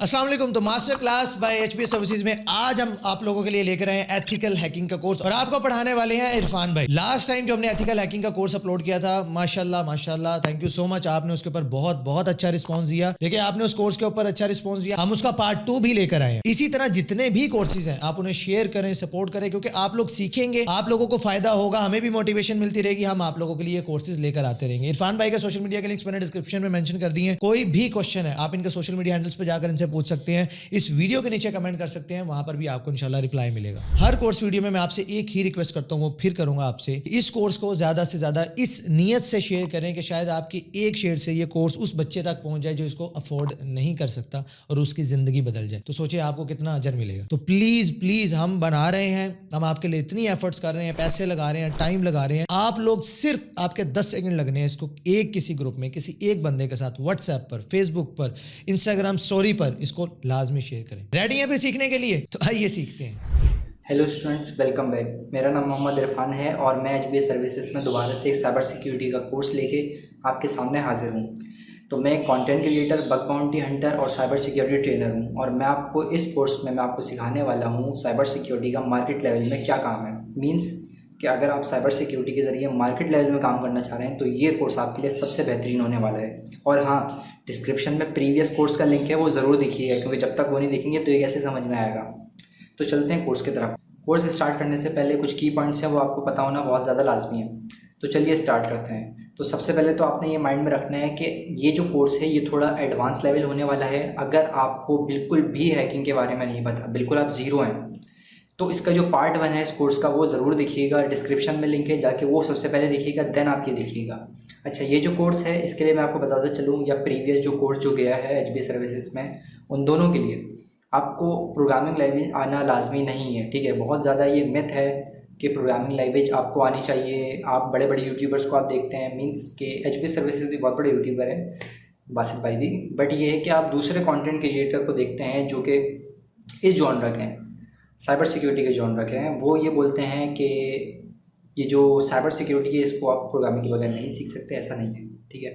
अस्सलाम वालेकुम। तो master class by HPS services में आज हम आप लोगों के लिए लेकर आए हैं एथिकल हैकिंग का कोर्स और आपको पढ़ाने वाले हैं इरफान भाई। लास्ट टाइम जो हमने एथिकल हैकिंग का कोर्स अपलोड किया था, माशाल्लाह माशाल्लाह, थैंक यू सो मच, आपने उसके ऊपर बहुत बहुत अच्छा रिस्पांस दिया। देखिए, आपने उस कोर्स के ऊपर अच्छा रिस्पांस दिया, हम उसका पार्ट 2 भी लेकर आए हैं। इसी तरह जितने भी कोर्सेज हैं आप उन्हें शेयर करें, सपोर्ट करें, क्योंकि आप लोग सीखेंगे, आप लोगों को फायदा होगा, हमें भी मोटिवेशन मिलती रहेगी, हम आप लोगों के लिए कोर्सेज लेकर आते रहेंगे। इरफान भाई का सोशल मीडिया के लिंक्स मैंने डिस्क्रिप्शन में मेंशन कर दिए हैं। कोई भी क्वेश्चन है आप इनके सोशल मीडिया हैंडल्स पर जाकर इनसे पूछ सकते हैं, इस वीडियो के नीचे कमेंट कर सकते हैं, वहां पर भी आपको इंशाल्लाह रिप्लाई मिलेगा। हर कोर्स वीडियो में मैं आपसे एक ही रिक्वेस्ट करता हूं, वो फिर करूंगा आपसे, इस कोर्स को ज्यादा से ज्यादा इस नियत से शेयर करें कि शायद आपकी एक शेयर से ये कोर्स उस बच्चे तक पहुंच जाए जो इसको अफोर्ड नहीं कर सकता और उसकी जिंदगी बदल जाए। तो सोचिए आपको कितना अजर मिलेगा। तो प्लीज प्लीज, हम बना रहे हैं, हम आपके लिए इतनी एफर्ट्स कर रहे हैं, पैसे लगा रहे हैं, टाइम लगा रहे हैं, आप लोग सिर्फ आपके 10 सेकंड लगने हैं इसको एक किसी ग्रुप में, किसी एक बंदे के साथ व्हाट्सएप पर, फेसबुक पर, इंस्टाग्राम स्टोरी पर इसको लाजमी शेयर करें। रेडी है फिर सीखने के लिए? तो आइए सीखते हैं। Hello students, welcome back. मेरा नाम मोहम्मद इरफान है और मैं एचबीएस सर्विसेज में दोबारा से एक साइबर सिक्योरिटी का कोर्स लेके आपके सामने हाजिर हूँ। तो मैं एक content creator, bug bounty Hunter और साइबर सिक्योरिटी ट्रेनर हूँ और मैं आपको इस कोर्स में मैं आपको सिखाने वाला हूँ साइबर सिक्योरिटी का मार्केट लेवल में क्या काम है। मीन्स कि अगर आप साइबर सिक्योरिटी के ज़रिए मार्केट लेवल में काम करना चाह रहे हैं तो ये कोर्स आपके लिए सबसे बेहतरीन होने वाला है। और हाँ, डिस्क्रिप्शन में प्रीवियस कोर्स का लिंक है, वो ज़रूर देखिएगा, क्योंकि जब तक वो नहीं देखेंगे तो ये कैसे समझ में आएगा। तो चलते हैं कोर्स की तरफ। कोर्स स्टार्ट करने से पहले कुछ की पॉइंट्स हैं, वो आपको पता होना बहुत ज़्यादा लाजमी है। तो चलिए स्टार्ट करते हैं। तो सबसे पहले तो आपने ये माइंड में रखना है कि ये जो कोर्स है ये थोड़ा एडवांस लेवल होने वाला है। अगर आपको बिल्कुल भी हैकिंग के बारे में नहीं पता, बिल्कुल आप ज़ीरो हैं, तो इसका जो पार्ट 1 है इस कोर्स का वो ज़रूर देखिएगा। डिस्क्रिप्शन में लिंक है, जाके वो सबसे पहले देखिएगा, देन आप ये देखिएगा। अच्छा, ये जो कोर्स है इसके लिए मैं आपको बताता चलूँ, या प्रीवियस जो कोर्स जो गया है एचबीएस सर्विसेज में, उन दोनों के लिए आपको प्रोग्रामिंग लैंग्वेज आना लाजमी नहीं है। ठीक है, बहुत ज़्यादा ये मिथ है कि प्रोग्रामिंग लैंग्वेज आपको आनी चाहिए। आप बड़े बड़े यूट्यूबर्स को आप देखते हैं, मीन्स के एचबीएस सर्विसेज भी बहुत बड़े यूट्यूबर हैं, बासित भाई भी, बट ये है कि आप दूसरे कंटेंट क्रिएटर को देखते हैं जो कि इस जॉनर के हैं, साइबर सिक्योरिटी के जॉनर के हैं। वो ये बोलते हैं कि ये जो साइबर सिक्योरिटी है इसको आप प्रोग्रामिंग के बगैर नहीं सीख सकते। ऐसा नहीं है, ठीक है,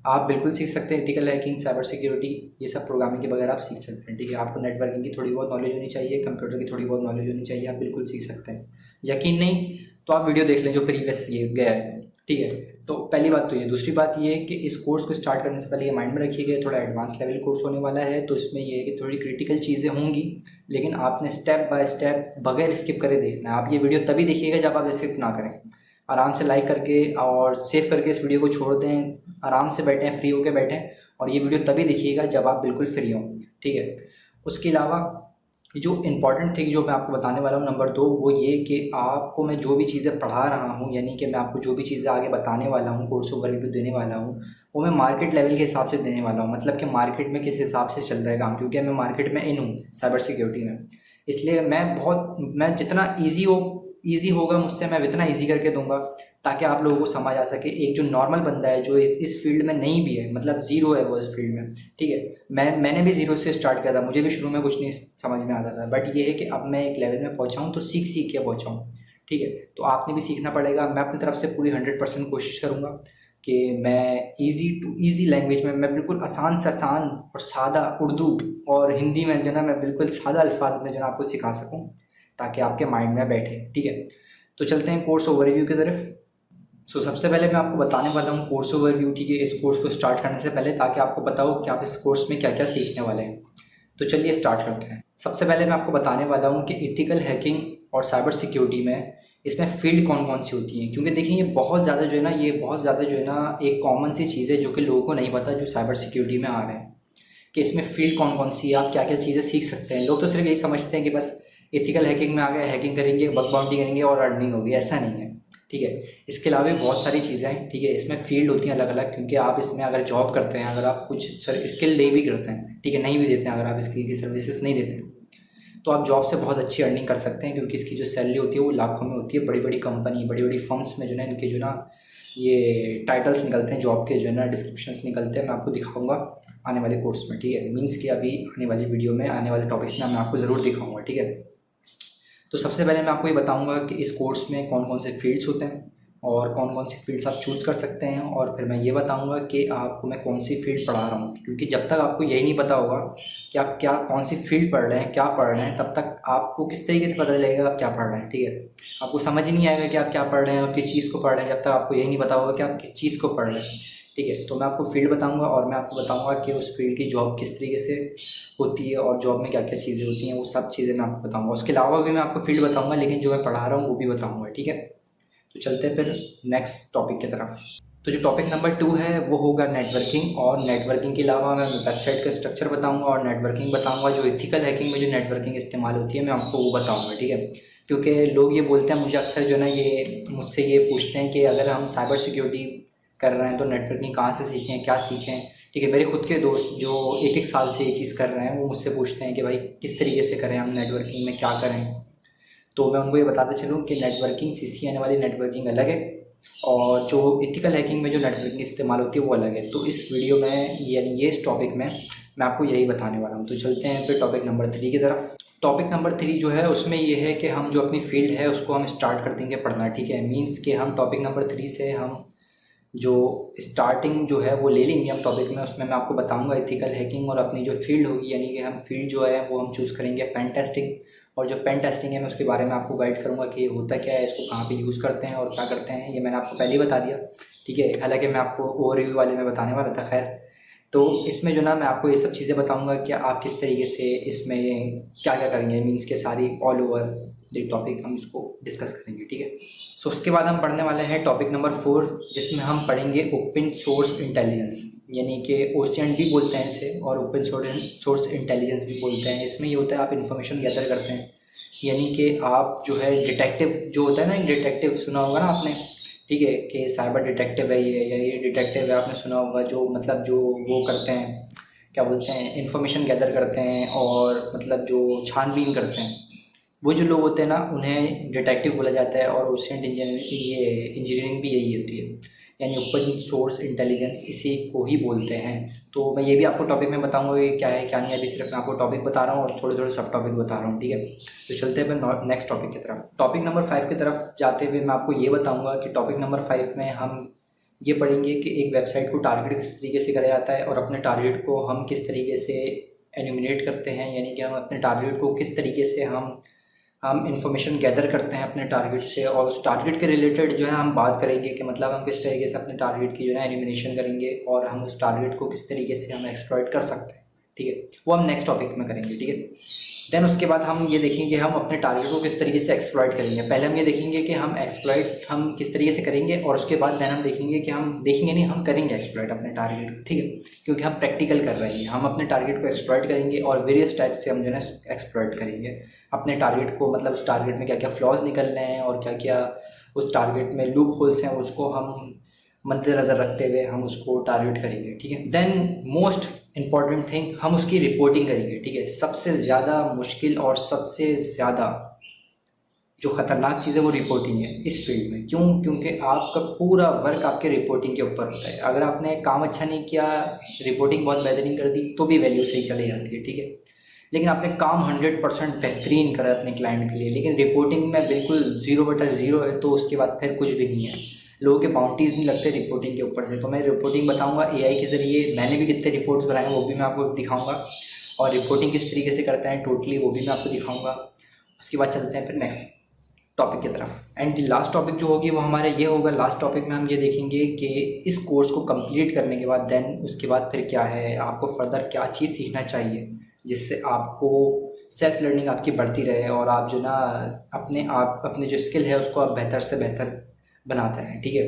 आप बिल्कुल सीख सकते हैं। एथिकल हैकिंग, साइबर सिक्योरिटी, ये सब प्रोग्रामिंग के बगैर आप सीख सकते हैं। ठीक है, आपको नेटवर्किंग की थोड़ी बहुत नॉलेज होनी चाहिए, कंप्यूटर की थोड़ी बहुत नॉलेज होनी चाहिए, आप बिल्कुल सीख सकते हैं। यकीन नहीं तो आप वीडियो देख लें जो प्रीवियस ये गया है। ठीक है, तो पहली बात तो ये। दूसरी बात ये है कि इस कोर्स को स्टार्ट करने से पहले ये माइंड में रखिएगा, थोड़ा एडवांस लेवल कोर्स होने वाला है। तो इसमें ये है कि थोड़ी क्रिटिकल चीज़ें होंगी, लेकिन आपने स्टेप बाय स्टेप बगैर स्किप करे देखना है। आप ये वीडियो तभी देखिएगा जब आप स्किप ना करें। आराम से लाइक करके और सेव करके इस वीडियो को छोड़ दें, आराम से बैठें, फ्री होकर बैठें, और ये वीडियो तभी देखिएगा जब आप बिल्कुल फ्री हों। ठीक है, उसके अलावा जो इम्पॉर्टेंट थिंग जो मैं आपको बताने वाला हूँ, नंबर 2, वो ये कि आपको मैं जो भी चीज़ें पढ़ा रहा हूँ, यानी कि मैं आपको जो भी चीज़ें आगे बताने वाला हूँ, कोर्स ओवरव्यू देने वाला हूँ, वो मैं मार्केट लेवल के हिसाब से देने वाला हूँ। मतलब कि मार्केट में किस हिसाब से चल रहा है काम, क्योंकि मैं मार्केट में इन हूँ साइबर सिक्योरिटी में, इसलिए मैं जितना ईजी होगा मुझसे मैं इतना ईजी करके दूंगा ताकि आप लोगों को समझ आ सके। एक जो नॉर्मल बंदा है जो इस फील्ड में नहीं भी है, मतलब ज़ीरो है वो इस फील्ड में, ठीक है, मैंने भी ज़ीरो से स्टार्ट किया था, मुझे भी शुरू में कुछ नहीं समझ में आता था, बट ये है कि अब मैं एक लेवल में पहुंचा हूँ तो सीख के पहुंचा हूँ। ठीक है, तो आपने भी सीखना पड़ेगा। मैं अपनी तरफ से पूरी 100% कोशिश करूँगा कि मैं ईजी टू ईजी लैंग्वेज में, मैं बिल्कुल आसान से आसान और सादा उर्दू और हिंदी में जो ना मैं बिल्कुल सादा अल्फाज में जो ना आपको सिखा सकूँ ताकि आपके माइंड में बैठे। ठीक है, तो चलते हैं कोर्स ओवरव्यू की तरफ। सबसे पहले मैं आपको बताने वाला हूँ कोर्स ओवरव्यू, ठीक है, इस कोर्स को स्टार्ट करने से पहले, ताकि आपको पता हो कि आप इस कोर्स में क्या क्या सीखने वाले हैं। तो चलिए स्टार्ट करते हैं। सबसे पहले मैं आपको बताने वाला हूँ कि एथिकल हैकिंग और साइबर सिक्योरिटी में इसमें फील्ड कौन कौन सी होती हैं, क्योंकि देखिए ये बहुत ज़्यादा जो है ना एक कॉमन सी चीज़ है जो कि लोगों को नहीं पता, जो साइबर सिक्योरिटी में आ रहे हैं, कि इसमें फील्ड कौन कौन सी है, आप क्या क्या चीज़ें सीख सकते हैं। लोग तो सिर्फ यही समझते हैं कि बस एथिकल हैकिंग में आ गए, हैकिंग करेंगे, बग बाउंटी करेंगे और अर्निंग होगी। ऐसा नहीं है, ठीक है, इसके अलावा भी बहुत सारी चीज़ें हैं। ठीक है, इसमें फील्ड होती हैं अलग अलग, क्योंकि आप इसमें अगर जॉब करते हैं, अगर आप कुछ स्किल दे भी करते हैं, ठीक है, नहीं भी देते हैं, अगर आप स्किल की सर्विसेज नहीं देते हैं तो आप जॉब से बहुत अच्छी अर्निंग कर सकते हैं, क्योंकि इसकी जो सैलरी होती है वो लाखों में होती है। बड़ी बड़ी कंपनी, बड़ी बड़ी फर्म्स में जो है इनके जो ना ये टाइटल्स निकलते हैं जॉब के, जो है ना डिस्क्रिप्शंस निकलते हैं। मैं आपको दिखाऊंगा आने वाले कोर्स में, ठीक है, मीन्स कि अभी आने वाली वीडियो में, आने वाले टॉपिक्स में मैं आपको ज़रूर दिखाऊंगा। ठीक है, तो सबसे पहले मैं आपको ये बताऊंगा कि इस कोर्स में कौन कौन से फील्ड्स होते हैं, और कौन कौन सी फील्ड्स आप चूज़ कर सकते हैं, और फिर मैं ये बताऊंगा कि आपको मैं कौन सी फील्ड पढ़ा रहा हूँ। क्योंकि जब तक आपको यही नहीं पता होगा कि आप क्या कौन सी फील्ड पढ़ रहे हैं, क्या पढ़ रहे हैं, तब तक आपको किस तरीके से पता चलेगा आप क्या पढ़ रहे हैं। ठीक है, आपको समझ ही नहीं आएगा कि आप क्या पढ़ रहे हैं और किस चीज़ को पढ़ रहे हैं, जब तक आपको यही नहीं पता होगा कि आप किस चीज़ को पढ़ रहे हैं। ठीक है, तो मैं आपको फील्ड बताऊंगा और मैं आपको बताऊंगा कि उस फील्ड की जॉब किस तरीके से होती है और जॉब में क्या क्या चीज़ें होती हैं, वो सब चीज़ें मैं आपको बताऊंगा। उसके अलावा भी मैं आपको फील्ड बताऊंगा, लेकिन जो मैं पढ़ा रहा हूँ वो भी बताऊंगा। ठीक है, तो चलते हैं फिर नेक्स्ट टॉपिक की तरफ। तो जो टॉपिक नंबर 2 है वो होगा नेटवर्किंग, और नेटवर्किंग के अलावा मैं वेबसाइट का स्ट्रक्चर बताऊंगा और नेटवर्किंग बताऊंगा। जो एथिकल हैकिंग में जो नेटवर्किंग इस्तेमाल होती है मैं आपको वो बताऊंगा। ठीक है, क्योंकि लोग ये बोलते हैं मुझे अक्सर, जो है ना, ये मुझसे ये पूछते हैं कि अगर हम साइबर सिक्योरिटी कर रहे हैं तो नेटवर्किंग कहाँ से सीखें, क्या सीखें। ठीक है, मेरे खुद के दोस्त जो एक साल से ये चीज़ कर रहे हैं वो मुझसे पूछते हैं कि भाई किस तरीके से करें, हम नेटवर्किंग में क्या करें। तो मैं उनको ये बताते चलूँ कि नेटवर्किंग CCNA वाली नेटवर्किंग अलग है और जो एथिकल हैकिंग में जो नेटवर्किंग इस्तेमाल होती है वो अलग है। तो इस वीडियो में यानी ये इस टॉपिक में मैं आपको यही बताने वाला हूँ। तो चलते हैं फिर टॉपिक नंबर 3 की तरफ। टॉपिक नंबर 3 जो है उसमें ये है कि हम जो अपनी फील्ड है उसको हम स्टार्ट कर देंगे पढ़ना। ठीक है, मीन्स कि हम टॉपिक नंबर 3 से हम जो स्टार्टिंग जो है वो ले लेंगे हम टॉपिक में। उसमें मैं आपको बताऊंगा एथिकल हैकिंग, और अपनी जो फील्ड होगी यानी कि हम फील्ड जो है वो हम चूज़ करेंगे पेन टेस्टिंग। और जो पेन टेस्टिंग है मैं उसके बारे में आपको गाइड करूंगा कि ये होता क्या है, इसको कहाँ पे यूज़ करते हैं और क्या करते हैं, ये मैंने आपको पहले ही बता दिया। ठीक है, हालांकि मैं आपको ओवरव्यू वाले में बताने वाला था। खैर, तो इसमें जो ना मैं आपको ये सब चीज़ें बताऊंगा कि आप किस तरीके से इसमें क्या क्या करेंगे, मीन्स के सारी ऑल ओवर जो टॉपिक हम इसको डिस्कस करेंगे। ठीक है, सो उसके बाद हम पढ़ने वाले हैं टॉपिक नंबर 4, जिसमें हम पढ़ेंगे ओपन सोर्स इंटेलिजेंस, यानी कि OSINT भी बोलते हैं इसे और ओपन सोर्स इंटेलिजेंस भी बोलते हैं। इसमें ये होता है आप इन्फॉर्मेशन गैदर करते हैं, यानी कि आप जो है डिटेक्टिव जो होता है ना, एक डिटेक्टिव सुना होगा ना आपने। ठीक है, कि साइबर डिटेक्टिव है ये, या ये डिटेक्टिव है, आपने सुना होगा, जो मतलब जो वो करते हैं, क्या बोलते हैं, इन्फॉर्मेशन गैदर करते हैं और मतलब जो छानबीन करते हैं, वो जो लोग होते हैं ना उन्हें डिटेक्टिव बोला जाता है। और OSINT इंजीनियरिंग भी यही होती है, यानी ओपन सोर्स इंटेलिजेंस इसी को ही बोलते हैं। तो मैं ये भी आपको टॉपिक में बताऊंगा कि क्या है क्या नहीं है, अभी सिर्फ मैं आपको टॉपिक बता रहा हूँ और थोड़े थोड़े सब टॉपिक बता रहा हूँ। ठीक है, तो चलते हैं फिर नेक्स्ट टॉपिक की तरफ। टॉपिक नंबर 5 की तरफ जाते हुए मैं आपको ये बताऊँगा कि टॉपिक नंबर 5 में हम ये पढ़ेंगे कि एक वेबसाइट को टारगेट किस तरीके से करा जाता है और अपने टारगेट को हम किस तरीके से एन्यूमिनेट करते हैं, यानी कि हम अपने टारगेट को किस तरीके से हम इन्फॉर्मेशन गैदर करते हैं अपने टारगेट से। और उस टारगेट के रिलेटेड जो है हम बात करेंगे कि मतलब हम किस तरीके से अपने टारगेट की जो है एलिमिनेशन करेंगे और हम उस टारगेट को किस तरीके से हम एक्सप्लॉइट कर सकते हैं। ठीक है, वो हम नेक्स्ट टॉपिक में करेंगे। ठीक है, देन उसके बाद हम ये देखेंगे हम अपने टारगेट को किस तरीके से एक्सप्लॉइट करेंगे। पहले हम ये देखेंगे कि हम एक्सप्लॉइट हम किस तरीके से करेंगे, और उसके बाद देन हम देखेंगे कि हम देखेंगे नहीं, हम करेंगे एक्सप्लॉइट अपने टारगेट को। ठीक है, क्योंकि हम प्रैक्टिकल कर रहे हैं, हम अपने टारगेट को एक्सप्लॉइट करेंगे और वेरियस टाइप से हम जो है एक्सप्लॉइट करेंगे अपने टारगेट को। मतलब उस टारगेट में क्या क्या फ्लॉज निकल रहे हैं और क्या क्या उस टारगेट में लूप होल्स हैं, उसको हम मद्देनज़र रखते हुए हम उसको टारगेट करेंगे। ठीक है, देन मोस्ट इंपॉर्टेंट थिंग, हम उसकी रिपोर्टिंग करेंगे। ठीक है, सबसे ज़्यादा मुश्किल और सबसे ज़्यादा जो ख़तरनाक चीज़ है वो रिपोर्टिंग है इस फील्ड में। क्यों? क्योंकि आपका पूरा वर्क आपके रिपोर्टिंग के ऊपर होता है। अगर आपने काम अच्छा नहीं किया, रिपोर्टिंग बहुत बेहतरीन कर दी, तो भी वैल्यू सही चली जाती है। ठीक है, लेकिन आपने काम 100% बेहतरीन करा अपने क्लाइंट के लिए, लेकिन रिपोर्टिंग में बिल्कुल 0/0 है, तो उसके बाद फिर कुछ भी नहीं है। लोगों के बाउंटीज़ नहीं लगते रिपोर्टिंग के ऊपर से। तो मैं रिपोर्टिंग बताऊंगा AI के ज़रिए, मैंने भी कितने रिपोर्ट्स बनाए हैं वो भी मैं आपको दिखाऊंगा, और रिपोर्टिंग किस तरीके से करते हैं टोटली वो भी मैं आपको दिखाऊंगा। उसके बाद चलते हैं फिर नेक्स्ट टॉपिक की तरफ। एंड लास्ट टॉपिक जो होगी वो हमारे ये होगा, लास्ट टॉपिक में हम ये देखेंगे कि इस कोर्स को कंप्लीट करने के बाद देन उसके बाद फिर क्या है, आपको फर्दर क्या चीज़ सीखना चाहिए जिससे आपको सेल्फ लर्निंग आपकी बढ़ती रहे और आप जो ना अपने जो स्किल है उसको आप बेहतर से बेहतर बनाते हैं। ठीक है,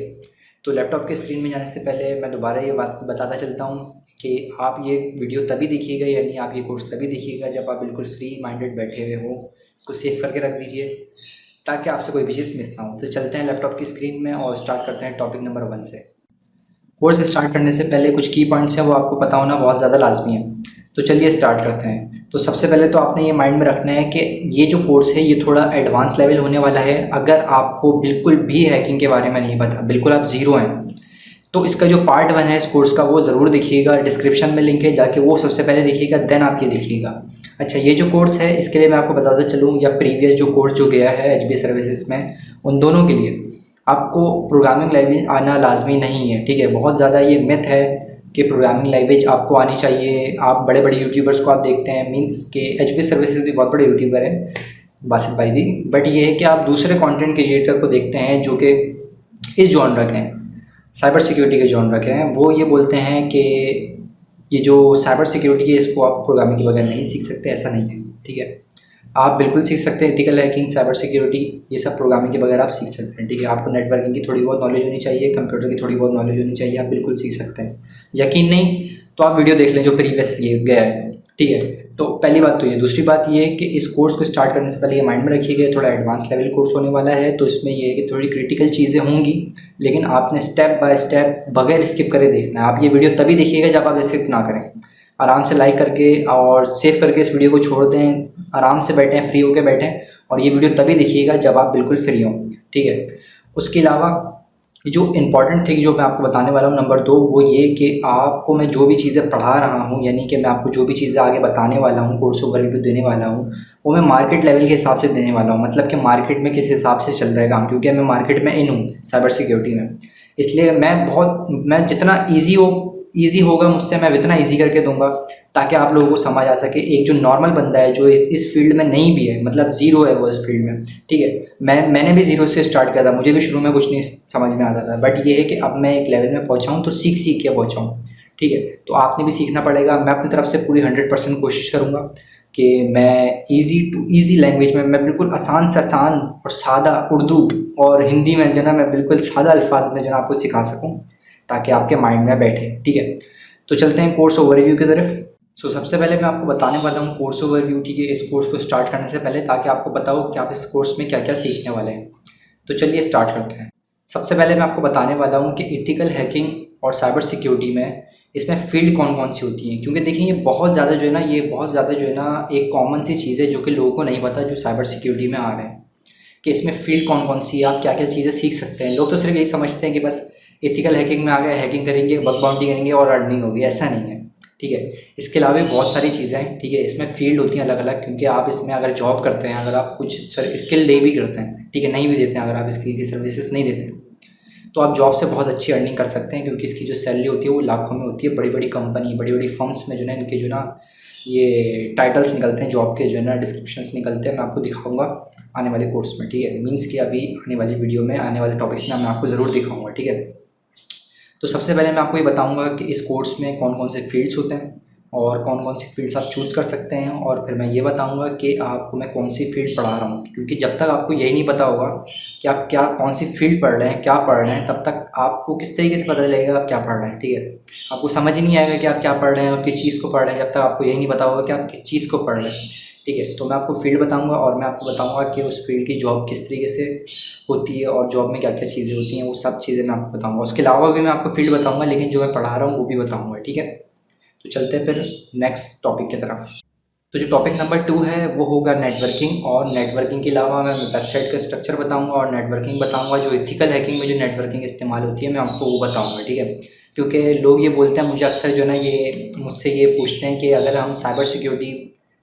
तो लैपटॉप के स्क्रीन में जाने से पहले मैं दोबारा ये बात बताता चलता हूँ कि आप ये वीडियो तभी देखिएगा, यानी आप ये कोर्स तभी देखिएगा जब आप बिल्कुल फ्री माइंडेड बैठे हुए हो। इसको सेव करके रख दीजिए ताकि आपसे कोई भी चीज़ मिस ना हो। तो चलते हैं लैपटॉप की स्क्रीन में और स्टार्ट करते हैं टॉपिक नंबर 1 से। कोर्स स्टार्ट करने से पहले कुछ की पॉइंट्स हैं वो आपको पता होना बहुत ज़्यादा लाजमी है। तो चलिए स्टार्ट करते हैं। तो सबसे पहले तो आपने ये माइंड में रखना है कि ये जो कोर्स है ये थोड़ा एडवांस लेवल होने वाला है। अगर आपको बिल्कुल भी हैकिंग के बारे में नहीं पता, बिल्कुल आप ज़ीरो हैं, तो इसका जो पार्ट 1 है इस कोर्स का वो ज़रूर देखिएगा। डिस्क्रिप्शन में लिंक है, जाके वो सबसे पहले देखिएगा, देन आप ये देखिएगा। अच्छा, ये जो कोर्स है इसके लिए मैं आपको बताता चलूँ, या प्रीवियस जो कोर्स जो गया है HBA सर्विसेज में, उन दोनों के लिए आपको प्रोग्रामिंग लैंग्वेज आना लाजमी नहीं है, ठीक है। बहुत ज़्यादा ये मिथ है कि प्रोग्रामिंग लैंग्वेज आपको आनी चाहिए। आप बड़े बड़े यूट्यूबर्स को आप देखते हैं, मींस के एचपी सर्विसेज भी बहुत बड़े यूट्यूबर हैं, बासित भाई भी। बट ये है कि आप दूसरे कंटेंट क्रिएटर को देखते हैं जो कि इस जॉनर के हैं, साइबर सिक्योरिटी के जॉनर के हैं, वो ये बोलते हैं कि ये जो साइबर सिक्योरिटी है इसको आप प्रोग्रामिंग के बगैर नहीं सीख सकते। ऐसा नहीं है, ठीक है। आप बिल्कुल सीख सकते हैं एथिकल हैकिंग, साइबर सिक्योरिटी, ये सब प्रोग्रामिंग के बगैर आप सीख सकते हैं, ठीक है। आपको नेटवर्किंग की थोड़ी बहुत नॉलेज होनी चाहिए, कंप्यूटर की थोड़ी बहुत नॉलेज होनी चाहिए, आप बिल्कुल सीख सकते हैं। यकीन नहीं तो आप वीडियो देख लें जो प्रीवियस ये गया है, ठीक है। तो पहली बात तो ये। दूसरी बात ये है कि इस कोर्स को स्टार्ट करने से पहले ये माइंड में रखिएगा, थोड़ा एडवांस लेवल कोर्स होने वाला है, तो इसमें ये है कि थोड़ी क्रिटिकल चीज़ें होंगी, लेकिन आपने स्टेप बाय स्टेप बगैर स्किप करे देखना है। आप ये वीडियो तभी देखिएगा जब आप स्किप ना करें। आराम से लाइक करके और सेव करके इस वीडियो को छोड़ दें, आराम से बैठें, फ्री होकर बैठें, और ये वीडियो तभी देखिएगा जब आप बिल्कुल फ्री हों, ठीक है। उसके अलावा जो इम्पॉर्टेंट थिंग जो मैं आपको बताने वाला हूँ नंबर 2, वो ये कि आपको मैं जो भी चीज़ें पढ़ा रहा हूँ, यानी कि मैं आपको जो भी चीज़ें आगे बताने वाला हूँ, कोर्स ओवरव्यू देने वाला हूँ, वो मैं मार्केट लेवल के हिसाब से देने वाला हूँ। मतलब कि मार्केट में किस हिसाब से चल रहा है काम, क्योंकि मैं मार्केट में इन हूँ साइबर सिक्योरिटी में, इसलिए मैं जितना ईजी होगा मुझसे मैं इतना ईजी करके दूंगा ताकि आप लोगों को समझ आ सके। एक जो नॉर्मल बंदा है जो इस फील्ड में नहीं भी है, मतलब ज़ीरो है वो इस फील्ड में, ठीक है। मैंने भी ज़ीरो से स्टार्ट किया था, मुझे भी शुरू में कुछ नहीं समझ में आता था, बट ये है कि अब मैं एक लेवल में पहुंचा हूँ तो सीख के पहुंचा हूँ, ठीक है। तो आपने भी सीखना पड़ेगा। मैं अपनी तरफ से पूरी 100% कोशिश करूँगा कि मैं ईजी टू ईजी लैंग्वेज में, मैं बिल्कुल आसान से आसान और सादा उर्दू और हिंदी में जो ना मैं बिल्कुल सादा अल्फाज में जो ना आपको सिखा सकूँ ताकि आपके माइंड में बैठे, ठीक है। तो चलते हैं कोर्स ओवरव्यू की तरफ। सबसे पहले मैं आपको बताने वाला हूँ कोर्स ओवरव्यू, ठीक है, इस कोर्स को स्टार्ट करने से पहले, ताकि आपको पता हो कि आप इस कोर्स में क्या क्या सीखने वाले हैं। तो चलिए स्टार्ट करते हैं। सबसे पहले मैं आपको बताने वाला हूँ कि एथिकल हैकिंग और साइबर सिक्योरिटी में इसमें फील्ड कौन कौन सी होती हैं, क्योंकि देखिए ये बहुत ज़्यादा जो है ना एक कॉमन सी चीज़ है जो कि लोगों को नहीं पता, जो साइबर सिक्योरिटी में आ रहे हैं, कि इसमें फील्ड कौन कौन सी है, आप क्या क्या चीज़ें सीख सकते हैं। लोग तो सिर्फ यही समझते हैं कि बस एथिकल हैकिंग में आ गए, हैकिंग करेंगे, बग बाउंटी करेंगे और अर्निंग होगी। ऐसा नहीं है, ठीक है। इसके अलावा भी बहुत सारी चीज़ें हैं, ठीक है। इसमें फील्ड होती हैं अलग अलग, क्योंकि आप इसमें अगर जॉब करते हैं, अगर आप कुछ स्किल ले भी करते हैं, ठीक है, नहीं भी देते हैं, अगर आप स्किल की सर्विसेज नहीं देते हैं तो आप जॉब से बहुत अच्छी अर्निंग कर सकते हैं, क्योंकि इसकी जो सैलरी होती है वो लाखों में होती है। बड़ी बड़ी कंपनी, बड़ी बड़ी फर्म्स में जो है इनके जो ना ये टाइटल्स निकलते हैं, जॉब के जो है ना डिस्क्रिप्शंस निकलते हैं। मैं आपको दिखाऊंगा आने वाले कोर्स में, ठीक है। मीन्स कि अभी आने वाली वीडियो में, आने वाले टॉपिक्स में मैं आपको ज़रूर दिखाऊंगा, ठीक है। तो सबसे पहले मैं आपको ये बताऊंगा कि इस कोर्स में कौन कौन से फील्ड्स होते हैं और कौन कौन सी फील्ड्स आप चूज़ कर सकते हैं, और फिर मैं ये बताऊंगा कि आपको मैं कौन सी फील्ड पढ़ा रहा हूँ, क्योंकि जब तक आपको यही नहीं पता होगा कि आप क्या कौन सी फील्ड पढ़ रहे हैं, क्या पढ़ रहे हैं, तब तक आपको किस तरीके से पता चलेगा आप क्या पढ़ रहे हैं, ठीक है। आपको समझ ही नहीं आएगा कि आप क्या पढ़ रहे हैं और किस चीज़ को पढ़ रहे हैं, जब तक आपको यही नहीं पता होगा कि आप किस चीज़ को पढ़ रहे हैं, ठीक है। तो मैं आपको फील्ड बताऊंगा और मैं आपको बताऊंगा कि उस फील्ड की जॉब किस तरीके से होती है और जॉब में क्या क्या चीज़ें होती हैं, वो सब चीज़ें मैं आपको बताऊंगा। उसके अलावा भी मैं आपको फील्ड बताऊंगा, लेकिन जो मैं पढ़ा रहा हूँ वो भी बताऊंगा, ठीक है। तो चलते हैं फिर नेक्स्ट टॉपिक की तरफ। तो जो टॉपिक नंबर 2 है वो होगा नेटवर्किंग, और नेटवर्किंग के अलावा मैं वेबसाइट का स्ट्रक्चर बताऊंगा और नेटवर्किंग बताऊंगा। जो एथिकल हैकिंग में जो नेटवर्किंग इस्तेमाल होती है मैं आपको वो बताऊंगा, ठीक है। क्योंकि लोग ये बोलते हैं, मुझे अक्सर जो है ना ये मुझसे ये पूछते हैं कि अगर हम साइबर सिक्योरिटी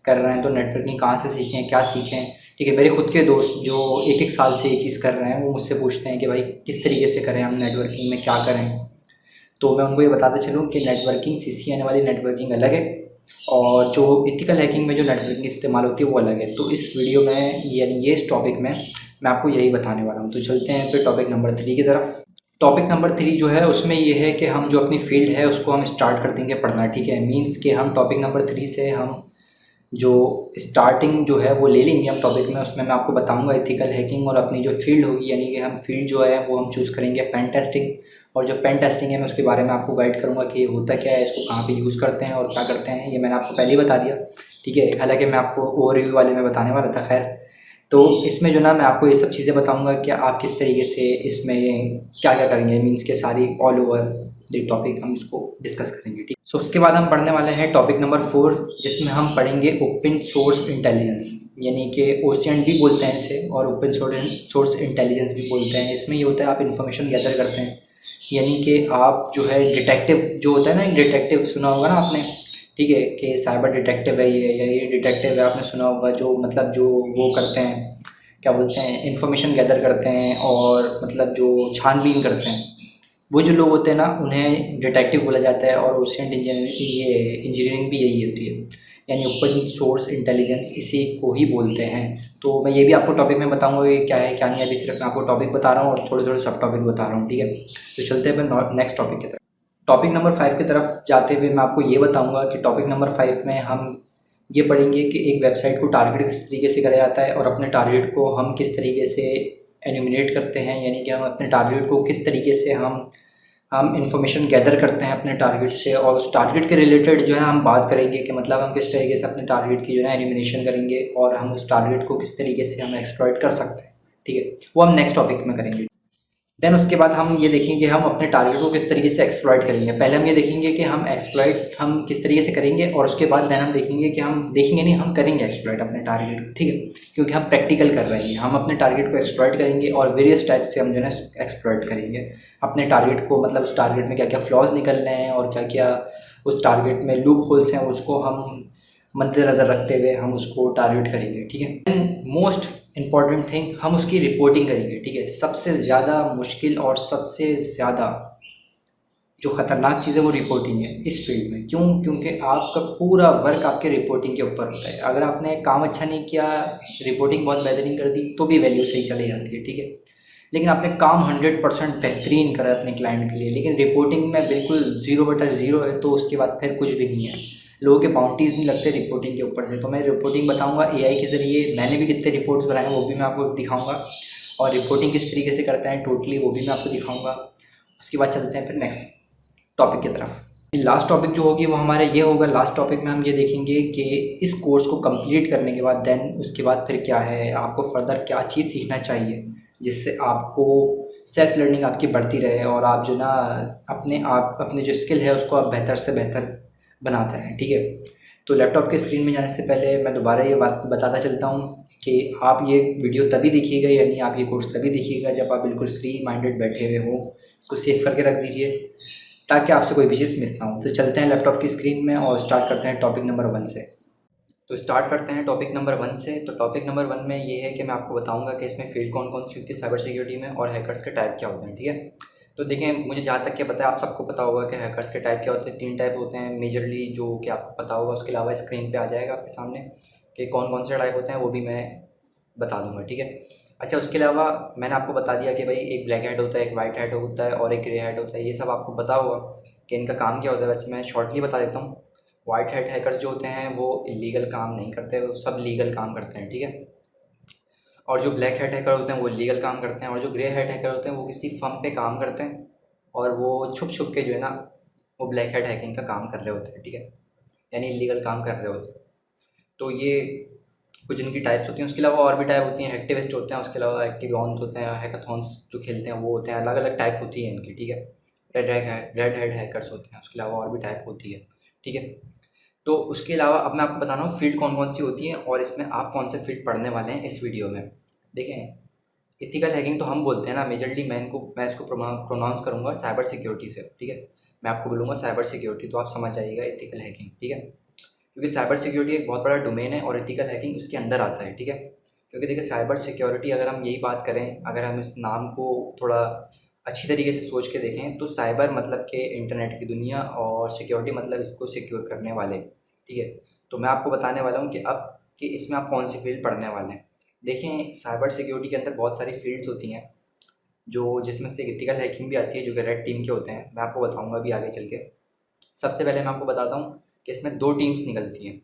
कर रहे हैं तो नेटवर्किंग कहाँ से सीखें, क्या सीखें, ठीक है। मेरे खुद के दोस्त जो एक साल से ये चीज़ कर रहे हैं वो मुझसे पूछते हैं कि भाई किस तरीके से करें, हम नेटवर्किंग में क्या करें। तो मैं उनको ये बताते चलूँ कि नेटवर्किंग CCNA वाली नेटवर्किंग अलग है और जो एथिकल हैकिंग में जो नेटवर्किंग इस्तेमाल होती है वो अलग है। तो इस वीडियो में यानी ये इस टॉपिक में मैं आपको यही बताने वाला हूँ। तो चलते हैं फिर टॉपिक नंबर 3 की तरफ। टॉपिक नंबर 3 जो है उसमें ये है कि हम जो अपनी फील्ड है उसको हम स्टार्ट कर देंगे पढ़ना, ठीक है। मीन्स कि हम टॉपिक नंबर 3 से हम जो स्टार्टिंग जो है वो ले लेंगे हम टॉपिक में। उसमें मैं आपको बताऊंगा एथिकल हैकिंग और अपनी जो फील्ड होगी, यानी कि हम फील्ड जो है वो हम चूज़ करेंगे पेन टेस्टिंग। और जो पेन टेस्टिंग है मैं उसके बारे में आपको गाइड करूंगा कि ये होता क्या है, इसको कहाँ पे यूज़ करते हैं और क्या करते हैं, ये मैंने आपको पहले ही बता दिया, ठीक है। हालांकि मैं आपको ओवरव्यू वाले में बताने वाला था, खैर। तो इसमें जो ना मैं आपको ये सब चीज़ें बताऊँगा कि आप किस तरीके से इसमें क्या क्या करेंगे, मीन्स के सारी ऑल ओवर ये टॉपिक हम इसको डिस्कस करेंगे, ठीक। सो उसके बाद हम पढ़ने वाले हैं टॉपिक नंबर 4, जिसमें हम पढ़ेंगे ओपन सोर्स इंटेलिजेंस, यानी कि OSINT भी बोलते हैं इसे और ओपन सोर्स इंटेलिजेंस भी बोलते हैं। इसमें ये होता है आप इन्फॉर्मेशन गैदर करते हैं, यानी कि आप जो है डिटेक्टिव जो होता है ना, एक डिटेक्टिव सुना होगा ना आपने, ठीक है, कि साइबर डिटेक्टिव है ये, या ये डिटेक्टिव है, आपने सुना होगा, जो मतलब जो वो करते हैं, क्या बोलते हैं, इंफॉर्मेशन गैदर करते हैं और मतलब जो छानबीन करते हैं, वो जो लोग होते हैं ना उन्हें डिटेक्टिव बोला जाता है। और ओशियन इंजीनियरिंग भी यही होती है, यानी ओपन सोर्स इंटेलिजेंस इसी को ही बोलते हैं। तो मैं ये भी आपको टॉपिक में बताऊंगा कि क्या है क्या नहीं है। अभी सिर्फ मैं आपको टॉपिक बता रहा हूँ और थोड़े थोड़े सब टॉपिक बता रहा हूँ, ठीक है। तो चलते हैं फिर नेक्स्ट टॉपिक की तरफ। टॉपिक नंबर 5 की तरफ जाते हुए मैं आपको ये बताऊंगा कि टॉपिक नंबर 5 में हम ये पढ़ेंगे कि एक वेबसाइट को टारगेट किस तरीके से करा जाता है और अपने टारगेट को हम किस तरीके से एनिमिनेट करते हैं, यानी कि हम अपने टारगेट को किस तरीके से हम इन्फॉर्मेशन गैदर करते हैं अपने टारगेट से। और उस टारगेट के रिलेटेड जो है हम बात करेंगे कि मतलब हम किस तरीके से अपने टारगेट की जो है एनिमिनेशन करेंगे और हम उस टारगेट को किस तरीके से हम एक्सप्लॉइट कर सकते हैं, ठीक है। वो हम नेक्स्ट टॉपिक में करेंगे। देन उसके बाद हम ये देखेंगे हम अपने टारगेट को किस तरीके से एक्सप्लॉइट करेंगे। पहले हम ये देखेंगे कि हम एक्सप्लॉइट हम किस तरीके से करेंगे और उसके बाद देन हम देखेंगे कि हम देखेंगे नहीं, हम करेंगे एक्सप्लॉइट अपने टारगेट को, ठीक है। क्योंकि हम प्रैक्टिकल कर रहे हैं, हम अपने टारगेट को एक्सप्लॉइट करेंगे और वेरियस टाइप से हम जो है एक्सप्लॉइट करेंगे अपने टारगेट को। मतलब उस टारगेट में क्या क्या फ्लॉज निकल रहे हैं और क्या क्या उस टारगेट में लूप होल्स हैं, उसको हम मद्देनज़र रखते हुए हम उसको टारगेट करेंगे, ठीक है। एंड मोस्ट इम्पॉर्टेंट थिंग, हम उसकी रिपोर्टिंग करेंगे, ठीक है। सबसे ज़्यादा मुश्किल और सबसे ज़्यादा जो ख़तरनाक चीज़ है वो रिपोर्टिंग है इस फील्ड में। क्यों? क्योंकि आपका पूरा वर्क आपके रिपोर्टिंग के ऊपर होता है। अगर आपने काम अच्छा नहीं किया, रिपोर्टिंग बहुत बेहतरीन कर दी, तो भी वैल्यू सही चली जाती है, ठीक है। लेकिन आपने काम 100% बेहतरीन करा अपने क्लाइंट के लिए, लेकिन रिपोर्टिंग में बिल्कुल 0/0 है, तो उसके बाद फिर कुछ भी नहीं है। लोगों के बाउंटीज़ नहीं लगते रिपोर्टिंग के ऊपर से। तो मैं रिपोर्टिंग बताऊंगा एआई के ज़रिए। मैंने भी कितने रिपोर्ट्स बनाए हैं वो भी मैं आपको दिखाऊंगा, और रिपोर्टिंग किस तरीके से करते हैं टोटली वो भी मैं आपको दिखाऊंगा। उसके बाद चलते हैं फिर नेक्स्ट टॉपिक की तरफ। लास्ट टॉपिक जो होगी वो हमारा ये होगा, लास्ट टॉपिक में हम ये देखेंगे कि इस कोर्स को कंप्लीट करने के बाद देन उसके बाद फिर क्या है, आपको फर्दर क्या चीज़ सीखना चाहिए जिससे आपको सेल्फ लर्निंग आपकी बढ़ती रहे और आप जो ना अपने जो स्किल है उसको आप बेहतर से बेहतर बनाते हैं, ठीक है। तो लैपटॉप के स्क्रीन में जाने से पहले मैं दोबारा ये बात बताता चलता हूँ कि आप ये वीडियो तभी देखिएगा, यानी आप ये कोर्स तभी देखिएगा जब आप बिल्कुल फ्री माइंडेड बैठे हुए हो। इसको सेव करके रख दीजिए ताकि आपसे कोई भी चीज़ मिस ना हो। तो चलते हैं लैपटॉप की स्क्रीन में और स्टार्ट करते हैं टॉपिक नंबर 1 से। तो स्टार्ट करते हैं टॉपिक नंबर 1 से। तो टॉपिक नंबर 1 में ये है कि मैं आपको बताऊंगा कि इसमें फील्ड कौन कौन सी होती है साइबर सिक्योरिटी में और हैकर्स के टाइप क्या होते हैं, ठीक है। तो देखें, मुझे जहाँ तक कि पता है आप सबको पता होगा कि हैकर्स के टाइप क्या होते हैं। 3 टाइप होते हैं मेजरली, जो कि आपको पता होगा। उसके अलावा स्क्रीन पर आ जाएगा आपके सामने कि कौन कौन से टाइप होते हैं, वो भी मैं बता दूंगा, ठीक है। अच्छा, उसके अलावा मैंने आपको बता दिया कि भाई एक ब्लैक हैट होता है, एक वाइट हैट होता है और एक ग्रे हैट होता है। ये सब आपको पता होगा कि इनका काम क्या होता है। वैसे मैं शॉर्टली बता देता हूँ। वाइट हैट हैकर्स जो होते हैं वो इलीगल काम नहीं करते, वो सब लीगल काम करते हैं, ठीक है। और जो ब्लैक हैट हैकर होते हैं वो लीगल काम करते हैं, और जो ग्रे हैट हैकर होते हैं वो किसी फर्म पे काम करते हैं और वो छुप छुप के जो है ना वो ब्लैक हैट हैकिंग का काम कर रहे होते हैं, ठीक है, यानी इलीगल काम कर रहे होते हैं। तो ये कुछ इनकी टाइप्स होती हैं। उसके अलावा और भी टाइप होती हैं, एक्टिविस्ट होते हैं, उसके अलावा एक्टिवॉन्स होते हैं, हैकाथॉन्स जो खेलते हैं वो होते हैं। अलग अलग टाइप होती है इनकी, ठीक है। रेड हैट हैकर्स होते हैं, उसके अलावा और भी टाइप होती है, ठीक है। तो उसके अलावा अब मैं आपको बता रहा हूँ फील्ड कौन कौन सी होती है और इसमें आप कौन से फील्ड पढ़ने वाले हैं इस वीडियो में। देखें, एथिकल हैकिंग तो हम बोलते हैं ना मेजरली, मैं इसको प्रोनाउंस करूँगा साइबर सिक्योरिटी से, ठीक है। मैं आपको बोलूँगा साइबर सिक्योरिटी, तो आप समझ जाइएगा एथिकल हैकिंग, ठीक है। क्योंकि साइबर सिक्योरिटी एक बहुत बड़ा डोमेन है और एथिकल हैकिंग उसके अंदर आता है, ठीक है। क्योंकि देखिए साइबर सिक्योरिटी, अगर हम यही बात करें, अगर हम इस नाम को थोड़ा अच्छी तरीके से सोच के देखें तो साइबर मतलब कि इंटरनेट की दुनिया और सिक्योरिटी मतलब इसको सिक्योर करने वाले, ठीक है। तो मैं आपको बताने वाला हूँ कि अब कि इसमें आप कौन सी फील्ड पढ़ने वाले हैं। देखें, साइबर सिक्योरिटी के अंदर बहुत सारी फील्ड्स होती हैं जो जिसमें से एथिकल हैकिंग भी आती है, जो कि रेड टीम के होते हैं। मैं आपको बताऊँगा अभी आगे चल के। सबसे पहले मैं आपको बताता हूँ कि इसमें 2 टीम्स निकलती हैं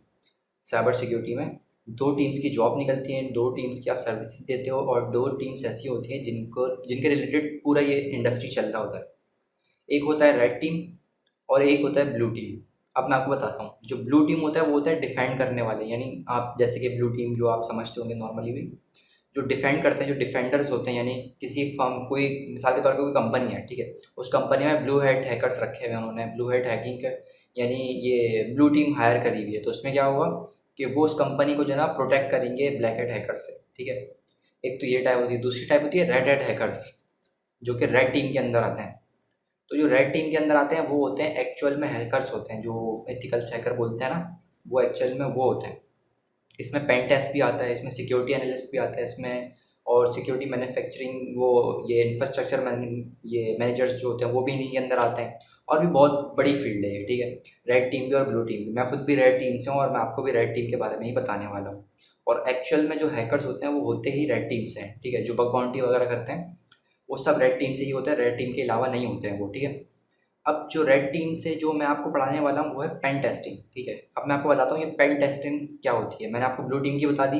साइबर सिक्योरिटी में। 2 टीम्स की जॉब निकलती हैं, 2 टीम्स की आप सर्विसेज देते हो, और 2 टीम्स ऐसी होती हैं जिनके रिलेटेड पूरा ये इंडस्ट्री चल रहा होता है। एक होता है रेड टीम और एक होता है ब्लू टीम। अब मैं आपको बताता हूँ, जो ब्लू टीम होता है वो होता है डिफेंड करने वाले, यानी आप जैसे कि ब्लू टीम जो आप समझते होंगे नॉर्मली भी, जो डिफेंड करते हैं, जो डिफेंडर्स होते हैं, यानी किसी फर्म, कोई मिसाल के तौर पे कोई कंपनी है, ठीक है, उस कंपनी में ब्लू हैट हैकर्स रखे हुए हैं उन्होंने, ब्लू हैट हैकिंग का यानी ये ब्लू टीम हायर करी हुई है। तो उसमें क्या होगा कि वो उस कंपनी को जो है ना प्रोटेक्ट करेंगे ब्लैक हैट हैकर से, ठीक है। एक तो ये टाइप होती है। दूसरी टाइप होती है रेड हैट हैकर्स, जो कि रेड टीम के अंदर आते हैं। तो जो रेड टीम के अंदर आते हैं वो होते हैं एक्चुअल में हैकर्स होते हैं, जो एथिकल हैकर बोलते हैं ना, वो एक्चुअल में वो होते हैं। इसमें पेन टेस्ट भी आता है, इसमें सिक्योरिटी एनालिस्ट भी आता है, इसमें और सिक्योरिटी मैन्युफैक्चरिंग वो ये इंफ्रास्ट्रक्चर ये मैनेजर्स जो होते हैं वो भी इन्हीं के अंदर आते हैं। और भी बहुत बड़ी फील्ड है ये, ठीक है। रेड टीम भी और ब्लू टीम भी, मैं खुद भी रेड टीम से हूँ और मैं आपको भी रेड टीम के बारे में ही बताने वाला हूँ। और एक्चुअल में जो हैकर्स होते हैं वो होते ही रेड टीम से हैं, ठीक है। जो बग बाउंटी वगैरह करते हैं वो सब रेड टीम से ही होते हैं, रेड टीम के अलावा नहीं होते हैं वो, ठीक है। अब जो रेड टीम से जो मैं आपको पढ़ाने वाला हूँ वो है पेन टेस्टिंग, ठीक है। अब मैं आपको बताता हूँ ये पेन टेस्टिंग क्या होती है। मैंने आपको ब्लू टीम की बता दी,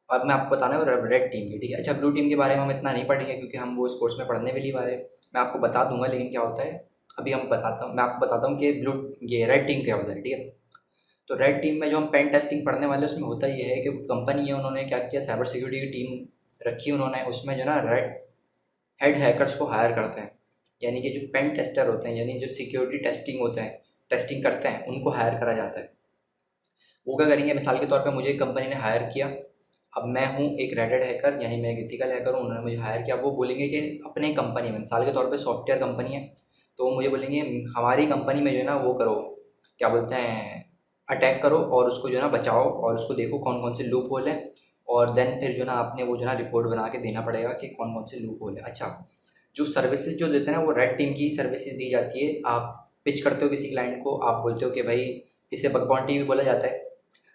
अब मैं आपको बताना है रेड टीम की, ठीक है। अच्छा, ब्लू टीम के बारे में हम इतना नहीं पढ़ेंगे क्योंकि हम वो इस कोर्स में पढ़ने वाली बारे, मैं आपको बता दूंगा, लेकिन क्या होता है अभी मैं आपको बताता हूँ कि ये रेड टीम क्या होता है, ठीक है। तो रेड टीम में जो हम पेन टेस्टिंग पढ़ने वाले हैं उसमें होता ये है कि कंपनी है, उन्होंने क्या किया, साइबर सिक्योरिटी की टीम रखी उन्होंने, उसमें जो ना रेड हेड हैकर्स को हायर करते हैं। यानी कि जो पेन टेस्टर होते हैं, यानी जो सिक्योरिटी टेस्टिंग होते हैं, टेस्टिंग करते हैं, उनको हायर करा जाता है। वो क्या करेंगे, मिसाल के तौर पे मुझे एक कंपनी ने हायर किया, अब मैं हूँ एक रेडेड हैकर, यानी मैं एक एथिकल हैकर हूँ, उन्होंने मुझे हायर किया। वो बोलेंगे कि अपने कंपनी में, मिसाल के तौर पे सॉफ्टवेयर कंपनी है, तो वो मुझे बोलेंगे हमारी कंपनी में जो है ना वो करो, क्या बोलते हैं, अटैक करो और उसको जो है ना बचाओ और उसको देखो कौन कौन से लूप होल हैं, और देन फिर जो है ना आपने वो जो है ना रिपोर्ट बना के देना पड़ेगा कि कौन कौन से लूप होल है। अच्छा, जो सर्विसेज जो देते हैं ना वो रेड टीम की सर्विसेज दी जाती है। आप पिच करते हो किसी क्लाइंट को, आप बोलते हो कि भाई, इसे बग बाउंटी भी बोला जाता है।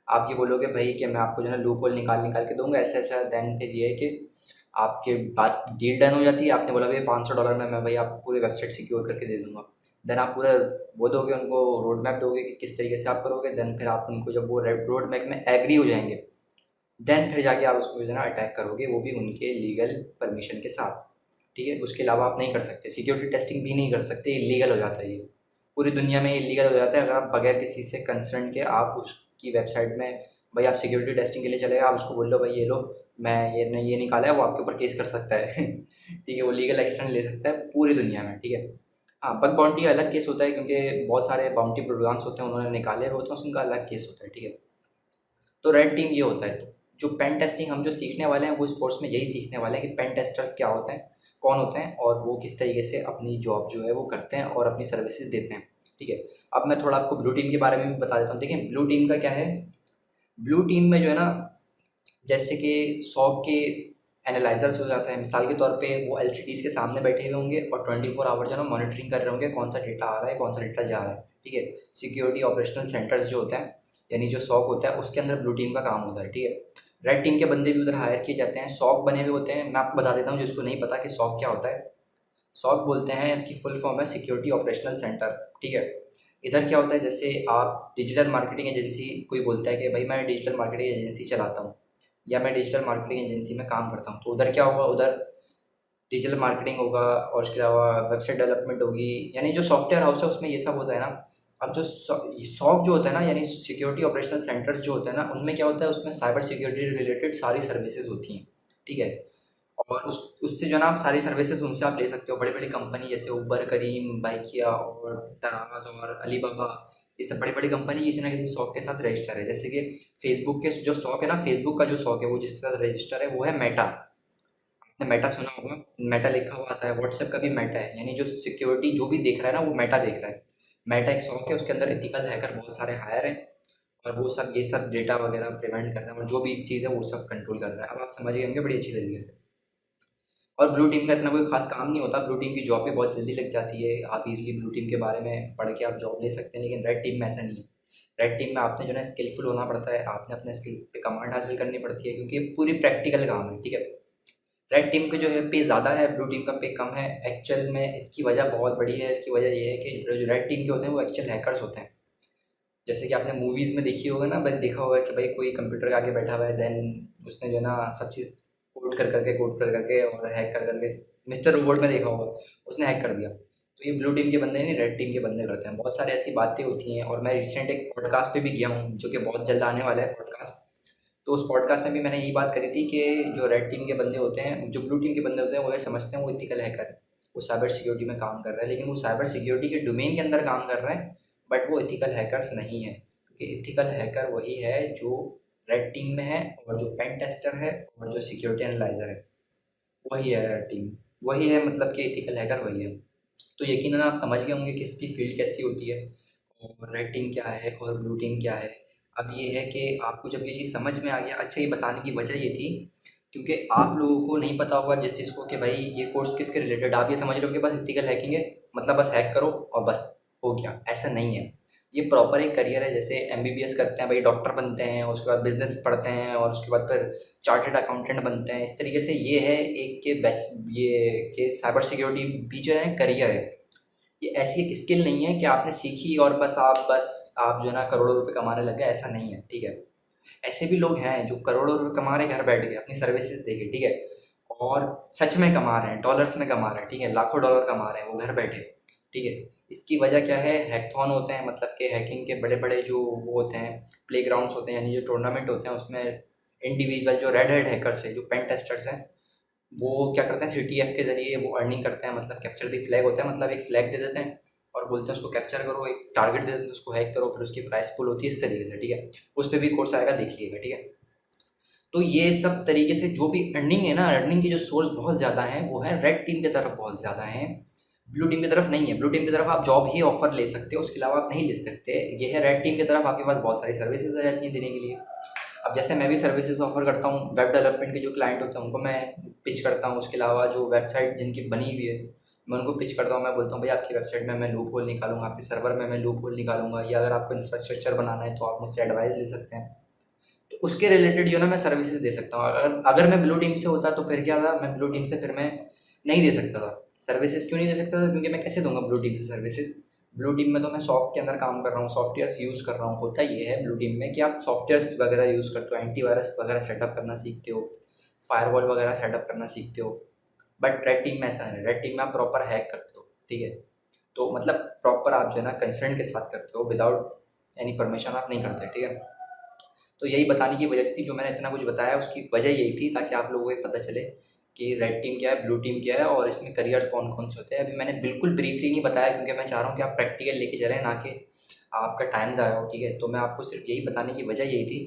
आप ये बोलोगे भाई कि मैं आपको जो है लूप होल निकाल निकाल के दूंगा ऐसा ऐसा, देन फिर ये है कि आपके बात डील डन हो जाती है। आपने बोला भाई $500 में मैं भाई आपको पूरी वेबसाइट सिक्योर करके दे दूंगा। देन आप पूरा वो दोगे उनको, रोड मैप दोगे कि किस तरीके से आप करोगे। देन फिर आप उनको जब वो रोड मैप में एग्री हो जाएंगे, देन फिर जाके आप उसको जो है ना अटैक करोगे, वो भी उनके लीगल परमिशन के साथ, ठीक है। उसके अलावा आप नहीं कर सकते, सिक्योरिटी टेस्टिंग भी नहीं कर सकते, इलीगल हो जाता है ये। पूरी दुनिया में इलीगल हो जाता है अगर आप बगैर किसी से कंसर्न के आप उसकी वेबसाइट में, भाई आप सिक्योरिटी टेस्टिंग के लिए चले गए, आप उसको बोल लो भाई ये लो, मैं ये निकाला है, वो आपके ऊपर केस कर सकता है ठीक है, वो लीगल एक्शन ले सकता है पूरी दुनिया में, ठीक है। हाँ, बग बाउंटी अलग केस होता है क्योंकि बहुत सारे बाउंटी प्रोग्राम्स होते हैं, उन्होंने निकाले हुए होते हैं, उनका अलग केस होता है, ठीक है। तो रेड टीम ये होता है। जो पेन टेस्टिंग हम जो सीखने वाले हैं वो इस कोर्स में यही सीखने वाले हैं कि पेन टेस्टर्स क्या होते हैं, कौन होते हैं, और वो किस तरीके से अपनी जॉब जो है वो करते हैं और अपनी सर्विसेज देते हैं, ठीक है। अब मैं थोड़ा आपको ब्लू टीम के बारे में भी बता देता हूँ। देखिए, ब्लू टीम का क्या है, ब्लू टीम में जो है ना, जैसे कि 100 के एनालाइजर्स हो जाते हैं, मिसाल के तौर पे वो एलसीडीज़ के सामने बैठे हुए होंगे और 24 आवर जो है ना मॉनिटरिंग कर रहे होंगे कौन सा डेटा आ रहा है, कौन सा डेटा जा रहा है, ठीक है। सिक्योरिटी ऑपरेशनल सेंटर्स जो होते हैं, यानी जो सॉक होता है, उसके अंदर ब्लू टीम का काम होता है, ठीक है। रेड टीम के बंदे भी उधर हायर किए जाते हैं, सॉक बने हुए होते हैं। मैं आपको बता देता हूँ जिसको नहीं पता कि सॉक क्या होता है। सॉक बोलते हैं, इसकी फुल फॉर्म है सिक्योरिटी ऑपरेशनल सेंटर, ठीक है। इधर क्या होता है, जैसे आप डिजिटल मार्केटिंग एजेंसी, कोई बोलता है कि भाई मैं डिजिटल मार्केटिंग एजेंसी चलाता हूँ या मैं डिजिटल मार्केटिंग एजेंसी में काम करता हूँ, तो उधर क्या होगा, उधर डिजिटल मार्केटिंग होगा और उसके अलावा वेबसाइट डेवलपमेंट होगी, यानी जो सॉफ्टवेयर हाउस है उसमें ये सब होता है ना। अब जो सॉक जो होता है ना, यानी सिक्योरिटी ऑपरेशनल सेंटर्स जो होते हैं ना, उनमें क्या होता है, उसमें साइबर सिक्योरिटी रिलेटेड सारी सर्विसेज होती हैं, ठीक है। और उससे जो है ना आप सारी सर्विसेज उनसे आप ले सकते हो। बड़ी बड़ी कंपनी जैसे उबर, करीम, बाइकिया और दराज और अलीबाबा, ये सब बड़ी बड़ी कंपनी किसी ना किसी शॉक के साथ रजिस्टर है। जैसे कि फेसबुक के जो शॉक है ना, फेसबुक का जो शॉक है वो जिसके साथ रजिस्टर है वो है मेटा। आपने मेटा सुना होगा, मेटा लिखा हुआ आता है। व्हाट्सएप का भी मेटा है, यानी जो सिक्योरिटी जो भी देख रहा है ना वो मेटा देख रहा है। मेटा एक शॉक है, उसके अंदर एथिकल हैकर बहुत सारे हायर हैं और वो सब ये सब डेटा वगैरह प्रिवेंट कर रहे हैं और जो भी चीज़ है वो सब कंट्रोल कर रहा है। अब आप समझ गए होंगे बड़ी अच्छी तरीके से। और ब्लू टीम का इतना कोई खास काम नहीं होता, ब्लू टीम की जॉब भी बहुत जल्दी लग जाती है, आप इजीली ब्लू टीम के बारे में पढ़ के आप जॉब ले सकते हैं। लेकिन रेड टीम में ऐसा नहीं है। रेड टीम में आपने जो है स्किलफुल होना पड़ता है, आपने अपने स्किल पे कमांड हासिल करनी पड़ती है क्योंकि ये पूरी प्रैक्टिकल काम है, ठीक है। रेड टीम का जो है पे ज़्यादा है, ब्लू टीम का पे कम है। एक्चुअल में इसकी वजह बहुत बड़ी है। इसकी वजह ये है कि जो रेड टीम के होते हैं वो एक्चुअल हैकर्स होते हैं। जैसे कि आपने मूवीज़ में देखी होगा ना, भाई देखा होगा कि भाई कोई कंप्यूटर के आगे बैठा हुआ है, देन उसने जो है ना सब चीज़ कोड कर करके और हैक कर करके, मिस्टर रोबोट में देखा होगा, उसने हैक कर दिया। तो ये ब्लू टीम के बंदे नहीं, रेड टीम के बंदे करते हैं। बहुत सारी ऐसी बातें होती हैं और मैं रिसेंट एक पॉडकास्ट पे भी गया हूँ जो कि बहुत जल्द आने वाला है पॉडकास्ट। तो उस पॉडकास्ट में भी मैंने यही बात करी थी कि जो रेड टीम के बंदे होते हैं, जो ब्लू टीम के बंदे होते हैं, वो ये समझते हैं वो इथिकल हैकर है, वो साइबर सिक्योरिटी में काम कर रहा है, लेकिन वो साइबर सिक्योरिटी के डोमेन के अंदर काम कर रहे हैं, बट वो इथिकल हैकर्स नहीं है। क्योंकि इथिकल हैकर वही है जो रेड टीम में है, और जो पेन टेस्टर है और जो सिक्योरिटी एनालाइजर है वही है रेड टीम, वही है, मतलब कि एथिकल हैकर वही है। तो यकीनन आप समझ गए होंगे कि इसकी फील्ड कैसी होती है और रेड टीम क्या है और ब्लू टीम क्या है। अब ये है कि आपको जब ये चीज़ समझ में आ गया, अच्छा ये बताने की वजह ये थी क्योंकि आप लोगों को नहीं पता होगा जिस चीज़ को कि भाई ये कोर्स किसके रिलेटेड। आप ये समझ रहे हो कि बस एथिकल हैकिंग है, मतलब बस हैक करो और बस हो गया। ऐसा नहीं है, ये प्रॉपर एक करियर है। जैसे एमबीबीएस करते हैं भाई, डॉक्टर बनते हैं, उसके बाद बिजनेस पढ़ते हैं और उसके बाद फिर चार्टर्ड अकाउंटेंट बनते हैं। इस तरीके से ये है एक के बैच, ये कि साइबर सिक्योरिटी भी जो है करियर है। ये ऐसी एक स्किल नहीं है कि आपने सीखी और बस आप जो है ना करोड़ों रुपए कमाने लग गए, ऐसा नहीं है, ठीक है। ऐसे भी लोग हैं जो करोड़ों रुपए कमा रहे हैं घर बैठ के अपनी सर्विसेज देके, ठीक है, और सच में कमा रहे हैं, डॉलर्स में कमा रहे हैं, ठीक है, लाखों डॉलर कमा रहे हैं वो घर बैठे, ठीक है। इसकी वजह क्या है? हैकथॉन होते हैं, मतलब कि हैकिंग के बड़े बड़े जो वो होते हैं प्लेग्राउंड्स होते हैं, यानी जो टूर्नामेंट होते हैं, उसमें इंडिविजुअल जो रेड हेड हैकर्स है, जो पेन टेस्टर्स हैं, वो क्या करते हैं सीटीएफ के ज़रिए वो अर्निंग करते हैं। मतलब कैप्चर दी फ्लैग होता है, मतलब एक फ्लैग दे देते हैं और बोलते हैं उसको कैप्चर करो, एक टारगेट दे देते हैं उसको हैक करो, फिर उसकी प्राइस पुल होती है इस तरीके से, ठीक है। उस पर भी कोर्स आएगा, देख लीजिएगा, ठीक है। तो ये सब तरीके से जो भी अर्निंग है ना, अर्निंग के जो सोर्स बहुत ज़्यादा हैं वो है रेड टीम की तरफ बहुत ज़्यादा हैं, ब्लू टीम की तरफ नहीं है। ब्लू टीम की तरफ आप जॉब ही ऑफर ले सकते हो, उसके अलावा आप नहीं ले सकते। ये है रेड टीम की तरफ आपके पास बहुत सारी सर्विसेज आ जाती हैं देने के लिए। अब जैसे मैं भी सर्विसेज ऑफर करता हूँ, वेब डेवलपमेंट के जो क्लाइंट होते हैं उनको मैं पिच करता हूँ। उसके अलावा जो वेबसाइट जिनकी बनी हुई है मैं उनको पिच करता हूँ। मैं बोलता हूँ भाई आपकी वेबसाइट में मैं लूप होल निकालूंगा, आपके सर्वर में मैं लूप होल निकालूंगा, या अगर आपको इंफ्रास्ट्रक्चर बनाना है तो आप मुझसे एडवाइस ले सकते हैं। तो उसके रिलेटेड जो है ना मैं सर्विसेज दे सकता हूँ। अगर मैं ब्लू टीम से होता तो फिर क्या था, मैं ब्लू टीम से फिर मैं नहीं दे सकता था सर्विसेज। क्यों नहीं दे सकता था? क्योंकि मैं कैसे दूंगा ब्लू टीम से सर्विसेज? ब्लू टीम में तो मैं सॉफ्ट के अंदर काम कर रहा हूँ, सॉफ्टवेयर्स यूज़ कर रहा हूँ। होता ये है ब्लू टीम में कि आप सॉफ्टवेयर्स वगैरह यूज़ करते हो, एंटीवायरस वगैरह सेटअप करना सीखते हो, फायरवॉल वगैरह सेटअप करना सीखते हो। बट रेड टीम में ऐसा नहीं, रेड टीम में आप प्रॉपर हैक करते हो, ठीक है। तो मतलब प्रॉपर आप जो है ना कंसर्न के साथ करते हो, विदाउट एनी परमिशन आप नहीं करते, ठीक है। तो यही बताने की वजह थी, जो मैंने इतना कुछ बताया उसकी वजह यही थी, ताकि आप लोगों को पता चले कि रेड टीम क्या है, ब्लू टीम क्या है, और इसमें करियर्स कौन कौन से होते हैं। अभी मैंने बिल्कुल ब्रीफली नहीं बताया, क्योंकि मैं चाह रहा हूँ कि आप प्रैक्टिकल लेके चलें, ना कि आपका टाइम ज़ाया हो, ठीक है। तो मैं आपको सिर्फ यही बताने की वजह यही थी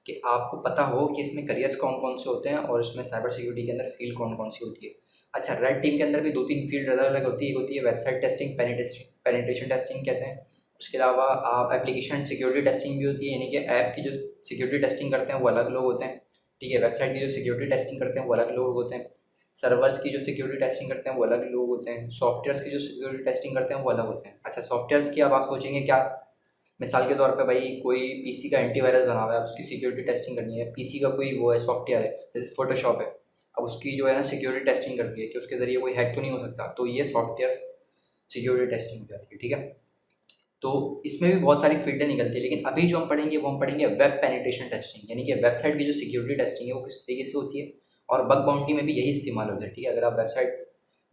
कि आपको पता हो कि इसमें करियर्स कौन कौन से होते हैं और इसमें साइबर सिक्योरिटी के अंदर फील्ड कौन कौन सी होती है। अच्छा, रेड टीम के अंदर भी 2-3 फील्ड अलग अलग होती है। एक होती है वेबसाइट टेस्टिंग, पेनिट्रेशन टेस्टिंग कहते हैं। उसके अलावा आप एप्लीकेशन सिक्योरिटी टेस्टिंग भी होती है, यानी कि ऐप की जो सिक्योरिटी टेस्टिंग करते हैं वो अलग लोग होते हैं, ठीक है। वेबसाइट की जो सिक्योरिटी टेस्टिंग करते हैं वो अलग लोग होते हैं। सर्वर्स की जो सिक्योरिटी टेस्टिंग करते हैं वो अलग लोग होते हैं। सॉफ्टवेयर्स की जो सिक्योरिटी टेस्टिंग करते हैं वो अलग होते हैं। अच्छा, सॉफ्टवेयर्स की अब आप सोचेंगे क्या, मिसाल के तौर पे भाई कोई पीसी का एंटीवायरस बना हुआ है, उसकी सिक्योरिटी टेस्टिंग करनी है। पीसी का कोई वो है सॉफ्टवेयर है, जैसे फोटोशॉप है, अब उसकी जो है ना सिक्योरिटी टेस्टिंग करनी है कि उसके ज़रिए कोई हैक तो नहीं हो सकता, तो ये सॉफ्टवेयर सिक्योरिटी टेस्टिंग हो जाती है, ठीक है। तो इसमें भी बहुत सारी फील्डें निकलती है, लेकिन अभी जो हम पढ़ेंगे वो हम पढ़ेंगे वेब पेनिट्रेशन टेस्टिंग, यानी कि वेबसाइट की जो सिक्योरिटी टेस्टिंग है वो किस तरीके से होती है। और बग बाउंटी में भी यही इस्तेमाल होता है, ठीक है। अगर आप वेबसाइट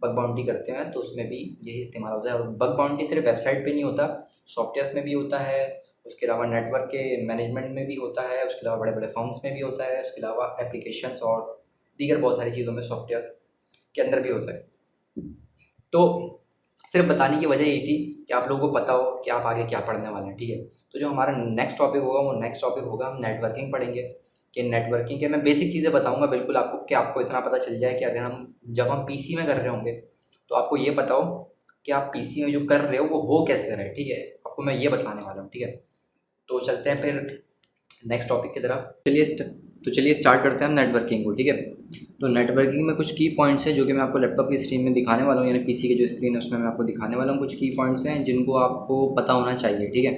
बग बाउंटी करते हैं तो उसमें भी यही इस्तेमाल होता है। और बग बाउंटी सिर्फ वेबसाइट पे नहीं होता, सॉफ्टवेयर्स में भी होता है, उसके अलावा नेटवर्क के मैनेजमेंट में भी होता है, उसके अलावा बड़े बड़े फर्म्स में भी होता है, उसके अलावा एप्लीकेशंस और दीगर बहुत सारी चीज़ों में सॉफ्टवेयर्स के अंदर भी होता है। तो सिर्फ बताने की वजह यही थी कि आप लोगों को पता हो कि आप आगे क्या पढ़ने वाले हैं, ठीक है। तो जो हमारा नेक्स्ट टॉपिक होगा वो नेक्स्ट टॉपिक होगा हम नेटवर्किंग पढ़ेंगे। कि नेटवर्किंग के मैं बेसिक चीज़ें बताऊंगा बिल्कुल आपको, कि आपको इतना पता चल जाए कि अगर हम जब हम पीसी में कर रहे होंगे तो आपको ये पता हो कि आप पीसी में जो कर रहे हो वो हो कैसे रहे, ठीक है। आपको मैं ये बताने वाला हूँ, ठीक है। तो चलते हैं फिर नेक्स्ट टॉपिक की तरफ। चलिए स्टार्ट करते हैं हम नेटवर्किंग को, ठीक है। तो नेटवर्किंग में कुछ की पॉइंट्स हैं जो कि मैं आपको लैपटॉप की स्क्रीन में दिखाने वाला हूँ, यानी पीसी की जो स्क्रीन है उसमें मैं आपको दिखाने वाला हूँ। कुछ की पॉइंट्स हैं जिनको आपको पता होना चाहिए, ठीक है।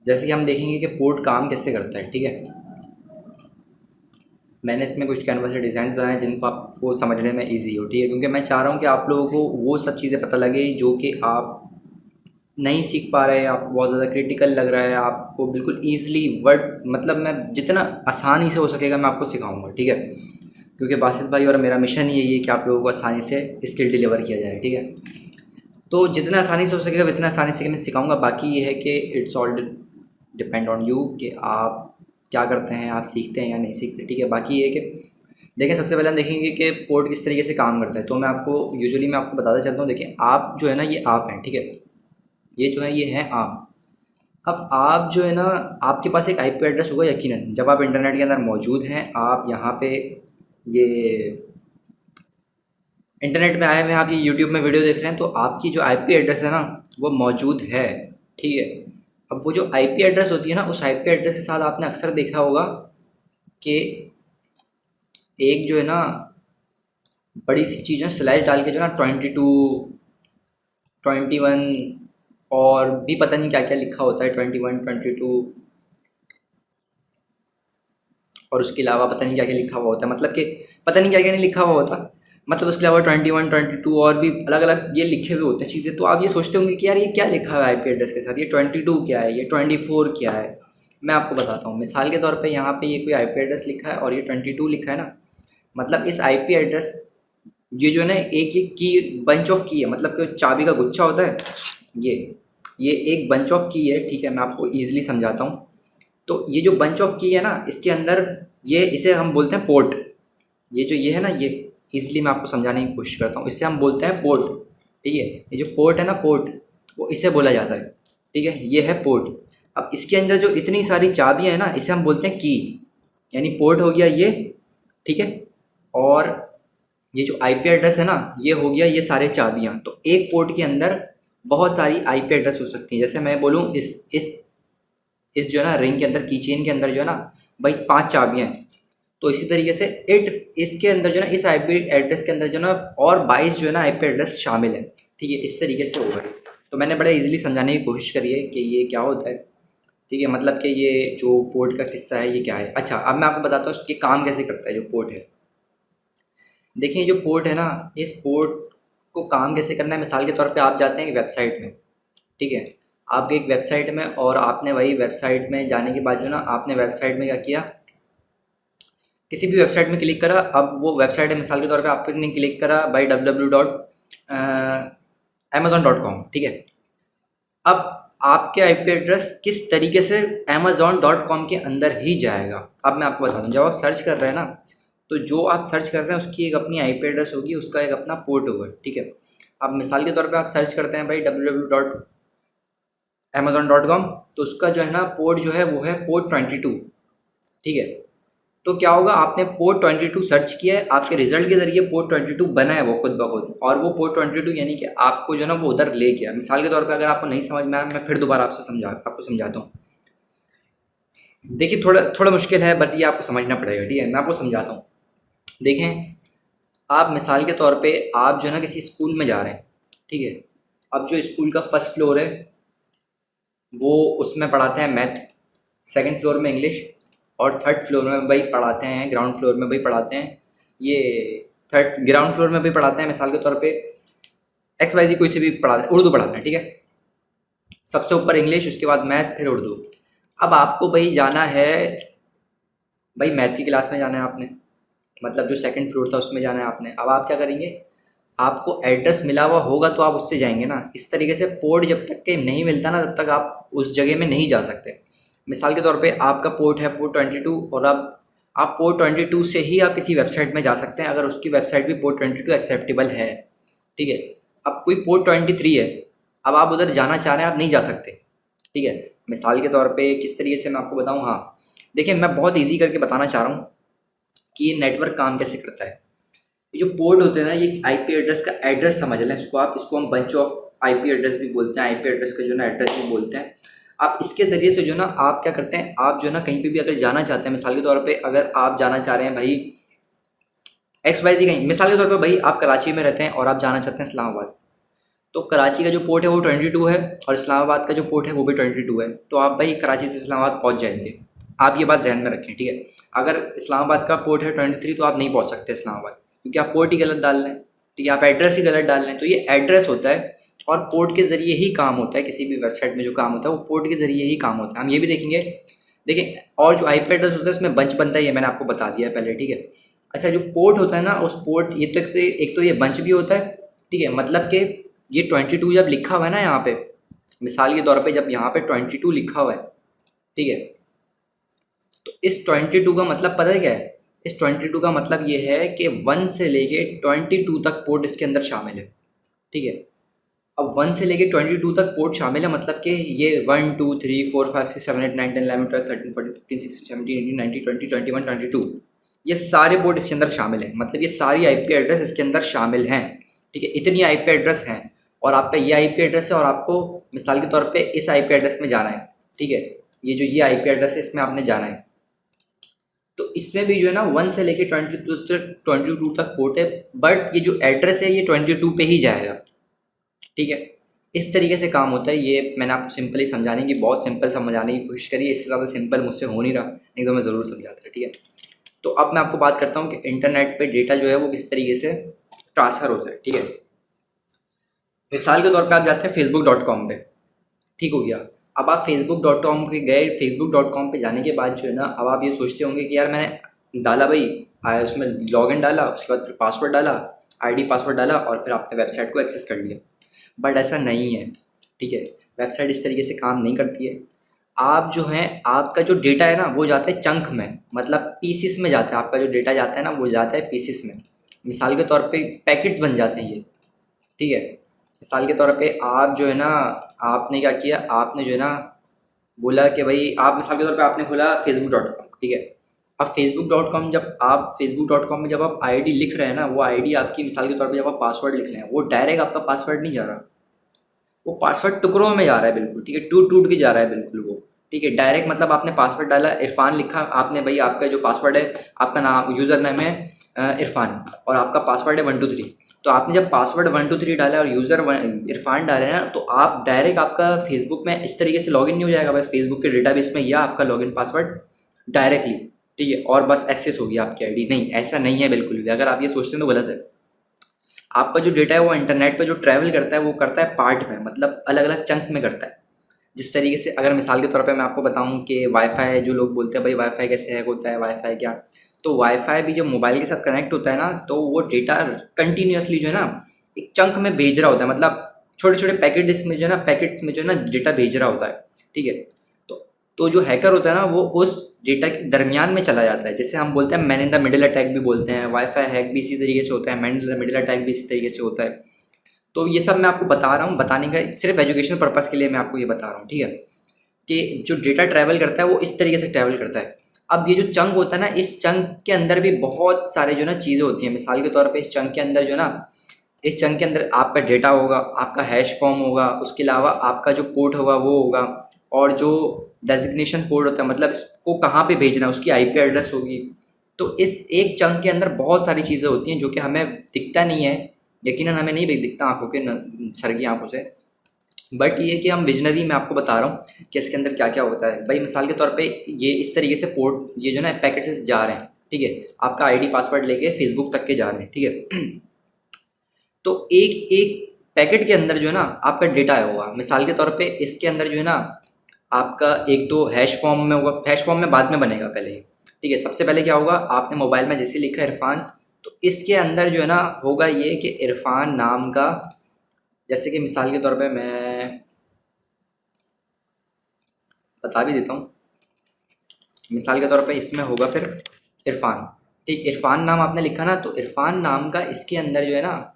जैसे कि हम देखेंगे कि पोर्ट काम कैसे करता है, ठीक है। मैंने इसमें कुछ कैनवा से डिज़ाइन बनाए जिनको आपको समझने में ईजी हो, ठीक है, क्योंकि मैं चाह रहा हूँ कि आप लोगों को वो सब चीज़ें पता लगे जो कि आप नहीं सीख पा रहे हैं, आपको बहुत ज़्यादा क्रिटिकल लग रहा है, आपको बिल्कुल ईज़िली वर्ड, मतलब मैं जितना आसानी से हो सकेगा मैं आपको सिखाऊंगा, ठीक है। क्योंकि बासित भाई और मेरा मिशन यही है कि आप लोगों को आसानी से स्किल डिलीवर किया जाए, ठीक है। तो जितना आसानी से हो सकेगा उतना आसानी से मैं सिखाऊंगा। बाकी ये है कि it's all depend on you कि आप क्या करते हैं, आप सीखते हैं या नहीं सीखते, ठीक है। बाकी ये है कि देखें, सबसे पहले हम देखेंगे कि पोर्ट किस तरीके से काम करता है। तो मैं आपको यूजुअली मैं आपको बताता चलता हूँ। देखिए, आप जो है ना, ये आप हैं, ठीक है, ये जो है ये हैं आप। अब आप जो है ना, आपके पास एक आईपी एड्रेस होगा यकीनन, जब आप इंटरनेट के अंदर मौजूद हैं, आप यहाँ पे ये इंटरनेट में आए हुए हैं, आप ये यूट्यूब में वीडियो देख रहे हैं, तो आपकी जो आईपी एड्रेस है ना वो मौजूद है, ठीक है। अब वो जो आईपी एड्रेस होती है ना, उस आईपी एड्रेस के साथ आपने अक्सर देखा होगा कि एक जो है ना बड़ी सी चीज़ है स्लैश डाल के जो है ना 22, 21 और भी पता नहीं क्या क्या लिखा होता है, 21, 22 और उसके अलावा पता नहीं क्या क्या लिखा हुआ होता है, मतलब कि पता नहीं क्या क्या नहीं लिखा हुआ होता, मतलब उसके अलावा 21, 22 और भी अलग अलग ये लिखे हुए होते हैं चीज़ें। तो आप ये सोचते होंगे कि यार ये क्या लिखा हुआ है आईपी एड्रेस के साथ, ये 22 क्या है, ये 24 क्या है। मैं आपको बताता हूँ, मिसाल के तौर पे यहाँ पे ये कोई आईपी एड्रेस लिखा है और ये 22 लिखा है ना, मतलब इस आईपी एड्रेस ये जो है ना एक एक की बंच ऑफ की है, मतलब कि चाबी का गुच्छा होता है, ये ये एक बंच ऑफ की है, ठीक है। मैं आपको ईजिली समझाता हूँ। तो ये जो बंच ऑफ की है ना, इसके अंदर ये इसे हम बोलते हैं पोर्ट। ये जो ये है ना, ये इजीली मैं आपको समझाने की कोशिश करता हूँ, इससे हम बोलते हैं पोर्ट, ठीक है। ये जो पोर्ट है ना, पोर्ट, वो इसे बोला जाता है, ठीक है। ये है पोर्ट। अब इसके अंदर जो इतनी सारी चाबियाँ हैं ना, इसे हम बोलते हैं की, यानी पोर्ट हो गया ये, ठीक है। और ये जो आईपी एड्रेस है ना, ये हो गया ये सारे चाबियाँ। तो एक पोर्ट के अंदर बहुत सारी आईपी एड्रेस हो सकती हैं। जैसे मैं बोलूँ इस जो है ना रिंग के अंदर, की चेन के अंदर जो है ना भाई 5 चाबियाँ हैं, तो इसी तरीके से इसके अंदर जो है ना, इस आईपी एड्रेस के अंदर जो है ना और 22 जो है ना आईपी एड्रेस शामिल है, ठीक है। इस तरीके से होगा। तो मैंने बड़े इजीली समझाने की कोशिश करी है कि ये क्या होता है, ठीक है। मतलब कि ये जो पोर्ट का किस्सा है ये क्या है। अच्छा, अब मैं आपको बताता हूँ कि काम कैसे करता है जो पोर्ट है। देखिए जो पोर्ट है ना, इस पोर्ट को काम कैसे करना है, मिसाल के तौर पे आप जाते हैं एक वेबसाइट में, ठीक है। आप गए एक वेबसाइट में और आपने वही वेबसाइट में जाने के बाद जो ना आपने वेबसाइट में क्या किया, किसी भी वेबसाइट में क्लिक करा। अब वो वेबसाइट है, मिसाल के तौर पे आपने क्लिक करा बाई www.amazon.com, ठीक है। अब आपके आईपी एड्रेस किस तरीके से amazon.com के अंदर ही जाएगा, अब मैं आपको बता दूं। जब आप सर्च कर रहे हैं ना, तो जो आप सर्च कर रहे हैं उसकी एक अपनी आईपी एड्रेस होगी, उसका एक अपना पोर्ट होगा, ठीक है। अब मिसाल के तौर पे आप सर्च करते हैं भाई www.amazon.com, तो उसका जो है ना पोर्ट जो है वो है पोर्ट 22, ठीक है। तो क्या होगा, आपने पोर्ट 22 सर्च किया है, आपके रिजल्ट के ज़रिए पोर्ट 22 बना है वो खुद ब खुद, और वो पोर्ट 22 यानी कि आपको जो है ना वो उधर ले गया। मिसाल के तौर पे अगर आपको नहीं समझ में आया, मैं फिर दोबारा आपको समझाता हूँ। देखिए थोड़ा थोड़ा मुश्किल है, बट ये आपको समझना पड़ेगा, ठीक है। मैं आपको समझाता हूँ। देखें, आप मिसाल के तौर पे आप जो है ना किसी स्कूल में जा रहे हैं, ठीक है। अब जो स्कूल का फर्स्ट फ्लोर है वो उसमें पढ़ाते हैं मैथ, सेकंड फ्लोर में इंग्लिश, और थर्ड फ्लोर में भाई पढ़ाते हैं, ग्राउंड फ्लोर में भाई पढ़ाते हैं ये थर्ड ग्राउंड फ्लोर में भी पढ़ाते हैं मिसाल के तौर पे XYZ कोई से भी पढ़ाते हैं, उर्दू पढ़ाते हैं, ठीक है। सबसे ऊपर इंग्लिश, उसके बाद मैथ, फिर उर्दू। अब आपको भाई जाना है, भाई मैथ की क्लास में जाना है आपने, मतलब जो सेकंड फ्लोर था उसमें जाना है आपने। अब आप क्या करेंगे, आपको एड्रेस मिला हुआ होगा तो आप उससे जाएंगे ना। इस तरीके से पोर्ट जब तक के नहीं मिलता ना, तब तक आप उस जगह में नहीं जा सकते। मिसाल के तौर पे आपका पोर्ट है पोर्ट 22, और अब आप पोर्ट 22 से ही आप किसी वेबसाइट में जा सकते हैं, अगर उसकी वेबसाइट भी पोर्ट 22 एक्सेप्टेबल है, ठीक है। अब कोई पोर्ट 23 है, अब आप उधर जाना चाह रहे हैं, आप नहीं जा सकते, ठीक है। मिसाल के तौर पे किस तरीके से मैं आपको बताऊँ, हाँ देखिए मैं बहुत ईजी करके बताना चाह रहा हूँ कि ये नेटवर्क काम कैसे करता है। ये जो पोर्ट होते हैं ना, ये आईपी एड्रेस का एड्रेस समझ लें इसको आप, इसको हम बंच ऑफ आईपी एड्रेस भी बोलते हैं, आईपी एड्रेस का जो ना एड्रेस भी बोलते हैं। आप इसके ज़रिए से जो ना आप क्या करते हैं, आप जो ना कहीं पे भी अगर जाना चाहते हैं, मिसाल के तौर पे अगर आप जाना चाह रहे हैं भाई XYZ कहीं, मिसाल के तौर पे भाई आप कराची में रहते हैं और आप जाना चाहते हैं इस्लामाबाद, तो कराची का जो पोर्ट है वो 22 है और इस्लामाबाद का जो पोर्ट है वो भी 22 है। तो आप भाई कराची से इस्लामाबाद पहुँच जाएंगे। आप ये बात ध्यान में रखें, ठीक है। अगर इस्लामाबाद का पोर्ट है 23 तो आप नहीं पहुँच सकते इस्लामाबाद, क्योंकि आप पोर्ट ही गलत डाल लें, ठीक है, आप एड्रेस ही गलत डाल लें। तो ये एड्रेस होता है और पोर्ट के ज़रिए ही काम होता है। किसी भी वेबसाइट में जो काम होता है वो पोर्ट के ज़रिए ही काम होता है। हम ये भी देखेंगे, देखिए और जो आईपी एड्रेस होता है उसमें बंच बनता है, ये मैंने आपको बता दिया है पहले, ठीक है। अच्छा, जो पोर्ट होता है ना, उस पोर्ट ये तो एक तो ये बंच भी होता है, ठीक है। मतलब कि ये 22 जब लिखा हुआ है ना यहाँ पे, मिसाल के तौर पे जब यहाँ पे 22 लिखा हुआ है, ठीक है, तो इस 22 का मतलब पता है क्या है? इस 22 का मतलब ये है कि 1 से लेके 22 तक पोर्ट इसके अंदर शामिल है, ठीक है। अब 1 से लेके 22 तक पोर्ट शामिल है, मतलब कि ये 1 2 3 4 5 6 7 8 9 10 11 12 13 14 15 16 17 18 19 20 21 22, ये सारे पोर्ट इसके अंदर शामिल हैं। मतलब ये सारी आईपी एड्रेस इसके अंदर शामिल हैं, ठीक है। इतनी आईपी एड्रेस हैं और आपका ये आईपी एड्रेस है और आपको मिसाल के तौर पे इस आईपी एड्रेस में जाना है, ठीक है। ये जो ये आईपी एड्रेस है इसमें आपने जाना है, तो इसमें भी जो है ना 1 से लेके 22 तक पोर्ट है, बट ये जो एड्रेस है ये 22 पे ही जाएगा। ठीक है, इस तरीके से काम होता है। ये मैंने आपको सिंपली समझाने की, बहुत सिंपल समझाने की कोशिश करी, इससे ज़्यादा सिंपल मुझसे हो नहीं रहा, नहीं तो मैं ज़रूर समझाता। ठीक है, तो अब मैं आपको बात करता हूँ कि इंटरनेट पे डेटा जो है वो किस तरीके से ट्रांसफ़र होता है। ठीक है, मिसाल के तौर पे आप जाते हैं facebook.com पे, ठीक हो गया। अब आप facebook.com पे गए, facebook.com पे जाने के बाद जो है ना, अब आप ये सोचते होंगे कि यार मैंने डाला भाई, उसमें लॉगिन डाला, उसके बाद फिर पासवर्ड डाला, आईडी पासवर्ड डाला और फिर आपने वेबसाइट को एक्सेस कर लिया। बट ऐसा नहीं है। ठीक है, वेबसाइट इस तरीके से काम नहीं करती है। आप जो हैं, आपका जो डेटा है ना वो जाता है चंक में, मतलब पीसीस में जाता है। आपका जो डेटा जाता है ना वो जाता है पीसीस में। मिसाल के तौर पे पैकेट्स बन जाते हैं ये। ठीक है, मिसाल के तौर पे आप जो है ना, आपने क्या किया, आपने जो है ना बोला कि भाई, आप मिसाल के तौर पे आपने खोला facebook.com। ठीक है, अब facebook.com, जब आप facebook.com में जब आप आईडी लिख रहे हैं ना, वो आईडी आपकी, मिसाल के तौर पे जब आप पासवर्ड लिख रहे हैं, वो डायरेक्ट आपका पासवर्ड नहीं जा रहा, वो पासवर्ड टुकड़ों में जा रहा है बिल्कुल। ठीक है, टूट टूट के जा रहा है बिल्कुल वो। ठीक है, डायरेक्ट मतलब आपने पासवर्ड डाला इरफान लिखा, आपने भाई आपका जो पासवर्ड है, आपका नाम यूज़र नेम है इरफान, और आपका पासवर्ड है 123। तो आपने जब पासवर्ड 123 डाला और यूज़र इरफान डाले ना, तो आप डायरेक्ट आपका फेसबुक में इस तरीके से लॉगिन नहीं हो जाएगा बस फेसबुक के डेटाबेस में, या आपका लॉगिन पासवर्ड डायरेक्टली। ठीक है, और बस एक्सेस होगी आपकी आईडी। नहीं, ऐसा नहीं है बिल्कुल भी। अगर आप ये सोचते हैं तो गलत है। आपका जो डेटा है वो इंटरनेट पे जो ट्रैवल करता है वो करता है पार्ट में, मतलब अलग अलग चंक में करता है। जिस तरीके से, अगर मिसाल के तौर पे मैं आपको बताऊं कि वाईफाई, जो लोग बोलते हैं भाई वाईफाई कैसे हैक होता है, वाईफाई क्या, तो वाईफाई भी जब मोबाइल के साथ कनेक्ट होता है ना, तो वो डेटा कंटिन्यूसली जो है ना एक चंक में भेज रहा होता है, मतलब छोटे छोटे पैकेट्स में जो है ना, डेटा भेज रहा होता है। ठीक है, तो जो हैकर होता है ना वो उस डेटा के दरमियान में चला जाता है, जिसे हम बोलते हैं man in the middle attack भी बोलते हैं। वाईफाई हैक भी इसी तरीके से होता है, man in the middle attack भी इसी तरीके से होता है। तो ये सब मैं आपको बता रहा हूँ, बताने का सिर्फ एजुकेशन पर्पज़ के लिए मैं आपको ये बता रहा हूँ। ठीक है, कि जो डेटा ट्रैवल करता है वो इस तरीके से ट्रैवल करता है। अब ये जो चंक होता है ना, इस चंक के अंदर भी बहुत सारे जो ना चीज़ें होती हैं। मिसाल के तौर पे इस चंक के अंदर जो ना, इस चंक के अंदर आपका डेटा होगा, आपका हैश फॉर्म होगा, उसके अलावा आपका जो पोर्ट होगा वो होगा, और जो डेजिग्नेशन पोर्ट होता है, मतलब इसको कहाँ पे भेजना है, उसकी आईपी एड्रेस होगी। तो इस एक चंक के अंदर बहुत सारी चीज़ें होती हैं जो कि हमें दिखता नहीं है, यकीनन हमें नहीं दिखता आंखों के सर की आंखों से। बट ये कि हम विजनरी में आपको बता रहा हूँ कि इसके अंदर क्या क्या होता है। भाई मिसाल के तौर पे ये इस तरीके से पोर्ट, ये जो ना पैकेट से जा रहे हैं। ठीक है, आपका आईडी पासवर्ड लेके फेसबुक तक के जा रहे हैं। ठीक है, तो एक एक पैकेट के अंदर जो है ना आपका डेटा होगा। मिसाल के तौर पे इसके अंदर जो है ना आपका एक तो हैश फॉर्म में होगा, हैश फॉर्म में बाद में बनेगा पहले ही। ठीक है, सबसे पहले क्या होगा, आपने मोबाइल में जैसे लिखा इरफान, तो इसके अंदर जो है ना होगा ये कि इरफान नाम का, जैसे कि मिसाल के तौर पे मैं बता भी देता हूँ। मिसाल के तौर पे इसमें होगा फिर इरफान। ठीक, इरफान नाम आपने लिखा ना, तो इरफान नाम का इसके अंदर जो है ना,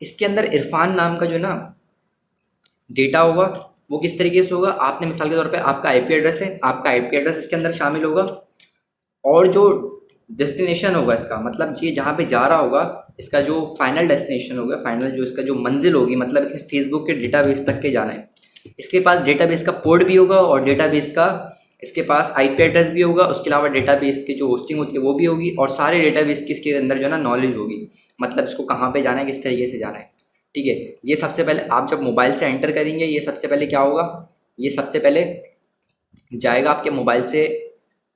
इसके अंदर इरफान नाम का जो है ना डेटा होगा, वो किस तरीके से होगा। आपने मिसाल के तौर पे आपका आईपी एड्रेस है, आपका आईपी एड्रेस इसके अंदर शामिल होगा, और जो डेस्टिनेशन होगा इसका, मतलब ये जहाँ पे जा रहा होगा, इसका जो फाइनल डेस्टिनेशन होगा, फाइनल जो इसका जो मंजिल होगी, मतलब इसने फेसबुक के डेटाबेस तक के जाना है। इसके पास डेटाबेस का पोर्ट भी होगा, और डेटाबेस का इसके पास आईपी एड्रेस भी होगा, उसके अलावा डेटाबेस की जो होस्टिंग होती है वो भी होगी, और सारे डेटाबेस की इसके अंदर जो है ना नॉलेज होगी, मतलब इसको कहाँ पे जाना है, किस तरीके से जाना है। ठीक है, ये सबसे पहले आप जब मोबाइल से एंटर करेंगे, ये सबसे पहले क्या होगा, ये सबसे पहले जाएगा आपके मोबाइल से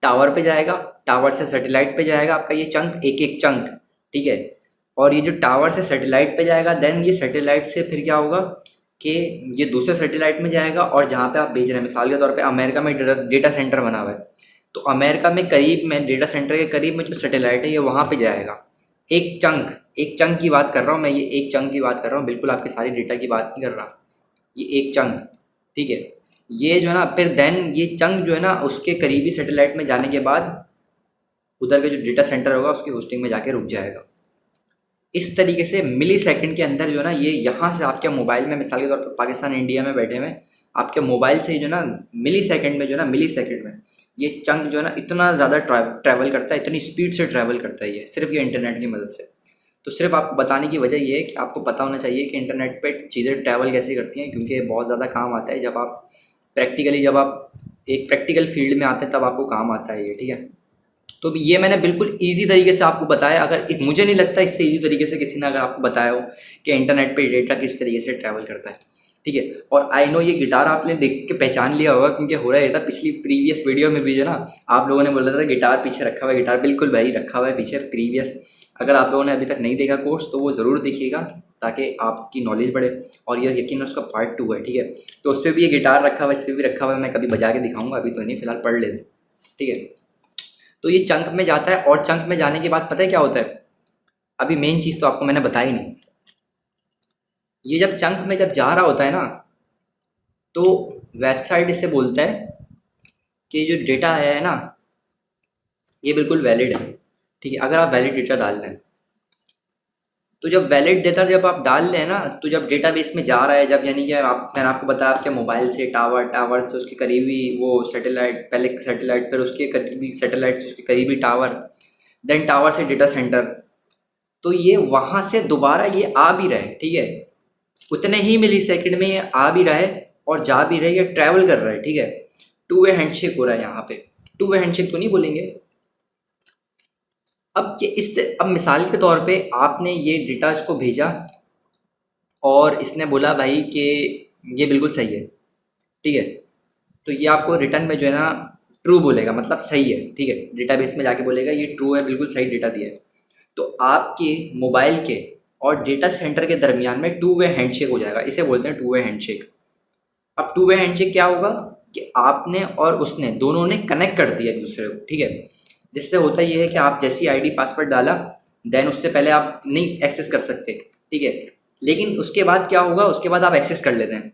टावर पे जाएगा, टावर से सैटेलाइट पे जाएगा आपका ये चंक, एक एक चंक। ठीक है, और ये जो टावर से सैटेलाइट पे जाएगा, देन ये सैटेलाइट से फिर क्या होगा कि ये दूसरे सैटेलाइट में जाएगा, और जहाँ पे आप भेज रहे हैं, मिसाल के तौर पे अमेरिका में डेटा सेंटर बना हुआ है, तो अमेरिका में करीब में डेटा सेंटर के करीब में जो सैटेलाइट है ये वहाँ पे जाएगा। एक चंक की बात कर रहा हूँ मैं, ये एक चंक की बात कर रहा हूँ, बिल्कुल आपके सारी डेटा की बात नहीं कर रहा, ये एक चंक। ठीक है, ये जो है ना फिर देन ये चंक जो है ना उसके करीबी सैटेलाइट में जाने के बाद उधर का जो डेटा सेंटर होगा उसकी होस्टिंग में जाके रुक जाएगा। इस तरीके से मिली सेकंड के अंदर जो है ना ये यहाँ से आपके मोबाइल में, मिसाल के तौर पर पाकिस्तान इंडिया में बैठे हुए आपके मोबाइल से जो है ना मिली सेकंड में जो है ना, मिली सेकंड में ये चंक जो है ना इतना ज़्यादा ट्रैवल करता है, इतनी स्पीड से ट्रैवल करता है ये, सिर्फ ये इंटरनेट की मदद से। तो सिर्फ आपको बताने की वजह ये है कि आपको पता होना चाहिए कि इंटरनेट पे चीज़ें ट्रैवल कैसे करती हैं, क्योंकि बहुत ज़्यादा काम आता है जब आप एक प्रैक्टिकल फील्ड में आते हैं तब आपको काम आता है ये, ठीक है। तो ये मैंने बिल्कुल ईजी तरीके से आपको बताया। अगर मुझे नहीं लगता इससे ईजी तरीके से किसी ने अगर आपको बताया हो कि इंटरनेट पे डेटा किस तरीके से ट्रैवल करता है, ठीक है। और आई नो ये गिटार आपने देख के पहचान लिया होगा, क्योंकि हो रहा है था पिछली प्रीवियस वीडियो में भी जो ना आप लोगों ने बोला था गिटार पीछे रखा हुआ है, गिटार बिल्कुल भाई रखा हुआ है पीछे प्रीवियस। अगर आप लोगों ने अभी तक नहीं देखा कोर्स तो वो ज़रूर देखिएगा ताकि आपकी नॉलेज बढ़े। और ये यकीन उसका पार्ट 2 है, ठीक है। तो उस पर भी ये गिटार रखा हुआ है, इस पर भी रखा हुआ है, मैं कभी बजा के दिखाऊंगा, अभी तो नहीं, फिलहाल पढ़ लेते, ठीक है। तो ये चंक में जाता है और चंक में जाने के बाद पता है क्या होता है, अभी मेन चीज़ तो आपको मैंने बताई नहीं। ये जब चंक में जब जा रहा होता है ना, तो वेबसाइट इसे बोलता है कि जो डेटा है ना ये बिल्कुल वैलिड है, ठीक है। अगर आप वैलिड डेटा डाल दें तो जब वैलिड डेटा जब आप डाल लें ना, तो जब डेटाबेस में जा रहा है, जब यानी कि मैंने आपको बताया आपके मोबाइल से टावर से उसके करीबी वो सैटेलाइट, पहले सैटेलाइट फिर उसके करीबी सैटेलाइट से उसके करीबी टावर, देन टावर से डेटा सेंटर, तो ये वहाँ से दोबारा ये आ भी रहा है, ठीक है। उतने ही मिली सेकेंड में ये आ भी रहा है और जा भी रहा है, ये ट्रैवल कर रहा है, ठीक है। टू वे हैंडशेक हो रहा है यहाँ पे, टू वे हैंडशेक तो नहीं बोलेंगे। अब मिसाल के तौर पे आपने ये डेटा इसको भेजा और इसने बोला भाई कि ये बिल्कुल सही है, ठीक है। तो ये आपको रिटर्न में जो है ना ट्रू बोलेगा, मतलब सही है, ठीक है। डेटाबेस में जाके बोलेगा ये ट्रू है, बिल्कुल सही डेटा दिया है। तो आपके मोबाइल के और डेटा सेंटर के दरमियान में टू वे हैंडशेक हो जाएगा, इसे बोलते हैं टू वे हैंडशेक। अब टू वे हैंडशेक क्या होगा कि आपने और उसने दोनों ने कनेक्ट कर दिया एक दूसरे को, ठीक है। जिससे होता ये है कि आप जैसी आईडी पासवर्ड डाला देन उससे पहले आप नहीं एक्सेस कर सकते, ठीक है। लेकिन उसके बाद क्या होगा, उसके बाद आप एक्सेस कर लेते हैं,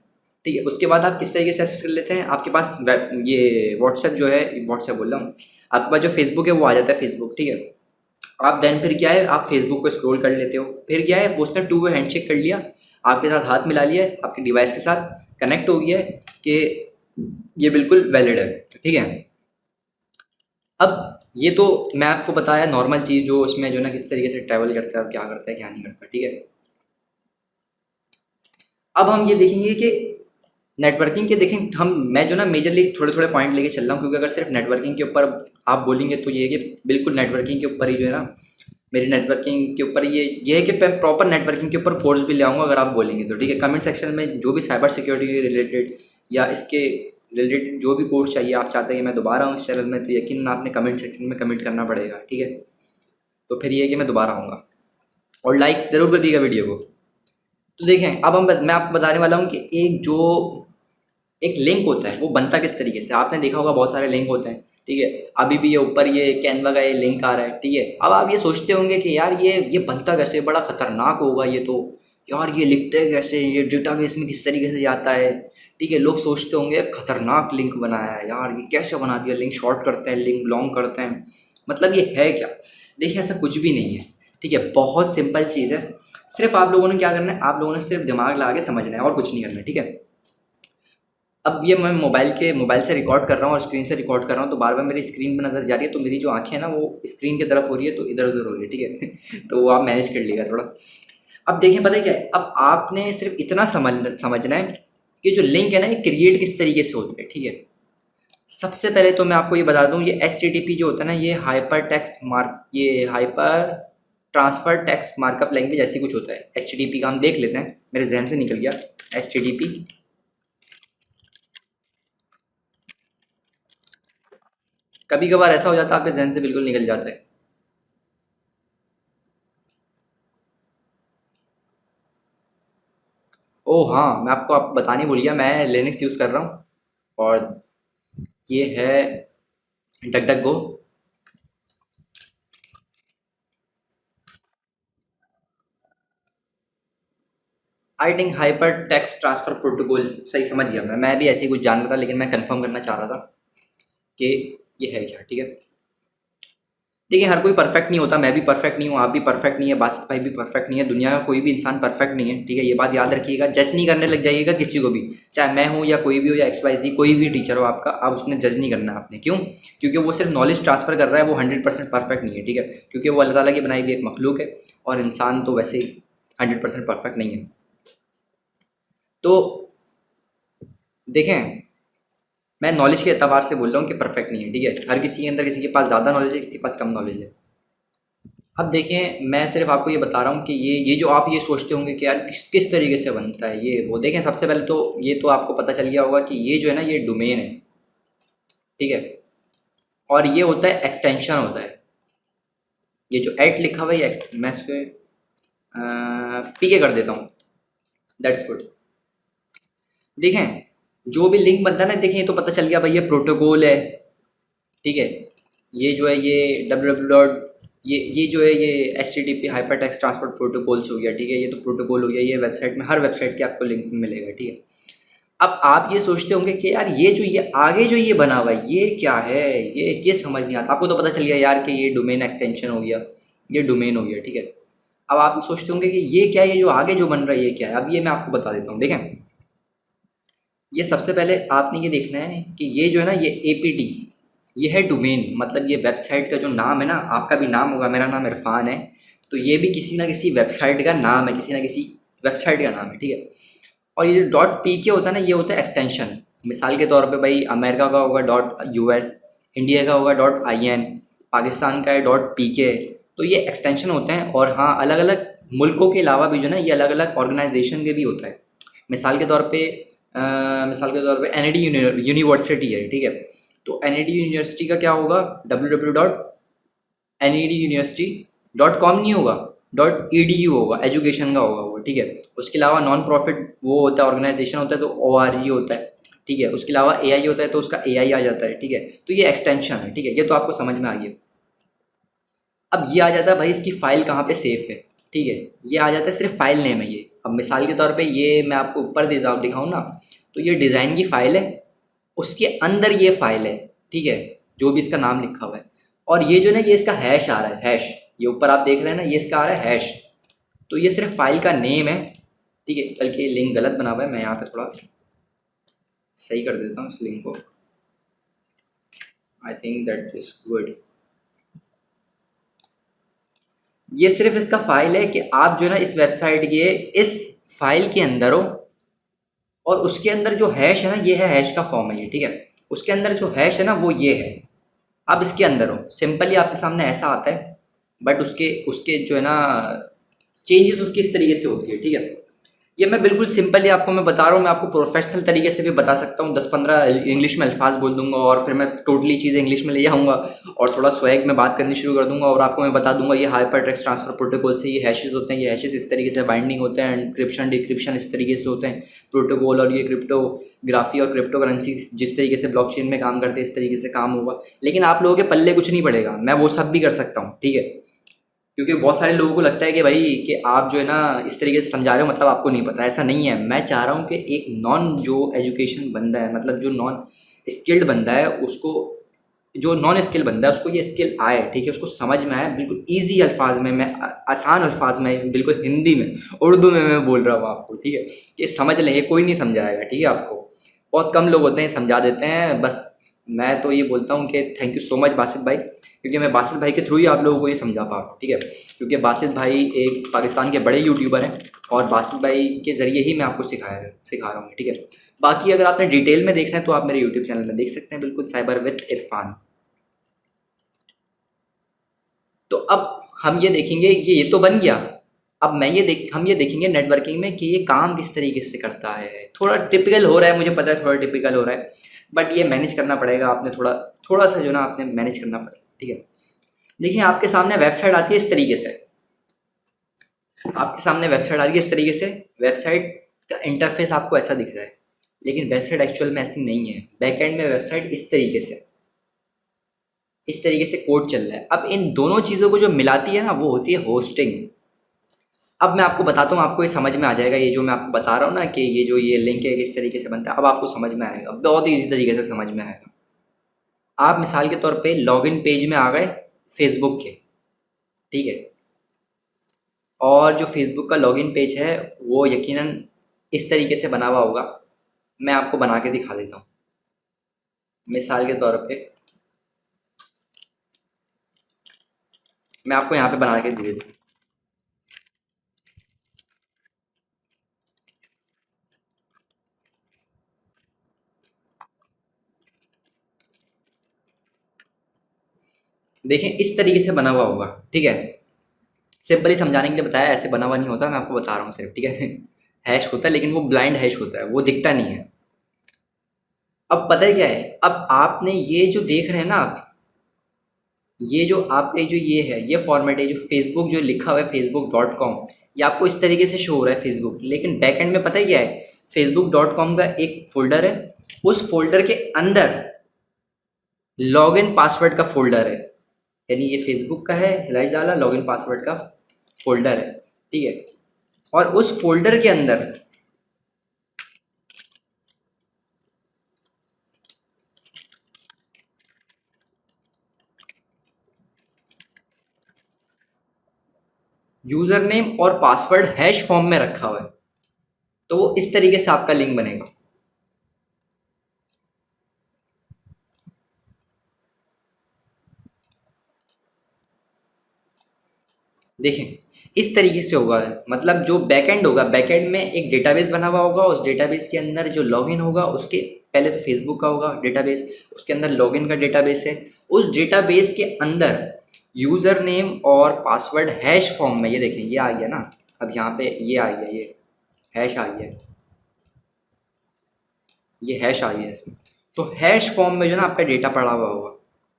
ठीक है। उसके बाद आप किस तरीके से एक्सेस कर लेते हैं, आपके पास ये व्हाट्सएप जो है, व्हाट्सएप बोल रहा हूँ, आपके पास जो फेसबुक है वो आ जाता है, फेसबुक, ठीक है। आप देन फिर क्या है, आप फेसबुक को स्क्रॉल कर लेते हो, फिर क्या है वो उसने टू वे हैंडशेक कर लिया, आपके साथ हाथ मिला लिया है, आपके डिवाइस के साथ कनेक्ट हो गया है कि ये बिल्कुल वैलिड है, ठीक है। अब ये तो मैं आपको बताया नॉर्मल चीज़ जो उसमें जो ना किस तरीके से ट्रैवल करता है और क्या करता है क्या नहीं करता, ठीक है। अब हम ये देखेंगे कि नेटवर्किंग के देखें हम, मैं जो ना मेजरली थोड़े थोड़े पॉइंट लेके चल रहा हूँ, क्योंकि अगर सिर्फ नेटवर्किंग के ऊपर आप बोलेंगे तो ये है कि बिल्कुल नेटवर्किंग के ऊपर ही जो है ना, मेरी नेटवर्किंग के ऊपर ये है कि मैं प्रॉपर नेटवर्किंग के ऊपर कोर्स भी ले आऊँगा अगर आप बोलेंगे तो, ठीक है। कमेंट सेक्शन में जो भी साइबर सिक्योरिटी के रिलेटेड या इसके रिलेटेड जो भी कोर्स चाहिए आप चाहते हैं कि मैं दोबारा आऊँ इस चैनल में, तो यकीन आपने कमेंट सेक्शन में कमेंट करना पड़ेगा, ठीक है। तो फिर ये है कि मैं दोबारा आऊँगा और लाइक ज़रूर कर दिएगा वीडियो को। तो देखें अब मैं आपको बताने वाला हूँ कि एक लिंक होता है वो बनता किस तरीके से। आपने देखा होगा बहुत सारे लिंक होते हैं, ठीक है। अभी भी ये ऊपर ये कैनवा का ये लिंक आ रहा है, ठीक है। अब आप ये सोचते होंगे कि यार ये बनता कैसे, बड़ा खतरनाक होगा ये तो, यार ये लिखते कैसे, ये डेटाबेस में किस तरीके से जाता है, ठीक है। लोग सोचते होंगे खतरनाक लिंक बनाया है यार, ये कैसे बना दिया, लिंक शॉर्ट करते हैं, लिंक लॉन्ग करते हैं, मतलब ये है क्या। देखिए ऐसा कुछ भी नहीं है, ठीक है। बहुत सिंपल चीज़ है, सिर्फ आप लोगों ने क्या करना है, आप लोगों ने सिर्फ दिमाग लगा के समझना है और कुछ नहीं करना है, ठीक है। अब ये मैं मोबाइल से रिकॉर्ड कर रहा हूँ और स्क्रीन से रिकॉर्ड कर रहा हूँ, तो बार बार मेरी स्क्रीन पर नज़र जा रही है, तो मेरी जो आंखें हैं ना वो स्क्रीन की तरफ हो रही है, तो इधर उधर हो रही है, ठीक है। तो वो आप मैनेज कर लीजिएगा थोड़ा। अब देखिए पता है क्या है, अब आपने सिर्फ इतना समझना है कि जो लिंक है ना ये क्रिएट किस तरीके से होता है, ठीक है। सबसे पहले तो मैं आपको ये बता दूं, ये HTTP जो होता है ना, ये hyper transfer text markup language ऐसी कुछ होता है। HTTP का हम देख लेते हैं, मेरे जहन से निकल गया HTTP। कभी कभार ऐसा हो जाता है आपके जहन से बिल्कुल निकल जाता है। ओह हाँ, मैं आपको बताने भूल गया, मैं लिनक्स यूज़ कर रहा हूँ और ये है duck duck go. I think hyper text transfer protocol, सही समझ गया मैं भी ऐसे ही कुछ जान रहा था, लेकिन मैं कंफर्म करना चाह रहा था कि ये है क्या, ठीक है। देखिए हर कोई परफेक्ट नहीं होता, मैं भी परफेक्ट नहीं हूँ, आप भी परफेक्ट नहीं है, बासित भाई भी परफेक्ट नहीं है, दुनिया का कोई भी इंसान परफेक्ट नहीं है, ठीक है, ये बात याद रखिएगा। जज नहीं करने लग जाइएगा किसी को भी, चाहे मैं हूँ या कोई भी हो या XYZ कोई भी टीचर हो आपका, आप उसने जज नहीं करना आपने। क्यों? क्योंकि वो सिर्फ नॉलेज ट्रांसफर कर रहा है, वो 100% परफेक्ट नहीं है, ठीक है, क्योंकि वो अल्लाह ताला की बनाई हुई एक मखलूक है और इंसान तो वैसे ही 100% परफेक्ट नहीं है। तो देखें, मैं नॉलेज के एतबार से बोल रहा हूँ कि परफेक्ट नहीं है, ठीक है, हर किसी के अंदर, किसी के पास ज़्यादा नॉलेज है, किसी के पास कम नॉलेज है। अब देखें, मैं सिर्फ आपको ये बता रहा हूँ कि ये जो आप ये सोचते होंगे कि यार किस किस तरीके से बनता है ये वो, देखें सबसे पहले तो ये तो आपको पता चल गया होगा कि ये जो है ना ये डोमेन है, ठीक है, और ये होता है एक्सटेंशन होता है। ये जो एट लिखा हुआ है ये मैं इसके पीके कर देता हूँ, दैट्स गुड। देखें जो भी लिंक बनता है ना, देखें ये तो पता चल गया भाई ये प्रोटोकॉल है, ठीक है, ये जो है ये www ये जो है ये HTTP hyper text transport protocols हो गया, ठीक है, ये तो प्रोटोकॉल हो गया, ये वेबसाइट में हर वेबसाइट के आपको लिंक मिलेगा, ठीक है। अब आप ये सोचते होंगे कि यार ये जो ये आगे जो ये बना हुआ है ये क्या है, ये समझ नहीं आता। आपको तो पता चल गया यार कि ये डोमेन एक्सटेंशन हो गया, ये डोमेन हो गया, ठीक है। अब आप सोचते होंगे कि ये क्या है, ये जो आगे जो बन रहा है ये क्या है। अब ये मैं आपको बता देता हूँ। देखें, ये सबसे पहले आपने ये देखना है कि ये जो है ना ये APT ये है डोमेन, मतलब ये वेबसाइट का जो नाम है ना, आपका भी नाम होगा, मेरा नाम इरफान है, तो ये भी किसी ना किसी वेबसाइट का नाम है, किसी ना किसी वेबसाइट का नाम है, ठीक है। और ये जो .pk होता है ना, ये होता है एक्सटेंशन। मिसाल के तौर पे भाई अमेरिका का होगा .US, इंडिया का होगा .IN, पाकिस्तान का है .pk, तो ये एक्सटेंशन होते हैं। और हाँ, अलग अलग मुल्कों के अलावा भी जो है ना ये अलग अलग ऑर्गेनाइजेशन के भी होता है। मिसाल के तौर पे NID यूनिवर्सिटी है, ठीक है, तो NID यूनिवर्सिटी का क्या होगा, www.neduniversity.com नहीं होगा, .edu होगा, एजुकेशन का होगा वो, ठीक है। उसके अलावा नॉन प्रॉफिट वो होता है, ऑर्गेनाइजेशन होता है तो ORG होता है, ठीक है। उसके अलावा AI होता है तो उसका AI आ जाता है, ठीक है। तो ये एक्सटेंशन है, ठीक है, ये तो आपको समझ में आ गया। अब ये आ जाता है भाई इसकी फ़ाइल कहाँ पे सेफ है, ठीक है, ये आ जाता है सिर्फ फाइल नेम है ये। अब मिसाल के तौर पे ये मैं आपको ऊपर दिखाऊँ ना, तो ये डिज़ाइन की फ़ाइल है, उसके अंदर ये फाइल है, ठीक है, जो भी इसका नाम लिखा हुआ है। और ये जो ना ये इसका हैश आ रहा है, हैश, ये ऊपर आप देख रहे हैं ना ये इसका आ रहा है हैश, तो ये सिर्फ फाइल का नेम है, ठीक है। बल्कि लिंक गलत बना हुआ है, मैं यहाँ पे थोड़ा सही कर देता हूँ इस लिंक को, I think that is good. ये सिर्फ इसका फाइल है कि आप जो है ना इस वेबसाइट के इस फाइल के अंदर हो, और उसके अंदर जो हैश है ना ये है हैश का फॉर्म है ये, ठीक है। उसके अंदर जो हैश है ना वो ये है, आप इसके अंदर हो, सिंपली आपके सामने ऐसा आता है, बट उसके उसके जो है ना चेंजेस उसकी इस तरीके से होती है, ठीक है। ये मैं बिल्कुल सिंपली आपको मैं बता रहा हूँ, मैं आपको प्रोफेशनल तरीके से भी बता सकता हूँ, 10-15 इंग्लिश में अल्फाज बोल दूंगा और फिर मैं टोटली चीज़ें इंग्लिश में ले जाऊँगा और थोड़ा स्वैग में बात करनी शुरू कर दूंगा और आपको मैं बता दूंगा ये हाइपर टेक्स्ट ट्रांसफर प्रोटोकॉल से ये हैशेस होते हैं, ये हैशेस इस तरीके से बाइंडिंग होते हैं, एनक्रिप्शन डिक्रिप्शन इस तरीके से होते हैं प्रोटोकॉल, और ये क्रिप्टोग्राफी और क्रिप्टो करेंसी जिस तरीके से ब्लॉकचेन में काम करते हैं इस तरीके से काम होगा। लेकिन आप लोगों के पल्ले कुछ नहीं पड़ेगा, मैं वो सब भी कर सकता हूँ, ठीक है। क्योंकि बहुत सारे लोगों को लगता है कि भाई कि आप जो है ना इस तरीके से समझा रहे हो मतलब आपको नहीं पता, ऐसा नहीं है। मैं चाह रहा हूँ कि एक नॉन जो एजुकेशन बंदा है, मतलब जो नॉन स्किल्ड बंदा है उसको, जो नॉन स्किल बंदा है उसको ये स्किल आए, ठीक है, उसको समझ में आए बिल्कुल ईजी अल्फाज में, मैं आसान अल्फाज में, बिल्कुल हिंदी में, उर्दू में मैं बोल रहा हूँ आपको, ठीक है। ये समझ लें, ये कोई नहीं समझाएगा, ठीक है। आपको बहुत कम लोग होते हैं समझा देते हैं, बस मैं तो ये बोलता हूँ कि thank you so much Basit भाई, क्योंकि मैं बासित भाई के थ्रू ही आप लोगों को ये समझा पा रहा हूँ, ठीक है। क्योंकि बासित भाई एक पाकिस्तान के बड़े यूट्यूबर हैं और बासित भाई के ज़रिए ही मैं आपको सिखा रहा हूँ, ठीक है। बाकी अगर आपने डिटेल में देखना है तो आप मेरे यूट्यूब चैनल में देख सकते हैं, बिल्कुल साइबर विद इरफान। तो अब हम ये देखेंगे ये तो बन गया। अब हम ये देखेंगे नेटवर्किंग में कि ये काम किस तरीके से करता है। थोड़ा टिपिकल हो रहा है, मुझे पता है थोड़ा टिपिकल हो रहा है, बट ये मैनेज करना पड़ेगा, आपने थोड़ा सा जो ना आपने मैनेज करना पड़ेगा, ठीक है। देखिए आपके सामने वेबसाइट आती है इस तरीके से, आपके सामने वेबसाइट आ रही है इस तरीके से, वेबसाइट का इंटरफेस आपको ऐसा दिख रहा है, लेकिन वेबसाइट एक्चुअल में ऐसी नहीं है। बैकएंड में वेबसाइट इस तरीके से कोड चल रहा है। अब इन दोनों चीज़ों को जो मिलाती है ना वो होती है होस्टिंग। अब मैं आपको बताता हूँ, आपको ये समझ में आ जाएगा, ये जो मैं आपको बता रहा हूँ ना कि ये लिंक है किस तरीके से बनता है, अब आपको समझ में आएगा, बहुत ईजी तरीके से समझ में आएगा। आप मिसाल के तौर पे लॉगिन पेज में आ गए फेसबुक के, ठीक है। और जो फेसबुक का लॉगिन पेज है वो यकीनन इस तरीके से बना हुआ होगा। मैं आपको बना के दिखा देता हूँ। मिसाल के तौर पे मैं आपको यहाँ पे बना के दे देता हूँ। देखें इस तरीके से बना हुआ होगा, ठीक है। सिंपली समझाने के लिए बताया, ऐसे बना हुआ नहीं होता, मैं आपको बता रहा हूँ सिर्फ, ठीक है। हैश होता है लेकिन वो ब्लाइंड हैश होता है, वो दिखता नहीं है। अब पता है क्या है, अब आपने ये जो देख रहे हैं ना आप, ये जो आपका जो ये है, ये फॉर्मेट है, जो फेसबुक जो लिखा हुआ है facebook.com, ये आपको इस तरीके से शो हो रहा है फेसबुक, लेकिन बैक एंड में पता है क्या है, facebook.com का एक फोल्डर है, उस फोल्डर के अंदर लॉगिन पासवर्ड का फोल्डर है। यानी ये फेसबुक का है, स्लाइड डाला, लॉगिन पासवर्ड का फोल्डर है, ठीक है। और उस फोल्डर के अंदर यूजर नेम और पासवर्ड हैश फॉर्म में रखा हुआ है, तो वो इस तरीके से आपका लिंक बनेगा। देखें इस तरीके से होगा, मतलब जो बैकएंड होगा, बैकएंड में एक डेटाबेस बना हुआ होगा, उस डेटाबेस के अंदर जो लॉगिन होगा उसके पहले तो फेसबुक का होगा डेटाबेस, उसके अंदर लॉगिन का डेटाबेस है, उस डेटाबेस के अंदर यूज़र नेम और पासवर्ड हैश फॉर्म में, ये देखें ये आ गया ना, अब यहाँ पे ये आ गया, ये हैश आ गया, ये हैश आ गया इसमें, तो हैश फॉर्म में जो ना आपका डेटा पड़ा हुआ होगा,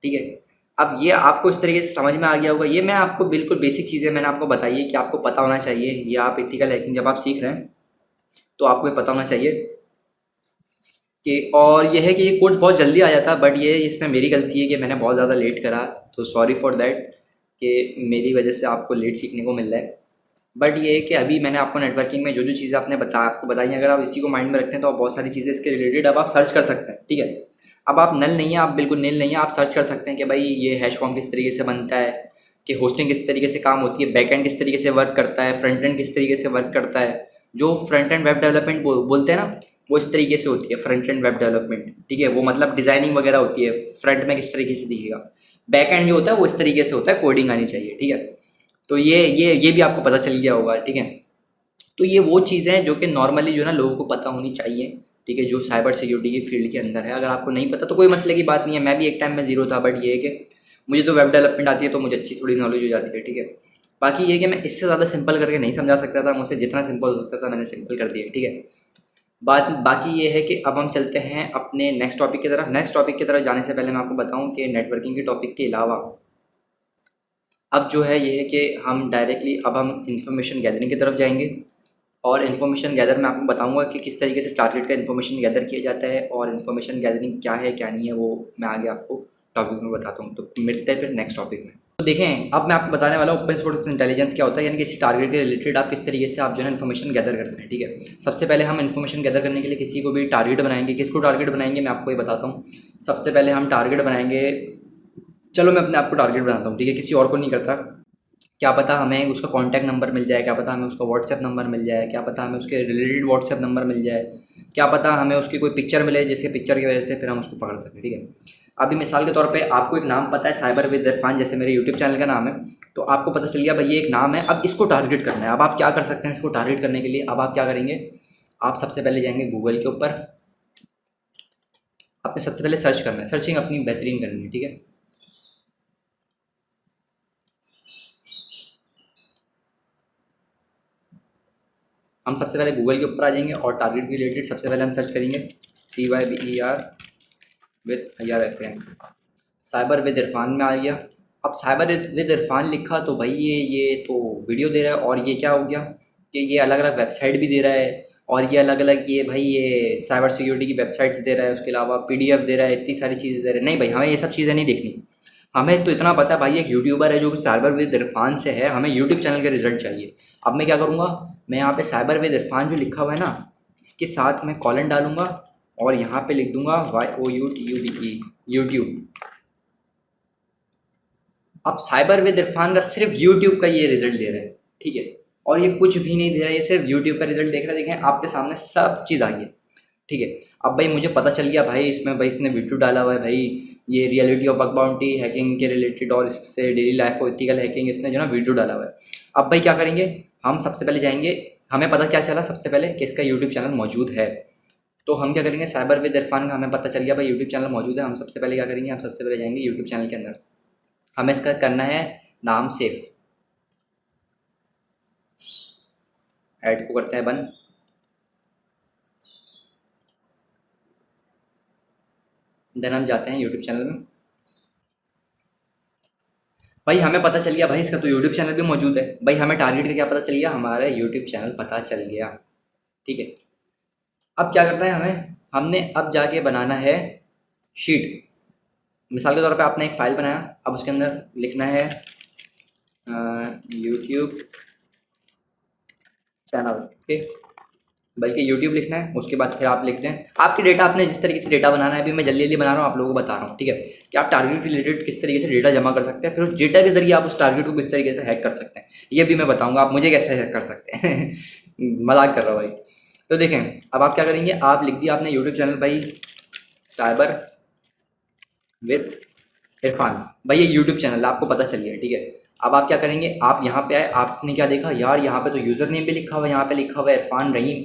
ठीक है। अब ये आपको इस तरीके से समझ में आ गया होगा। ये मैं आपको बिल्कुल बेसिक चीज़ें मैंने आपको बताई है कि आपको पता होना चाहिए। ये आप एथिकल हैकिंग जब आप सीख रहे हैं तो आपको ये पता होना चाहिए कि, और ये है कि ये कोर्स बहुत जल्दी आ जाता है, बट ये इसमें मेरी गलती है कि मैंने बहुत ज़्यादा लेट करा, तो सॉरी फॉर दैट कि मेरी वजह से आपको लेट सीखने को मिल रहा है। बट ये है कि अभी मैंने आपको नेटवर्किंग में जो जो चीज़ें आपको बताई, अगर आप इसी को माइंड में रखते हैं तो आप बहुत सारी चीज़ें इसके रिलेटेड अब आप सर्च कर सकते हैं, ठीक है। अब आप नल नहीं है, आप बिल्कुल नील नहीं है, आप सर्च कर सकते हैं कि भाई ये हैश फॉर्म किस तरीके से बनता है, कि होस्टिंग किस तरीके से काम होती है, बैक एंड किस तरीके से वर्क करता है, फ्रंट एंड किस तरीके से वर्क करता है। जो फ्रंट एंड वेब डेवलपमेंट बोलते हैं ना, वो इस तरीके से होती है फ्रंट एंड वेब डेवलपमेंट, ठीक है। वो मतलब डिज़ाइनिंग वगैरह होती है, फ्रंट में किस तरीके से दिखेगा, बैक एंड जो होता है वो इस तरीके से होता है, कोडिंग आनी चाहिए, ठीक है। तो ये भी आपको पता चल गया होगा, ठीक है। तो ये वो चीज़ें हैं जो कि नॉर्मली जो है ना लोगों को पता होनी चाहिए, ठीक है, जो साइबर सिक्योरिटी की फील्ड के अंदर है। अगर आपको नहीं पता तो कोई मसले की बात नहीं है, मैं भी एक टाइम में ज़ीरो था, बट ये है कि मुझे तो वेब डेवलपमेंट आती है तो मुझे अच्छी थोड़ी नॉलेज हो जाती है, ठीक है। बाकी ये कि मैं इससे ज़्यादा सिंपल करके नहीं समझा सकता था, मुझसे जितना सिंपल हो सकता था मैंने सिंपल कर दिया, ठीक है। बाकी ये है कि अब हम चलते हैं अपने नेक्स्ट टॉपिक की तरफ। नेक्स्ट टॉपिक की तरफ जाने से पहले मैं आपको बताऊं कि नेटवर्किंग के टॉपिक के अलावा अब जो है ये है कि हम डायरेक्टली अब हम इंफॉर्मेशन गैदरिंग की तरफ जाएंगे। और इन्फॉर्मेशन गैदर मैं आपको बताऊंगा कि किस तरीके से टारगेट का इन्फॉर्मेशन गैदर किया जाता है, और इन्फॉर्मेशन गैदरिंग क्या है क्या नहीं है वो मैं आगे आपको टॉपिक में बताता हूँ। तो मिलते हैं फिर नेक्स्ट टॉपिक में। तो देखें अब मैं आपको बताने वाला हूँ ओपन सोर्स इंटेलिजेंस क्या होता है, यानी किसी टारगेट के रिलेटेड आप किस तरीके से आप जो है इन्फॉर्मेशन गैदर करते हैं, ठीक है। सबसे पहले हम इन्फॉर्मेशन गैदर करने के लिए किसी को भी टारगेट बनाएंगे। किसको टारगेट बनाएंगे मैं आपको ये बताता हूँ। सबसे पहले हम टारगेट बनाएंगे, चलो मैं अपने आप को टारगेट बनाता हूँ, ठीक है, किसी और को नहीं करता। क्या पता हमें उसका कॉन्टैक्ट नंबर मिल जाए, क्या पता हमें उसका व्हाट्सएप नंबर मिल जाए, क्या पता हमें उसके रिलेटेड व्हाट्सएप नंबर मिल जाए, क्या पता हमें उसकी कोई पिक्चर मिले जिसके पिक्चर की वजह से फिर हम उसको पकड़ सकें, ठीक है। अभी मिसाल के तौर पे आपको एक नाम पता है साइबर विद इरफान, जैसे मेरे यूट्यूब चैनल का नाम है, तो आपको पता चल गया भाई ये एक नाम है, अब इसको टारगेट करना है। अब आप क्या कर सकते हैं इसको टारगेट करने के लिए, अब आप क्या करेंगे, आप सबसे पहले जाएंगे गूगल के ऊपर, आपने सबसे पहले सर्च करना है, सर्चिंग अपनी बेहतरीन करनी है, ठीक है। हम सबसे पहले गूगल के ऊपर आ जाएंगे और टारगेट के रिलेटेड सबसे पहले हम सर्च करेंगे CYBER with IRFAN, cyber with Irfan में आ गया। अब साइबर विद इरफान लिखा तो भाई ये तो वीडियो दे रहा है, और ये क्या हो गया कि ये अलग अलग वेबसाइट भी दे रहा है, और ये अलग अलग ये भाई ये साइबर सिक्योरिटी की वेबसाइट्स दे रहा है, उसके अलावा PDF दे रहा है, इतनी सारी चीज़ें दे रहा है। नहीं भाई हमें ये सब चीज़ें नहीं देखनी, हमें तो इतना पता है भाई एक यूट्यूबर है जो कि साइबर विद इरफान से है, हमें यूट्यूब चैनल के रिजल्ट चाहिए। अब मैं क्या करूँगा, मैं यहाँ पे साइबर विद इरफान जो लिखा हुआ है ना, इसके साथ मैं कॉलन डालूंगा और यहाँ पे लिख दूंगा YOUTUBE यूट्यूब। अब साइबर विद इरफान का सिर्फ यूट्यूब का ये रिजल्ट दे रहा है, ठीक है, और ये कुछ भी नहीं दे रहा है, ये सिर्फ यूट्यूब का रिजल्ट देख रहा है। देखें आपके सामने सब चीज़ आ गई है, ठीक है। अब भाई मुझे पता चल गया भाई इसमें भाई इसने वीडियो डाला हुआ है भाई, ये reality of bug bounty hacking के रिलेटेड और इससे daily life of ethical hacking इसने जो ना वीडियो डाला हुआ है। अब भाई क्या करेंगे, हम सबसे पहले जाएंगे, हमें पता क्या चला सबसे पहले कि इसका यूट्यूब चैनल मौजूद है। तो हम क्या करेंगे, साइबर विद इरफान का हमें पता चल गया भाई यूट्यूब चैनल मौजूद है। हम सबसे पहले क्या करेंगे, हम सबसे पहले जाएंगे यूट्यूब चैनल के अंदर, हमें इसका करना है नाम सेव, ऐड को करते हैं बंद। देन हम जाते हैं यूट्यूब चैनल में। भाई हमें पता चल गया भाई इसका तो यूट्यूब चैनल भी मौजूद है। भाई हमें टारगेट का क्या पता चल गया, हमारा यूट्यूब चैनल पता चल गया, ठीक है। अब क्या करना है हमें, हमने अब जाके बनाना है शीट। मिसाल के तौर पे आपने एक फ़ाइल बनाया, अब उसके अंदर लिखना है यूट्यूब चैनल, ठीक, बल्कि यूट्यूब लिखना है। उसके बाद फिर आप लिख दें आपके डेटा, आपने जिस तरीके से डेटा बनाना है, अभी मैं जल्दी जल्दी बना रहा हूँ आप लोगों को बता रहा हूँ, ठीक है, कि आप टारगेट रिलेटेड किस तरीके से डेटा जमा कर सकते हैं, फिर उस डेटा के जरिए आप उस टारगेट को किस तरीके से हैक कर सकते हैं, ये भी मैं बताऊँगा आप मुझे कैसे हैक कर सकते हैं मजाक कर रहा हूँ भाई। तो देखें अब आप क्या करेंगे, आप लिख दिया आपने यूट्यूब चैनल भाई साइबर विद इरफान, भाई ये यूट्यूब चैनल आपको पता चल गया, ठीक है। अब आप क्या करेंगे, आप यहाँ पे आए, आपने क्या देखा यार, यहाँ पे तो यूज़र नेम भी लिखा हुआ है, यहाँ पे लिखा हुआ है इरफान रहीम।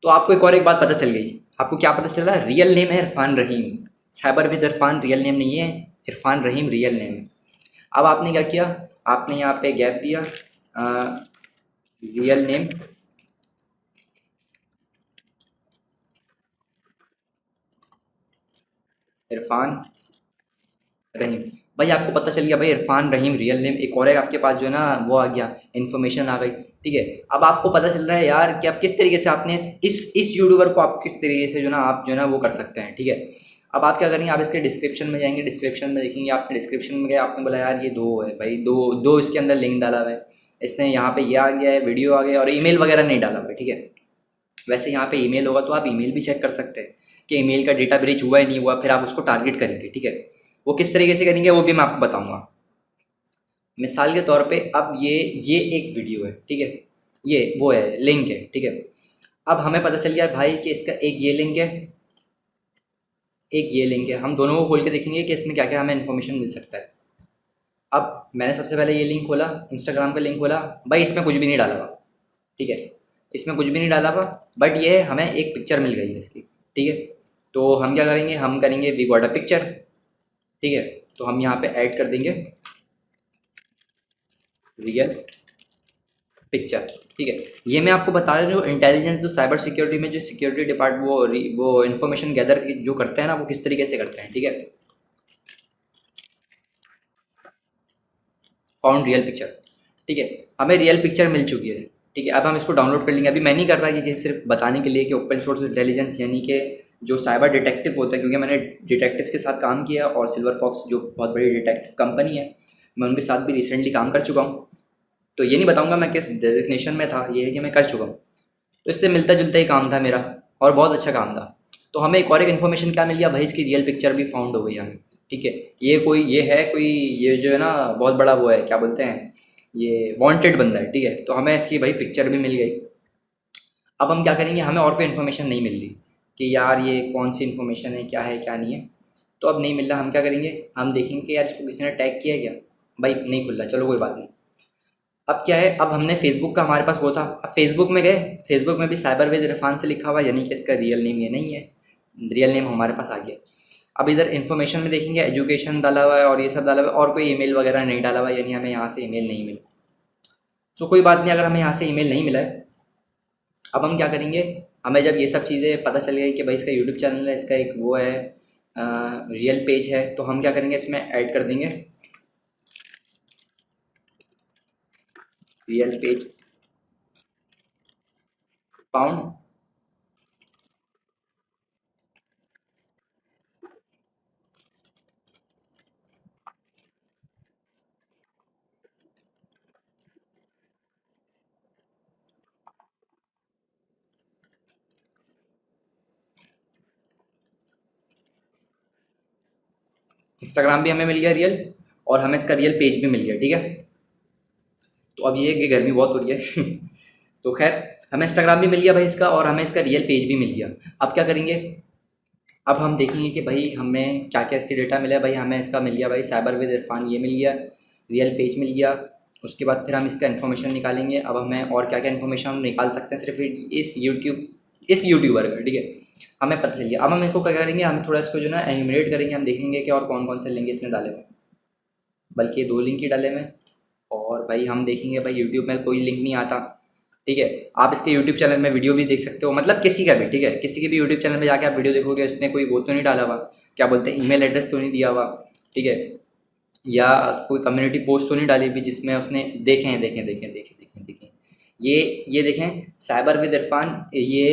तो आपको एक और एक बात पता चल गई, आपको क्या पता चला, रियल नेम है Irfan Rahim, cyber with Irfan real name नहीं है, इरफान रहीम रियल नेम है। अब आपने क्या किया, आपने यहाँ पे गैप दिया, रियल नेम इरफान रहीम। भाई आपको पता चल गया भाई इरफान रहीम रियल नेम, एक और है आपके पास जो है ना वो आ गया, इन्फॉर्मेशन आ गई, ठीक है। अब आपको पता चल रहा है यार कि आप किस तरीके से आपने इस यूट्यूबर को आप किस तरीके से जो ना आप जो है ना वो कर सकते हैं, ठीक है। अब आप क्या करेंगे, आप इसके डिस्क्रिप्शन में जाएंगे, डिस्क्रिप्शन में देखेंगे, आपने डिस्क्रिप्शन में गया, आपने बोला यार ये दो है भाई, दो दो इसके अंदर लिंक डाला हुआ है इसने, यहाँ पे ये आ गया है, वीडियो आ गया और ईमेल वगैरह नहीं डाला हुआ है, ठीक है। वैसे यहाँ पे ईमेल होगा तो आप ईमेल भी चेक कर सकते हैं कि ईमेल का डेटा ब्रीच हुआ है नहीं हुआ, फिर आप उसको टारगेट करेंगे, ठीक है। वो किस तरीके से करेंगे वो भी मैं आपको बताऊंगा। मिसाल के तौर पे अब ये एक वीडियो है, ठीक है, ये वो है लिंक है, ठीक है। अब हमें पता चल गया भाई कि इसका एक ये लिंक है, एक ये लिंक है, हम दोनों को खोल के देखेंगे कि इसमें क्या क्या हमें इन्फॉर्मेशन मिल सकता है। अब मैंने सबसे पहले ये लिंक खोला, इंस्टाग्राम का लिंक खोला, भाई इसमें कुछ भी नहीं डाला हुआ, ठीक है, इसमें कुछ भी नहीं डाला हुआ, बट ये हमें एक पिक्चर मिल गई है इसकी, ठीक है। तो हम क्या करेंगे, हम करेंगे वी गॉट अ पिक्चर, ठीक है। तो हम यहाँ पे ऐड कर देंगे रियल पिक्चर, ठीक है। ये मैं आपको बता रहा हूँ इंटेलिजेंस जो साइबर सिक्योरिटी में जो सिक्योरिटी डिपार्टमेंट वो इन्फॉर्मेशन गैदर जो करते हैं ना वो किस तरीके से करते हैं, ठीक है। फाउंड रियल पिक्चर, ठीक है, हमें रियल पिक्चर मिल चुकी है, ठीक है। अब हम इसको डाउनलोड कर लेंगे, अभी मैं नहीं कर रहा कि सिर्फ बताने के लिए कि ओपन सोर्स इंटेलिजेंस यानी कि जो साइबर डिटेक्टिव होते हैं, क्योंकि मैंने डिटेक्टिव्स के साथ काम किया और सिल्वर फॉक्स जो बहुत बड़ी डिटेक्टिव कंपनी है मैं उनके साथ भी रिसेंटली काम कर चुका हूँ। तो ये नहीं बताऊँगा मैं किस डेजिग्नेशन में था, ये है कि मैं कर चुका हूँ। तो इससे मिलता जुलता ही काम था मेरा और बहुत अच्छा काम था। तो हमें एक और एक इन्फॉर्मेशन क्या मिल गया भाई, इसकी रियल पिक्चर भी फाउंड हो गई हमें, ठीक है। ये है कोई ये जो है ना बहुत बड़ा वो है क्या बोलते हैं, ये वांटेड बंदा है, ठीक है। तो हमें इसकी भाई पिक्चर भी मिल गई। अब हम क्या करेंगे, हमें और कोई इन्फॉर्मेशन नहीं मिल रही कि यार ये कौन सी इन्फॉर्मेशन है, क्या है क्या नहीं है। तो अब नहीं मिल रहा, हम क्या करेंगे, हम देखेंगे कि यार इसको किसी ने टैग किया है क्या, भाई नहीं खुल रहा, चलो कोई बात नहीं। अब क्या है, अब हमने फेसबुक का हमारे पास वो था, अब फेसबुक में गए, फेसबुक में भी साइबर विद इरफान से लिखा हुआ है, यानी कि इसका रियल नेम ये नहीं है, रियल नेम हमारे पास आ गया। अब इधर इन्फॉर्मेशन में देखेंगे एजुकेशन डाला हुआ है और ये सब डाला हुआ है और कोई ईमेल वगैरह नहीं डाला हुआ है, यानी हमें यहाँ से ईमेल नहीं मिला। तो कोई बात नहीं, अगर हमें यहाँ से ईमेल नहीं मिला है, अब हम क्या करेंगे, हमें जब ये सब चीज़ें पता चल गई कि भाई इसका यूट्यूब चैनल है, इसका एक वो है रियल पेज है, तो हम क्या करेंगे, इसमें ऐड कर देंगे रियल पेज फाउंड। इंस्टाग्राम भी हमें मिल गया रियल, और हमें इसका रियल पेज भी मिल गया, ठीक है। तो अब ये है कि गर्मी बहुत हो रही है तो खैर हमें इंस्टाग्राम भी मिल गया भाई इसका, और हमें इसका रियल पेज भी मिल गया। अब क्या करेंगे, अब हम देखेंगे कि भाई हमें क्या क्या इसके डेटा मिला है। भाई हमें इसका मिल गया भाई साइबर विद इरफान, ये मिल गया, रियल पेज मिल गया। उसके बाद फिर हम इसका इन्फॉर्मेशन निकालेंगे। अब हमें और क्या क्या इन्फॉर्मेशन हम निकाल सकते हैं सिर्फ इस यूट्यूबर का, ठीक है, हमें पता चल गया। अब हम इसको क्या करेंगे, हम थोड़ा इसको जो ना एनिमेट करेंगे, हम देखेंगे कि और कौन कौन से लिंक इसने डाले हुए, बल्कि 2 लिंक ही डाले हुए। और भाई हम देखेंगे भाई यूट्यूब में कोई लिंक नहीं आता, ठीक है। आप इसके यूट्यूब चैनल में वीडियो भी देख सकते हो, मतलब किसी का भी, ठीक है, किसी के भी यूट्यूब चैनल में जाके आप वीडियो देखोगे, उसने कोई वो तो नहीं डाला हुआ, क्या बोलते हैं, ईमेल एड्रेस तो नहीं दिया हुआ, ठीक है, या कोई कम्युनिटी पोस्ट तो नहीं डाली हुई जिसमें उसने देखें ये देखें साइबर विद इरफान, ये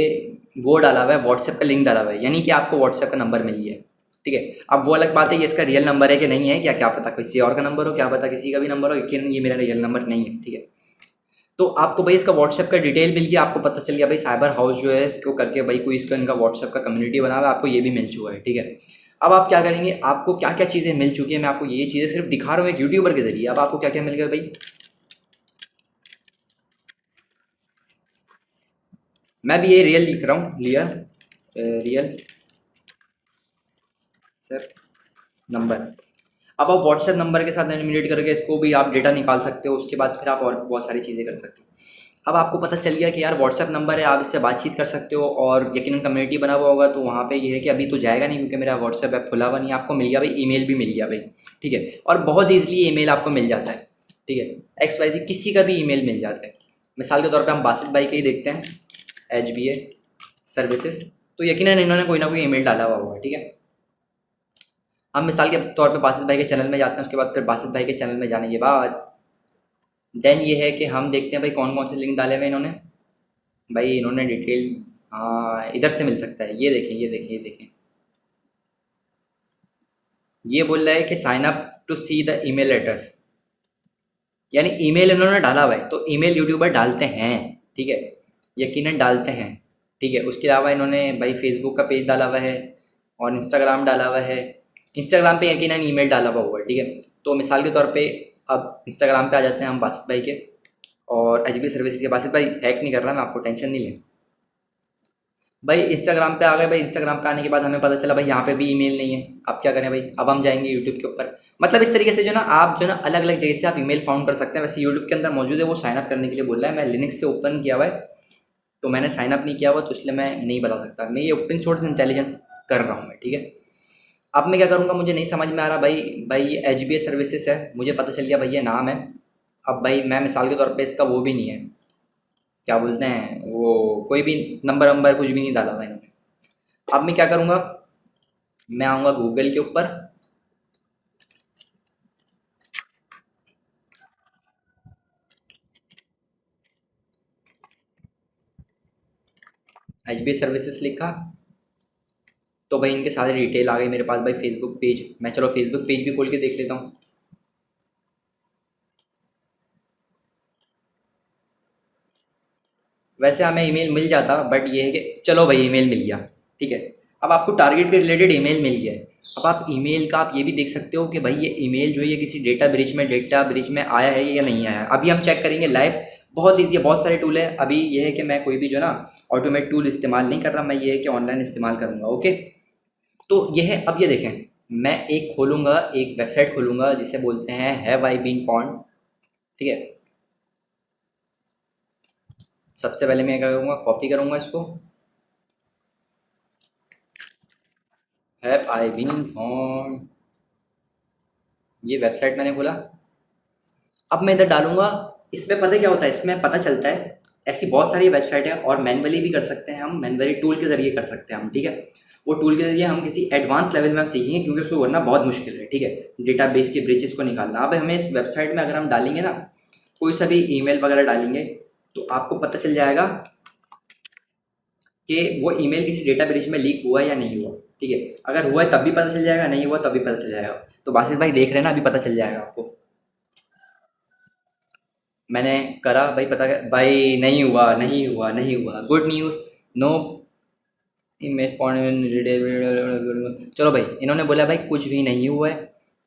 वो डाला हुआ है, व्हाट्सएप का लिंक डाला हुआ है, यानी कि आपको व्हाट्सएप का नंबर मिल गया है, ठीक है। अब वो अलग बात है कि इसका रियल नंबर है कि नहीं है, क्या पता किसी और का नंबर हो, क्या पता किसी का भी नंबर हो, लेकिन ये मेरा रियल नंबर नहीं है, ठीक है। तो आपको भाई इसका व्हाट्सएप का डिटेल मिल गया, आपको पता चल गया भाई साइबर हाउस जो है इसको करके भाई कोई इसका इनका व्हाट्सएप का कम्युनिटी बना हुआ है, आपको ये भी मिल चुका है, ठीक है। अब आप क्या करेंगे, आपको क्या क्या चीज़ें मिल चुकी है, मैं आपको ये चीज़ें सिर्फ दिखा रहा हूँ एक यूट्यूबर के जरिए। अब आपको क्या क्या मिल गया भाई, मैं भी ये रियल लिख रहा हूँ, रियल सर नंबर। अब आप व्हाट्सएप नंबर के साथ एनिमेट करके इसको भी आप डेटा निकाल सकते हो। उसके बाद फिर आप और बहुत सारी चीज़ें कर सकते हो। अब आपको पता चल गया कि यार व्हाट्सएप नंबर है, आप इससे बातचीत कर सकते हो, और यकीनन कम्युनिटी बना हुआ होगा, तो वहाँ पे ये है कि अभी तो जाएगा नहीं क्योंकि मेरा व्हाट्सएप ऐप खुला हुआ नहीं है। आपको मिल गया भाई, ईमेल भी मिल गया भाई, ठीक है, और बहुत ईजिली ईमेल आपको मिल जाता है, ठीक है, XYZ किसी का भी ईमेल मिल जाता है। मिसाल के तौर पर हम बासित भाई के ही देखते हैं, HBA सर्विसेज, तो यकीनन इन्होंने कोई ना कोई ईमेल डाला हुआ होगा, ठीक है। हम मिसाल के तौर पे बासित भाई के चैनल में जाते हैं, उसके बाद फिर बासित भाई के चैनल में जाने के बाद देन ये है कि हम देखते हैं भाई कौन कौन से लिंक डाले हुए इन्होंने। भाई इन्होंने डिटेल, हाँ इधर से मिल सकता है, ये देखें ये बोल रहा है कि sign up to see the email address, यानी ईमेल इन्होंने डाला हुआ है। तो ईमेल यूट्यूबर डालते हैं, ठीक है, यकीनन डालते हैं, ठीक है। उसके अलावा इन्होंने भाई फेसबुक का पेज डाला हुआ है और इंस्टाग्राम डाला हुआ है। इंस्टाग्राम पे यकीनन ईमेल डाला हुआ होगा, ठीक है। तो मिसाल के तौर पे अब इंस्टाग्राम पे आ जाते हैं हम बासित भाई के, और HB सर्विसेज के। बासित भाई हैक नहीं कर रहा मैं, आपको टेंशन नहीं लें। भाई इंस्टाग्राम पे आ गए। भाई इंस्टाग्राम पे आने के बाद हमें पता चला भाई यहाँ पे भी ईमेल नहीं है। अब क्या करें भाई, अब हम जाएंगे यूट्यूब के ऊपर। मतलब इस तरीके से जो ना आप जो ना अलग अलग जगह से आप ईमेल फाउंड कर सकते हैं। वैसे यूट्यूब के अंदर मौजूद है, वो साइन अप करने के लिए बोल रहा है। मैं लिनक्स से ओपन किया हुआ है, तो मैंने साइन अप नहीं किया हुआ, तो इसलिए मैं नहीं बता सकता। मैं ये ओपन सोर्स इंटेलिजेंस कर रहा हूँ मैं, ठीक है। अब मैं क्या करूँगा, मुझे नहीं समझ में आ रहा भाई ये HBA सर्विसेज है, मुझे पता चल गया भाई ये नाम है। अब भाई मैं मिसाल के तौर पे इसका वो भी नहीं है, क्या बोलते हैं वो, कोई भी नंबर कुछ भी नहीं डाला हुआ इन्होंने। अब मैं क्या करूँगा, मैं आऊँगा गूगल के ऊपर, HBA सर्विसेज लिखा, तो भाई इनके सारे डिटेल आ गए मेरे पास। भाई फेसबुक पेज, मैं चलो फेसबुक पेज भी खोल के देख लेता हूँ। वैसे हमें ईमेल मिल जाता, बट ये है कि चलो भाई ईमेल मिल गया, ठीक है। अब आपको टारगेट के रिलेटेड ईमेल मिल गया है। अब आप ईमेल का आप ये भी देख सकते हो कि भाई ये ईमेल जो है ये किसी डेटा ब्रीच में आया है या नहीं आया है। अभी हम चेक करेंगे लाइव, बहुत ईजी है, बहुत सारे टूल है। अभी ये है कि मैं कोई भी जो ना ऑटोमेट टूल इस्तेमाल नहीं कर रहा, मैं ये है कि ऑनलाइन इस्तेमाल करूँगा, ओके। तो ये है, अब ये देखें, मैं एक खोलूँगा, एक वेबसाइट खोलूँगा जिसे बोलते हैं हैव आई बीन पॉन्ड, ठीक है। सबसे पहले मैं क्या करूँगा, कॉपी करूँगा इसको, हैव आई बीन पॉन्ड, ये वेबसाइट मैंने खोला। अब मैं इधर डालूँगा। इसमें पता क्या होता है, इसमें पता चलता है ऐसी बहुत सारी वेबसाइट है, और मैनुअली भी कर सकते हैं हम, मैनुअली टूल के ज़रिए कर सकते हैं हम, ठीक है। वो टूल के ज़रिए हम किसी एडवांस लेवल में हम सीखेंगे, क्योंकि उसको करना बहुत मुश्किल है, ठीक है, डेटाबेस के ब्रिजेस को निकालना। अब हमें इस वेबसाइट में अगर हम डालेंगे ना कोई सा भी ईमेल वगैरह डालेंगे, तो आपको पता चल जाएगा कि वो ईमेल किसी डेटा ब्रिज में लीक हुआ या नहीं हुआ, ठीक है। अगर हुआ है तब भी पता चल जाएगा, नहीं हुआ तब भी पता चल जाएगा। तो बासित भाई देख रहे हैं ना, अभी पता चल जाएगा आपको। मैंने करा भाई, पता भाई नहीं हुआ। Good news, no image point. चलो भाई, इन्होंने बोला भाई कुछ भी नहीं हुआ है,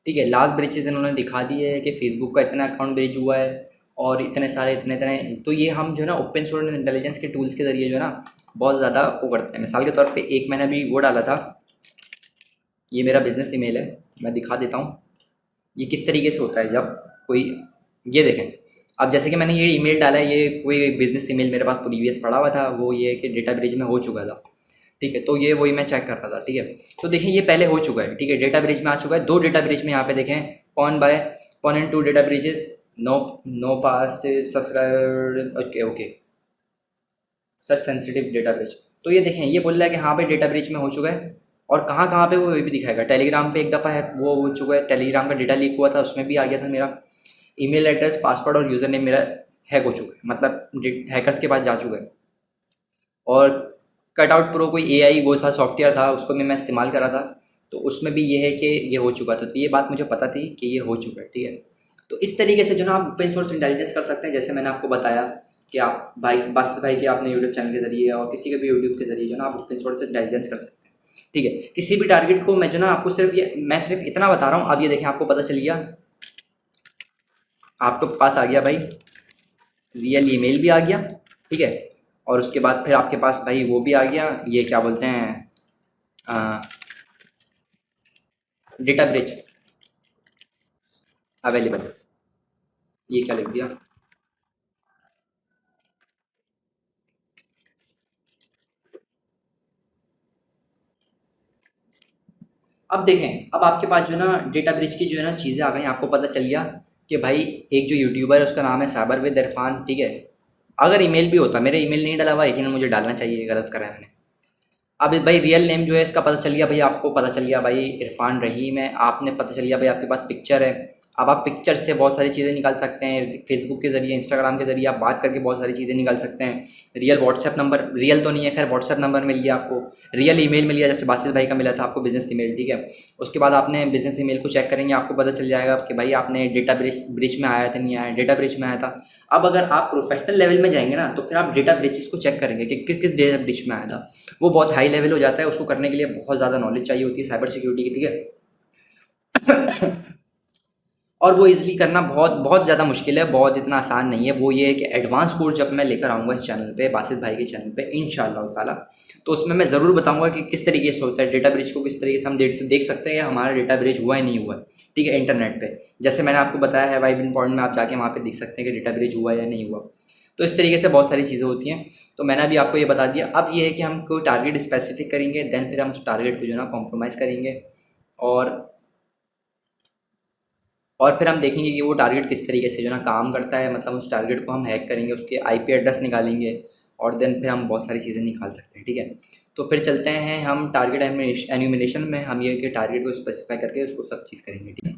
ठीक है, लास्ट ब्रीचेस इन्होंने दिखा दिए है कि फेसबुक का इतना अकाउंट ब्रीच हुआ है और इतने सारे इतने। तो ये हम जो है ना ओपन सोर्स इंटेलिजेंस के टूल्स के ज़रिए जो है ना बहुत ज़्यादा वो करते हैं। मिसाल के तौर पे एक मैंने अभी वो डाला था, ये मेरा बिज़नेस ईमेल है, मैं दिखा देता हूँ ये किस तरीके से होता है जब कोई, ये देखें। अब जैसे कि मैंने ये ईमेल डाला है, ये कोई बिज़नेस ईमेल मेरे पास प्रीवियस पड़ा हुआ था, वो ये कि डेटा ब्रीच में हो चुका था। ठीक है, तो ये वही मैं चेक कर रहा था। ठीक है, तो देखें ये पहले हो चुका है। ठीक है, डेटा ब्रीच में आ चुका है, 2 डेटा ब्रीच में यहाँ पे देखें pwn and 2 data breaches, no past subscriber, okay sir sensitive data breach. तो ये देखें, ये बोल रहा है कि हाँ भाई डेटा ब्रीच में हो चुका है। और कहाँ कहाँ पे वो भी दिखाएगा। टेलीग्राम पे एक दफ़ा है वो हो चुका है, टेलीग्राम का डेटा लीक हुआ था, उसमें भी आ गया था मेरा ईमेल एड्रेस, पासवर्ड और यूज़र नेम मेरा हैक हो चुका है, मतलब हैकर्स के पास जा चुका है। और कटआउट प्रो कोई एआई वो था सॉफ्टवेयर था, उसको भी मैं इस्तेमाल कर रहा था, तो उसमें भी ये है कि ये हो चुका था। तो ये बात मुझे पता थी कि ये हो चुका है। ठीक है, तो इस तरीके से जो ना आप ओपन सोर्स इंटेलिजेंस कर सकते हैं। जैसे मैंने आपको बताया कि आप बासित भाई के आपने यूट्यूब चैनल के ज़रिए और किसी के भी यूट्यूब के ज़रिए जो ना आप ओपन सोर्स इंटेलिजेंस कर सकते हैं। ठीक है, किसी भी टारगेट को मैं जो ना आपको मैं सिर्फ इतना बता रहा हूँ। अब ये देखें, आपको पता चल गया, आपके पास आ गया भाई रियल ईमेल भी आ गया। ठीक है, और उसके बाद फिर आपके पास भाई वो भी आ गया, ये क्या बोलते हैं, डेटा ब्रिज अवेलेबल। ये क्या लिख दिया, अब देखें, अब आपके पास जो है ना डेटा ब्रिज की जो है ना चीज़ें आ गई। आपको पता चल गया कि भाई एक जो यूट्यूबर है उसका नाम है साबर विद इरफान। ठीक है, अगर ईमेल भी होता, मेरा ईमेल नहीं डाला हुआ, लेकिन मुझे डालना चाहिए, गलत करा है मैंने। अब भाई रियल नेम जो है इसका पता चल गया भाई, आपको पता चल गया भाई इरफान रहीम है। आपने पता चल गया भाई आपके पास पिक्चर है। अब आप पिक्चर से बहुत सारी चीज़ें निकाल सकते हैं, फेसबुक के ज़रिए, इंस्टाग्राम के ज़रिए आप बात करके बहुत सारी चीज़ें निकाल सकते हैं। रियल व्हाट्सएप नंबर, रियल तो नहीं है खैर, व्हाट्सएप नंबर मिल गया आपको। रियल ईमेल मिल गया, जैसे बासित भाई का मिला था आपको बिज़नेस ईमेल। ठीक है, उसके बाद आपने बिज़नेस ईमेल को चेक करेंगे, आपको पता चल जाएगा कि भाई आपने डेटा ब्रिज में आया था नहीं आया, डेटा ब्रिज में आया था। अब अगर आप प्रोफेशनल लेवल में जाएंगे ना, तो फिर आप डेटा ब्रिजेस को चेक करेंगे कि किस किस डेटा ब्रिज में आया था। वो बहुत हाई लेवल हो जाता है, उसको करने के लिए बहुत ज़्यादा नॉलेज चाहिए होती है साइबर सिक्योरिटी की। ठीक है, और वो इजीली करना बहुत बहुत ज़्यादा मुश्किल है, बहुत इतना आसान नहीं है। वो ये है कि एडवांस कोर्स जब मैं लेकर आऊँगा इस चैनल पे, बासित भाई के चैनल पे इंशाअल्लाह ताला, तो उसमें मैं ज़रूर बताऊँगा कि किस तरीके से होता है डेटा ब्रिज को, किस तरीके से हम देख सकते हैं कि हमारा डेटा ब्रिज हुआ है नहीं हुआ है। ठीक है, इंटरनेट पे जैसे मैंने आपको बताया है, वाइब इन पॉइंट में आप जाके वहाँ पे देख सकते हैं कि डेटा ब्रिज हुआ है या नहीं हुआ। तो इस तरीके से बहुत सारी चीज़ें होती हैं। तो मैंने अभी आपको ये बता दिया। अब ये है कि हम कोई टारगेट स्पेसिफिक करेंगे, देन फिर हम उस टारगेट को जो है ना कॉम्प्रोमाइज़ करेंगे, और फिर हम देखेंगे कि वो टारगेट किस तरीके से जो ना काम करता है। मतलब उस टारगेट को हम हैक करेंगे, उसके आईपी एड्रेस निकालेंगे, और देन फिर हम बहुत सारी चीज़ें निकाल सकते हैं। ठीक है, तो फिर चलते हैं हम टारगेट एन्यूमिनेशन में। हम ये कि टारगेट को स्पेसिफाई करके उसको सब चीज़ करेंगे। ठीक है,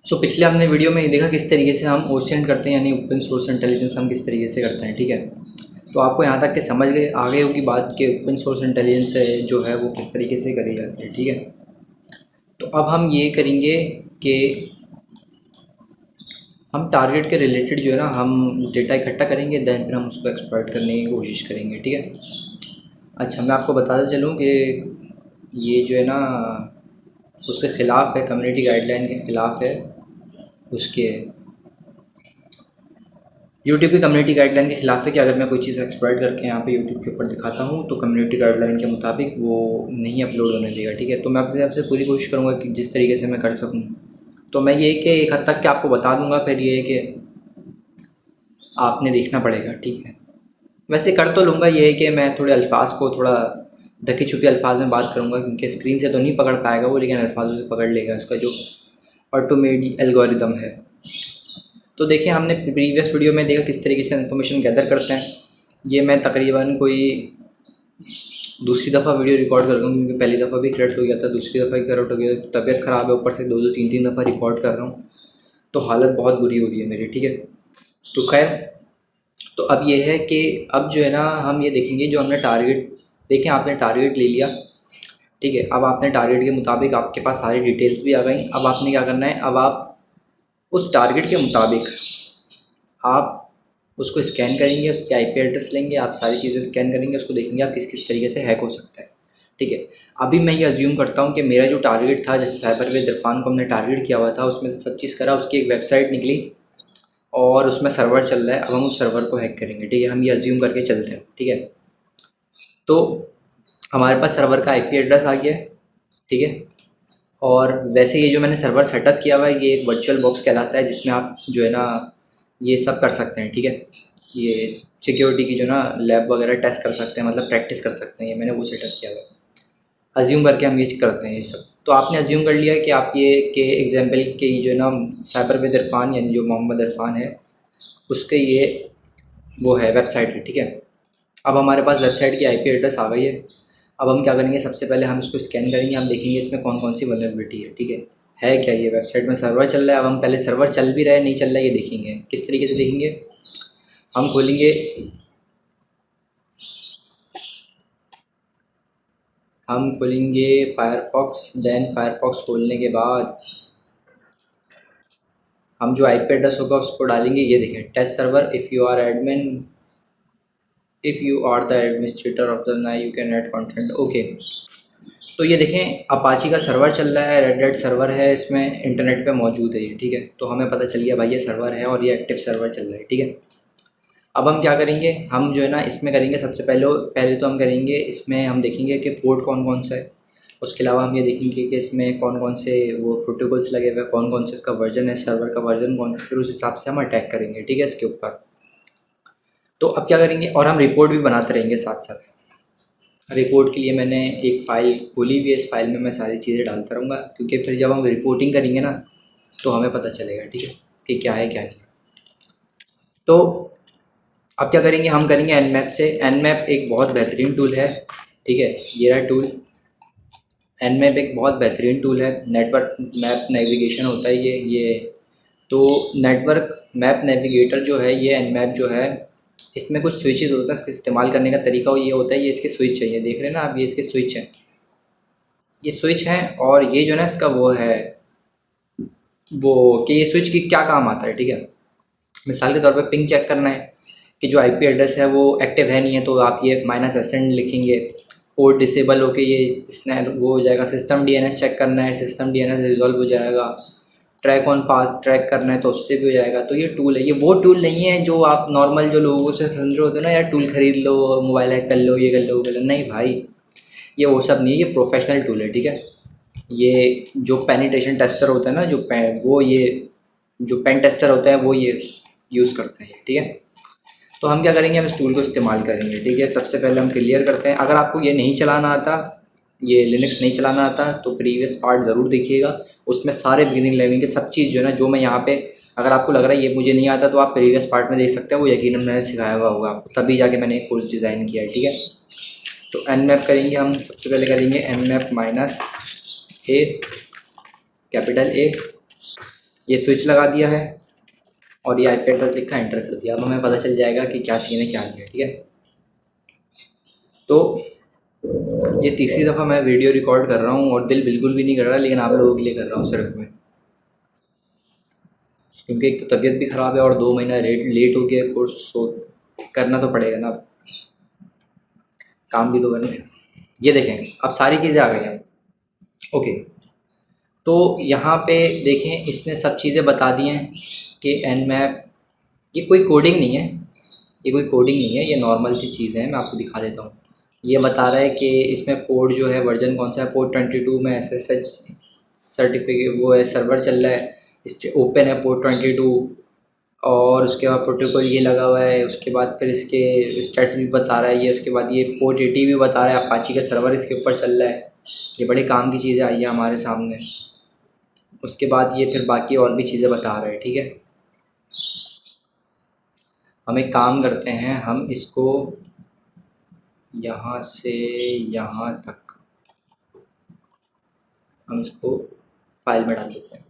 सो पिछले हमने वीडियो में ये देखा किस तरीके से हम ओसेंट करते हैं, यानी ओपन सोर्स इंटेलिजेंस हम किस तरीके से करते हैं। ठीक है, तो आपको यहाँ तक के समझ गए आ गई होगी बात कि ओपन सोर्स इंटेलिजेंस जो है वो किस तरीके से करी जाती है। ठीक है, तो अब हम ये करेंगे कि हम टारगेट के रिलेटेड जो है ना हम डेटा इकट्ठा करेंगे, देन फिर हम उसको एक्सप्लॉइट करने की कोशिश करेंगे। ठीक है, अच्छा मैं आपको बताता चलूँ कि ये जो है ना उसके ख़िलाफ़ है, कम्युनिटी गाइडलाइन के ख़िलाफ़ है, उसके यूट्यूब की कम्युनिटी गाइडलाइन के ख़िलाफ़ है कि अगर मैं कोई चीज़ एक्सप्लॉइट करके यहाँ पे यूट्यूब के ऊपर दिखाता हूँ तो कम्युनिटी गाइडलाइन के मुताबिक वो नहीं अपलोड होने देगा। ठीक है, तो मैं अपने आपसे पूरी कोशिश करूँगा कि जिस तरीके से मैं कर सकूँ। तो मैं ये कि एक हद तक के आपको बता दूंगा, फिर ये कि आपने देखना पड़ेगा। ठीक है, वैसे कर तो लूँगा, ये है कि मैं थोड़े अल्फाज को थोड़ा ढके छुपे अल्फाज में बात करूँगा, क्योंकि स्क्रीन से तो नहीं पकड़ पाएगा वो, लेकिन अल्फाजों से पकड़ लेगा उसका जो ऑटोमेटिक एल्गोरिदम है। तो देखिए, हमने प्रीवियस वीडियो में देखा किस तरीके से इन्फॉर्मेशन गैदर करते हैं। ये मैं तकरीबन कोई दूसरी दफ़ा वीडियो रिकॉर्ड कर रहा हूँ, क्योंकि पहली दफ़ा भी करेक्ट हो गया था, दूसरी दफ़ा भी करेक्ट हो गया, तबीयत ख़राब है, ऊपर से 2-2 3-3 दफ़ा रिकॉर्ड कर रहा हूँ, तो हालत बहुत बुरी हो रही है मेरी। ठीक है, तो खैर, तो अब ये है कि अब जो है ना हम ये देखेंगे जो हमने टारगेट देखें, आपने टारगेट ले लिया। ठीक है, अब आपने टारगेट के मुताबिक आपके पास सारी डिटेल्स भी आ गई। अब आपने क्या करना है, अब आप उस टारगेट के मुताबिक आप उसको स्कैन करेंगे, उसके आईपी एड्रेस लेंगे, आप सारी चीज़ें स्कैन करेंगे, उसको देखेंगे आप किस किस तरीके से हैक हो सकता है। ठीक है। अभी मैं ये अज्यूम करता हूँ कि मेरा जो टारगेट था, जैसे साइबर विद इरफान को हमने टारगेट किया हुआ था, उसमें से सब चीज़ करा, उसकी एक वेबसाइट निकली और उसमें सर्वर चल रहा है। अब हम उस सर्वर को हैक करेंगे, ठीक है। हम ये अज्यूम करके चलते हैं, ठीक है। तो हमारे पास सर्वर का आईपी एड्रेस आ गया है, ठीक है। और वैसे ये जो मैंने सर्वर सेटअप किया हुआ है, ये एक वर्चुअल बॉक्स कहलाता है, जिसमें आप जो है ना ये सब कर सकते हैं, ठीक है। ये सिक्योरिटी की जो ना लैब वगैरह टेस्ट कर सकते हैं, मतलब प्रैक्टिस कर सकते हैं, ये मैंने वो सेटअप किया हुआ है। अज्यूम करके हम ये करते हैं ये सब। तो आपने अज्यूम कर लिया कि आप ये के एग्जाम्पल के ये जो ना साइबर विद इरफान यानी जो मोहम्मद इरफान है उसके ये वो है वेबसाइट है, ठीक है। अब हमारे पास वेबसाइट की आईपी एड्रेस आ गई है। अब हम क्या करेंगे, सबसे पहले हम इसको स्कैन करेंगे, हम देखेंगे इसमें कौन कौन सी वल्नरेबिलिटी है, ठीक है क्या ये वेबसाइट में सर्वर चल रहा है। अब हम पहले सर्वर चल भी रहा है नहीं चल रहा है ये देखेंगे। किस तरीके से देखेंगे, हम खोलेंगे फायरफॉक्स। देन फायरफॉक्स खोलने के बाद हम जो आईपी एड्रेस होगा उसको डालेंगे। ये देखें, test server, if you are admin, if you are the administrator of the नाई you can add content, okay. तो ये देखें अपाची का सर्वर चल रहा है, रेड सर्वर है, इसमें इंटरनेट पे मौजूद है ये, ठीक है। तो हमें पता चल गया भाई ये सर्वर है और ये एक्टिव सर्वर चल रहा है, ठीक है। अब हम क्या करेंगे, हम जो है ना इसमें करेंगे सबसे पहले तो हम करेंगे इसमें, हम देखेंगे कि पोर्ट कौन कौन सा है। उसके अलावा हम ये देखेंगे कि इसमें कौन कौन से वो प्रोटोकॉल्स लगे हुए हैं, कौन कौन से इसका वर्जन है, सर्वर का वर्जन कौन, फिर उस हिसाब से हम अटैक करेंगे, ठीक है, इसके ऊपर। तो अब क्या करेंगे, और हम रिपोर्ट भी बनाते रहेंगे साथ साथ। रिपोर्ट के लिए मैंने एक फ़ाइल खोली हुई है, इस फाइल में मैं सारी चीज़ें डालता रहूँगा, क्योंकि फिर जब हम रिपोर्टिंग करेंगे ना तो हमें पता चलेगा, ठीक है, कि क्या है क्या नहीं। तो अब क्या करेंगे, हम करेंगे एनमैप से। एनमैप एक बहुत बेहतरीन टूल है, ठीक है, ये रहा टूल। एनमैप एक बहुत बेहतरीन टूल है, नेटवर्क मैप नेविगेशन होता है ये। तो नेटवर्क मैप नेविगेटर जो है ये एनमैप जो है, इसमें कुछ स्विचेस होता है। इसके इस्तेमाल करने का तरीका ये होता है, ये इसके स्विच है, ये देख रहे हैं ना आप, ये इसके स्विच हैं, ये स्विच हैं। और ये जो है ना इसका वो है वो कि ये स्विच की क्या काम आता है, ठीक है। मिसाल के तौर पे पिंग चेक करना है कि जो आईपी एड्रेस है वो एक्टिव है नहीं है, तो आप ये -SN लिखेंगे। पोर्ट डिसेबल होके ये इसने वो हो जाएगा। सिस्टम डीएनएस चेक करना है, सिस्टम डीएनएस रिजॉल्व हो जाएगा। ट्रैक ऑन पाथ ट्रैक करना है तो उससे भी हो जाएगा। तो ये टूल है, ये वो टूल नहीं है जो आप नॉर्मल जो लोगों से सुन रहे होते हो ना, यार टूल खरीद लो, मोबाइल हैक कर लो, ये कर लो वो कर लो, नहीं भाई, ये वो सब नहीं है, ये प्रोफेशनल टूल है, ठीक है। ये जो पेनिट्रेशन टेस्टर होता है ना, जो पेन टेस्टर होता है वो ये यूज़ करते हैं, ठीक है। तो हम क्या करेंगे, हम इस टूल को इस्तेमाल करेंगे, ठीक है। सबसे पहले हम क्लियर करते हैं। अगर आपको ये नहीं चलाना आता, ये लिनक्स नहीं चलाना आता, तो प्रीवियस पार्ट ज़रूर देखिएगा, उसमें सारे बिगिनिंग लेवल के सब चीज़ जो है ना, जो मैं यहाँ पे, अगर आपको लग रहा है ये मुझे नहीं आता तो आप प्रीवियस पार्ट में देख सकते हैं, वो यकीनन मैंने सिखाया हुआ होगा आपको, तभी जाके मैंने एक कोर्स डिज़ाइन किया है, ठीक है। तो एनमैप करेंगे हम, सबसे पहले करेंगे एनमैप -A, कैपिटल A, ये स्विच लगा दिया है और ये आईपी एड्रेस लिखा, एंटर कर दिया। अब हमें पता चल जाएगा कि क्या सीन है क्या नहीं है, ठीक है। तो ये तीसरी दफ़ा मैं वीडियो रिकॉर्ड कर रहा हूँ और दिल बिल्कुल भी नहीं कर रहा, लेकिन आप लोगों के लिए कर रहा हूँ सिर्फ मैं, क्योंकि एक तो तबीयत भी ख़राब है और 2 महीना लेट हो गया कोर्स, सो करना तो पड़ेगा ना, काम भी तो करना है। ये देखें अब सारी चीज़ें आ गई हैं, ओके। तो यहाँ पे देखें इसने सब चीज़ें बता दी हैं कि एनमैप, ये कोई कोडिंग नहीं है, ये कोई कोडिंग नहीं है, ये नॉर्मल सी चीज़ें हैं। मैं आपको दिखा देता हूँ। ये बता रहा है कि इसमें पोर्ट जो है वर्जन कौन सा है, पोर्ट 22 में SSH सर्टिफिकेट वो है, सर्वर चल रहा है, ओपन है पोर्ट 22, और उसके बाद प्रोटोकॉल ये लगा हुआ है। उसके बाद फिर इसके स्टेट्स भी बता रहा है ये, उसके बाद ये पोर्ट 80 भी बता रहा है, अपाची का सर्वर इसके ऊपर चल रहा है। ये बड़े काम की चीज़ें आई है हमारे सामने। उसके बाद ये फिर बाकी और भी चीज़ें बता रहा है, ठीक है। हम एक काम करते हैं, हम इसको यहाँ से यहाँ तक हम इसको फाइल में डाल देते हैं,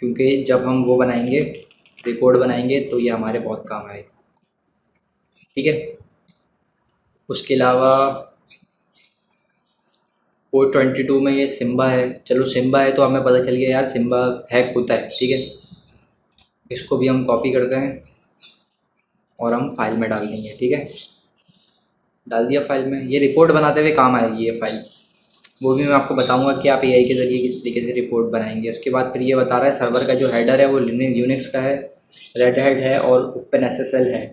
क्योंकि जब हम वो बनाएंगे, रिपोर्ट बनाएंगे, तो ये हमारे बहुत काम आएगा, ठीक है। उसके अलावा पोर्ट 22 में ये सिम्बा है, चलो सिम्बा है तो हमें पता चल गया यार सिम्बा हैक होता है, ठीक है। इसको भी हम कॉपी करते हैं और हम फाइल में डाल देंगे, ठीक है। डाल दिया फाइल में। ये रिपोर्ट बनाते हुए काम आएगी ये फाइल, वो भी मैं आपको बताऊंगा कि आप एआई के ज़रिए किस तरीके से रिपोर्ट बनाएंगे। उसके बाद फिर ये बता रहा है सर्वर का जो हेडर है वो यूनिक्स का है, रेड हैट है और ओपन एसएसएल है।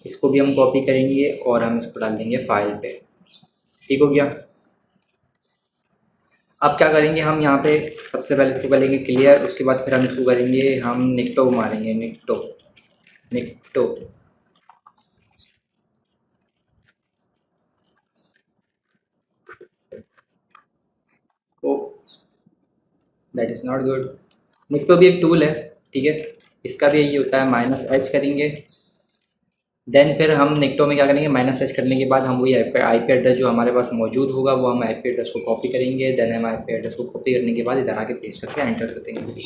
इसको भी हम कॉपी करेंगे और हम इसको डाल देंगे फाइल पे। ठीक हो गया। अब क्या करेंगे हम यहाँ पे, सबसे पहले इसको करेंगे क्लियर, उसके बाद फिर हम इसको करेंगे, हम निक्टो मारेंगे, Nikto Nikto. Oh, that is not good. Nikto भी एक टूल है, ठीक है, इसका भी यही होता है, -H करेंगे। देन फिर हम निक्टो में क्या करेंगे, -H करने के बाद हम वही आईपी एड्रेस जो हमारे पास मौजूद होगा वो हम आईपी एड्रेस को कॉपी करेंगे। देन हम आईपी एड्रेस को कॉपी करने के बाद इधर आके पेस्ट करके एंटर कर देंगे।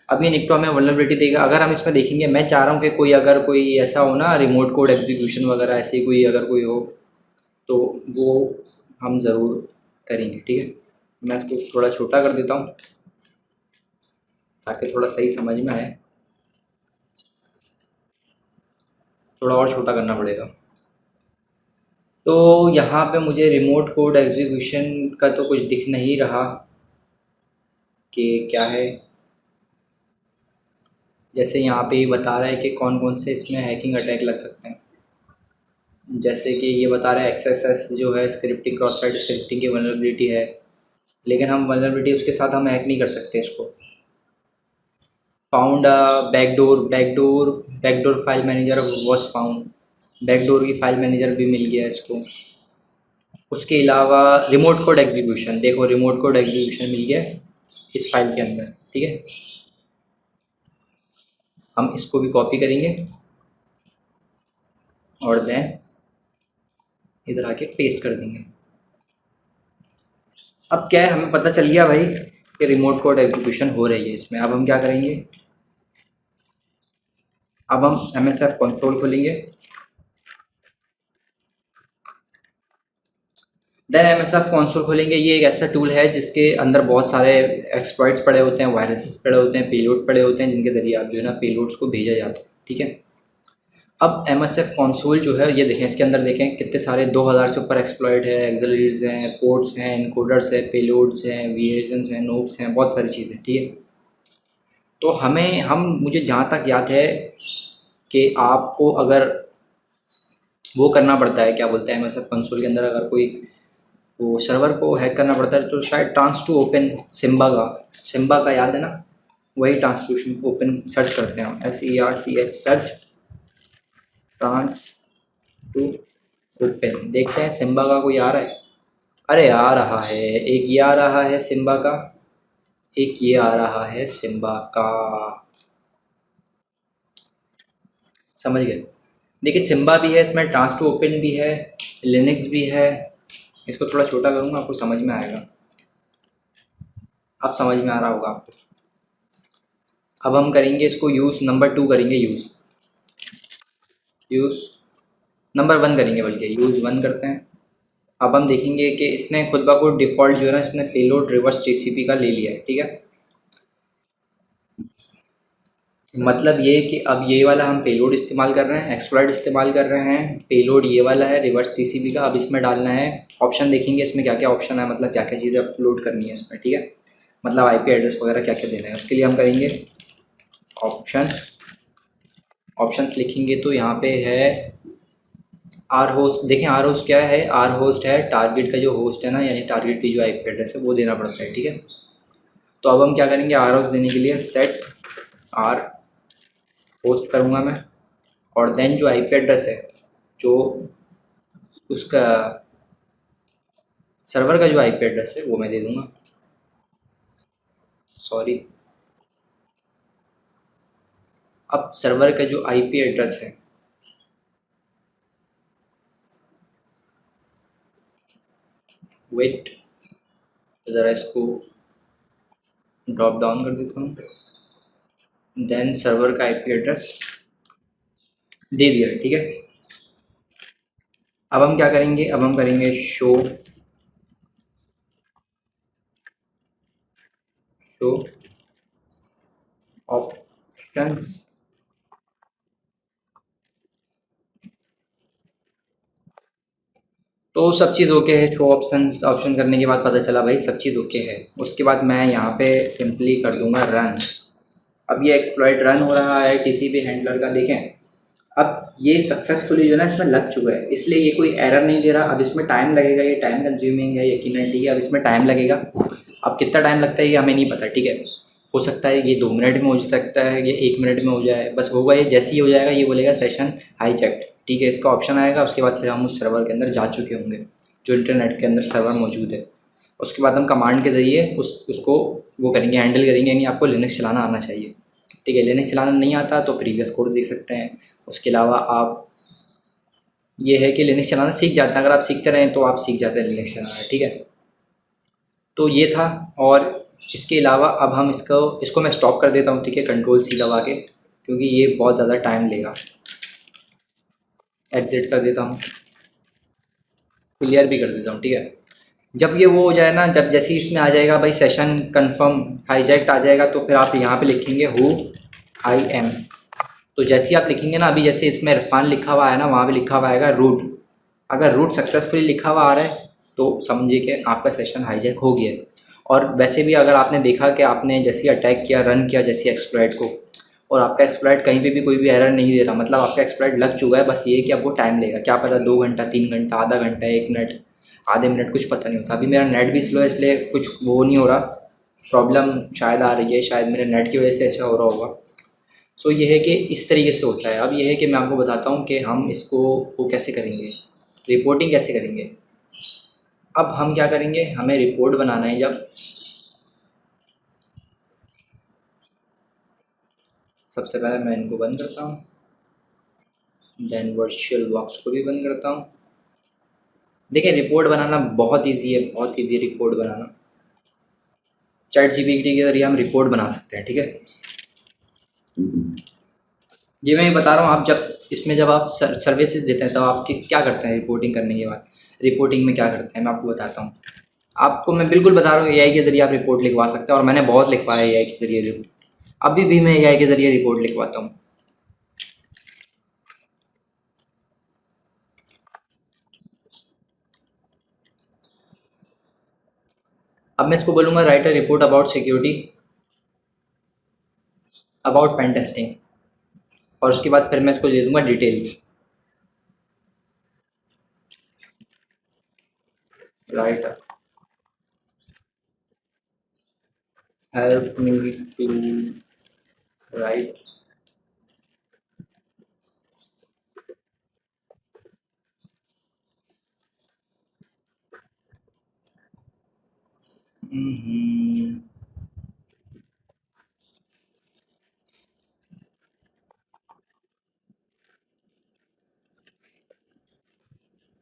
अब ये निक्टो हमें वल्नरेबिलिटी देगा। अगर हम इसमें देखेंगे, मैं चाह रहा हूँ कि कोई अगर कोई ऐसा हो ना, रिमोट कोड एग्जीक्यूशन वगैरह ऐसी कोई अगर कोई हो तो वो हम ज़रूर करेंगे। ठीक है, मैं इसको थोड़ा छोटा कर देता हूँ ताकि थोड़ा सही समझ में आए। थोड़ा और छोटा करना पड़ेगा। तो यहाँ पे मुझे रिमोट कोड एग्जीक्यूशन का तो कुछ दिख नहीं रहा कि क्या है। जैसे यहाँ पे ये बता रहा है कि कौन कौन से इसमें हैकिंग अटैक लग सकते हैं। जैसे कि ये बता रहा है एक्सएसएस जो है स्क्रिप्टिंग, क्रॉस साइट स्क्रिप्टिंग की वल्नरेबिलिटी है, लेकिन हम वल्नरेबिलिटी उसके साथ हम हैक नहीं कर सकते इसको। Found backdoor file manager was found, backdoor की फाइल मैनेजर भी मिल गया इसको। उसके अलावा रिमोट कोड एग्जीक्यूशन, देखो रिमोट कोड एग्जीक्यूशन मिल गया इस फाइल के अंदर। ठीक है, हम इसको भी कॉपी करेंगे और देन इधर आके पेस्ट कर देंगे। अब क्या है, हमें पता चल गया भाई कि रिमोट कोड एग्जीक्यूशन हो रही है इसमें। अब हम क्या करेंगे, अब हम MSF कंसोल खोलेंगे। देन MSF कंसोल खोलेंगे। ये एक ऐसा टूल है जिसके अंदर बहुत सारे एक्सप्लॉइट्स पड़े होते हैं, वायरसेस पड़े होते हैं, पेलोड पड़े होते हैं, जिनके ज़रिए आप जो है ना पेलोड्स को भेजा जाता है। ठीक है, अब MSF कंसोल जो है ये देखें, इसके अंदर देखें कितने सारे 2000 से ऊपर एक्सप्लॉइट है, एक्सेलरीज हैं, पोर्ट्स हैं, इनकोडर्स है, पेलोड्स हैं, वीएजन्स हैं, नोब्स हैं, बहुत सारी चीज़ें। ठीक है, तो मुझे जहाँ तक याद है कि आपको अगर वो करना पड़ता है, क्या बोलते हैं, MSF कंसोल के अंदर अगर कोई वो सर्वर को हैक करना पड़ता है तो शायद ट्रांस टू ओपन सिम्बा का याद है ना, वही ट्रांसल्यूशन ओपन सर्च करते हैं हम, SERCH search trans to open. देखते हैं सिम्बा का कोई आ रहा है। अरे आ रहा है, एक ये आ रहा है सिम्बा का, एक ये आ रहा है सिम्बा का। समझ गए। देखिए सिम्बा भी है इसमें, ट्रांस टू ओपन भी है, लिनक्स भी है। इसको थोड़ा छोटा करूँगा, आपको समझ में आएगा। अब समझ में आ रहा होगा आपको। अब हम करेंगे इसको यूज़, नंबर 2 करेंगे यूज़ नंबर 1 करेंगे, बल्कि यूज़ 1 करते हैं। अब हम देखेंगे कि इसने खुद ब खुद डिफ़ॉल्ट जो है ना, इसने पेलोड रिवर्स टीसीपी का ले लिया है। ठीक है, मतलब ये कि अब ये वाला हम पेलोड इस्तेमाल कर रहे हैं, एक्सप्लॉइट इस्तेमाल कर रहे हैं, पेलोड ये वाला है रिवर्स टीसीपी का। अब इसमें डालना है ऑप्शन, देखेंगे इसमें क्या क्या ऑप्शन है, मतलब क्या क्या चीज़ें अपलोड करनी है इसमें। ठीक है, मतलब आईपी एड्रेस वगैरह क्या क्या देना है, उसके लिए हम करेंगे ऑप्शंस लिखेंगे तो यहाँ पे है आर होस्ट। देखें आर होस्ट क्या है, आर होस्ट है टारगेट का जो होस्ट है ना, यानी टारगेट की जो आईपी एड्रेस है वो देना पड़ता है। ठीक है, तो अब हम क्या करेंगे, आर होस्ट देने के लिए सेट आर होस्ट करूँगा मैं, और देन जो आईपी एड्रेस है, जो उसका सर्वर का जो आईपी एड्रेस है वो मैं दे दूँगा। सॉरी, अब सर्वर का जो आईपी एड्रेस है, वेट ज़रा इसको ड्रॉप डाउन कर देता हूँ। देन सर्वर का आईपी एड्रेस दे दिया है। ठीक है, अब हम क्या करेंगे, अब हम करेंगे शो ऑप्शंस। तो सब चीज़ ओके है। थ्रो ऑप्शन करने के बाद पता चला भाई सब चीज़ ओके है। उसके बाद मैं यहाँ पे सिंपली कर दूँगा रन। अब ये एक्सप्लॉइट रन हो रहा है टीसीपी हैंडलर का, देखें अब ये सक्सेसफुली जो है ना इसमें लग चुका है, इसलिए ये कोई एरर नहीं दे रहा। अब इसमें टाइम लगेगा, ये टाइम कंज्यूमिंग है यकीनन, ठीक है। अब इसमें टाइम लगेगा, अब कितना टाइम लगता है ये हमें नहीं पता, ठीक है। हो सकता है ये 2 मिनट में हो सकता है, ये 1 मिनट में हो जाए, बस होगा ये जैसे ही हो जाएगा ये बोलेगा सेशन हाईजैक्ड, ठीक है। इसका ऑप्शन आएगा, उसके बाद फिर हम उस सर्वर के अंदर जा चुके होंगे जो इंटरनेट के अंदर सर्वर मौजूद है। उसके बाद हम कमांड के ज़रिए उसको वो करेंगे, हैंडल करेंगे। यानी आपको लिनक्स चलाना आना चाहिए, ठीक है। लिनक्स चलाना नहीं आता तो प्रीवियस कोर्स देख सकते हैं। उसके अलावा आप ये है कि लिनक्स चलाना सीख जाते हैं, अगर आप सीखते रहें तो आप सीख जाते हैं लिनक्स चलाना, ठीक है। तो ये था। और इसके अलावा अब हम इसको मैं स्टॉप कर देता हूँ, ठीक है, कंट्रोल सी दबा के, क्योंकि ये बहुत ज़्यादा टाइम लेगा। एग्ज़िट कर देता हूँ, क्लियर भी कर देता हूँ, ठीक है। जब ये वो हो जाए ना, जब जैसे ही इसमें आ जाएगा भाई सेशन कंफर्म हाईजैक्ट आ जाएगा, तो फिर आप यहाँ पे लिखेंगे हु आई एम। तो जैसे ही आप लिखेंगे ना, अभी जैसे इसमें इरफान लिखा हुआ है ना, वहाँ पे लिखा हुआ आएगा रूट। अगर रूट सक्सेसफुली लिखा हुआ आ रहा है तो समझिए कि आपका सेशन हाईजैक हो गया है। और वैसे भी अगर आपने देखा कि आपने जैसे ही अटैक किया, रन किया जैसे एक्सप्लॉइट को, और आपका एक्सप्लॉइट कहीं पे भी कोई भी एरर नहीं दे रहा, मतलब आपका एक्सप्लॉइट लग चुका है। बस ये है कि अब वो टाइम लेगा, क्या पता 2 घंटा, 3 घंटा, आधा घंटा, 1 मिनट, आधे मिनट, कुछ पता नहीं होता। अभी मेरा नेट भी स्लो है, इसलिए कुछ वो नहीं हो रहा, प्रॉब्लम शायद आ रही है, शायद मेरे नेट की वजह से ऐसा हो रहा होगा। सो ये है कि इस तरीके से होता है। अब ये है कि मैं आपको बताता हूँ कि हम इसको वो कैसे करेंगे, रिपोर्टिंग कैसे करेंगे। अब हम क्या करेंगे, हमें रिपोर्ट बनाना है। जब सबसे पहले मैं इनको बंद करता हूँ, देन वर्चुअल बॉक्स को भी बंद करता हूँ। देखिए रिपोर्ट बनाना बहुत इजी है, बहुत इजी रिपोर्ट बनाना। चैट जीपीटी के जरिए हम रिपोर्ट बना सकते हैं, ठीक है। ये मैं बता रहा हूँ, आप जब इसमें जब आप सर्विसेज देते हैं तब आप क्या करते हैं रिपोर्टिंग करने के बाद। रिपोर्टिंग में क्या करते हैं मैं आपको बताता हूँ। आपको मैं बिल्कुल बता रहा हूँ, एआई के ज़रिए आप रिपोर्ट लिखवा सकते हैं, और मैंने बहुत लिखवाया है एआई के ज़रिए रिपोर्ट। अभी भी मैं एआई के ज़रिए रिपोर्ट लिखवाता हूँ। अब मैं इसको बोलूँगा write a report about security, about pen testing, और उसके बाद फिर मैं इसको दे दूँगा details. Write help me to write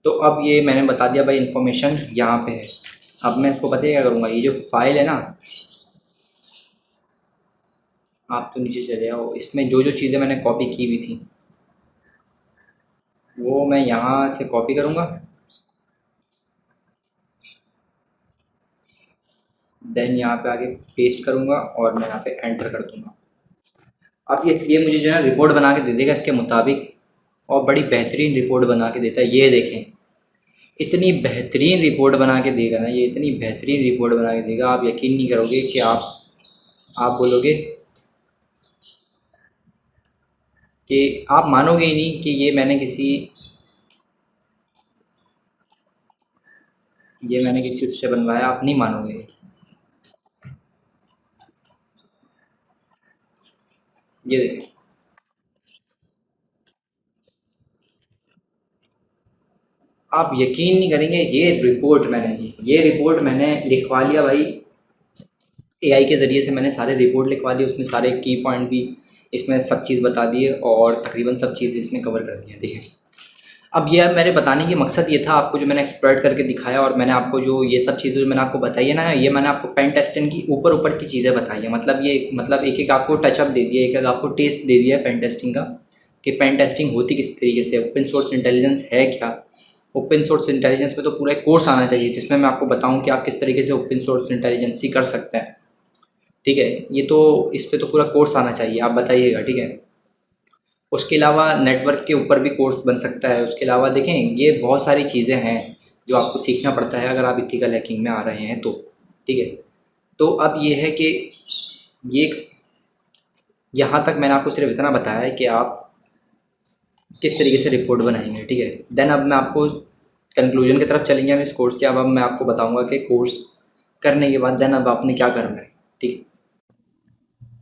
तो अब ये मैंने बता दिया भाई, इन्फॉर्मेशन यहाँ पे है। अब मैं इसको पता है क्या करूँगा, ये जो फाइल है ना, आप तो नीचे चले आओ, इसमें जो जो चीज़ें मैंने कॉपी की हुई थी वो मैं यहाँ से कॉपी करूँगा, देन यहाँ पे आके पेस्ट करूँगा और मैं यहाँ पे एंटर कर दूँगा। अब ये मुझे जो है ना रिपोर्ट बना के दे देगा इसके मुताबिक, और बड़ी बेहतरीन रिपोर्ट बना के देता है। ये देखें, इतनी बेहतरीन रिपोर्ट बना के देगा ना, ये इतनी बेहतरीन रिपोर्ट बना के देगा, आप यकीन नहीं करोगे कि आप बोलोगे कि आप मानोगे ही नहीं कि ये मैंने किसी उससे बनवाया, आप नहीं मानोगे। ये देखें, आप यकीन नहीं करेंगे, ये रिपोर्ट मैंने लिखवा लिया भाई। एआई के ज़रिए से मैंने सारे रिपोर्ट लिखवा दिए, उसमें सारे की पॉइंट भी इसमें सब चीज़ बता दिए, और तकरीबन सब चीज़ इसमें कवर कर दिया। देखिए अब ये मेरे बताने की मकसद ये था आपको, जो मैंने एक्सप्लॉइट करके दिखाया, और मैंने आपको जो ये सब चीज़ें जो मैंने आपको बताई है ना, ये मैंने आपको पेन टेस्टिंग की ऊपर की चीज़ें बताई है। मतलब एक एक आपको टचअप दे दिया, एक एक आपको टेस्ट दे दिया पेन टेस्टिंग का, कि पेन टेस्टिंग होती किस तरीके से, ओपन सोर्स इंटेलिजेंस है क्या। ओपन सोर्स इंटेलिजेंस पे तो पूरा एक कोर्स आना चाहिए, जिसमें मैं आपको बताऊँ कि आप किस तरीके से ओपन सोर्स इंटेलिजेंसी कर सकते हैं, ठीक है। ये तो इस पे तो पूरा कोर्स आना चाहिए, आप बताइएगा, ठीक है। उसके अलावा नेटवर्क के ऊपर भी कोर्स बन सकता है। उसके अलावा देखें, ये बहुत सारी चीज़ें हैं जो आपको सीखना पड़ता है अगर आप एथिकल हैकिंग में आ रहे हैं तो, ठीक है। तो अब ये है कि ये यहाँ तक मैंने आपको सिर्फ इतना बताया है कि आप किस तरीके से रिपोर्ट बनाएंगे, ठीक है। देन अब मैं आपको कंक्लूजन की तरफ चलेंगे हम इस कोर्स के। अब मैं आपको बताऊंगा कि कोर्स करने के बाद देन अब आपने क्या करना है, ठीक है।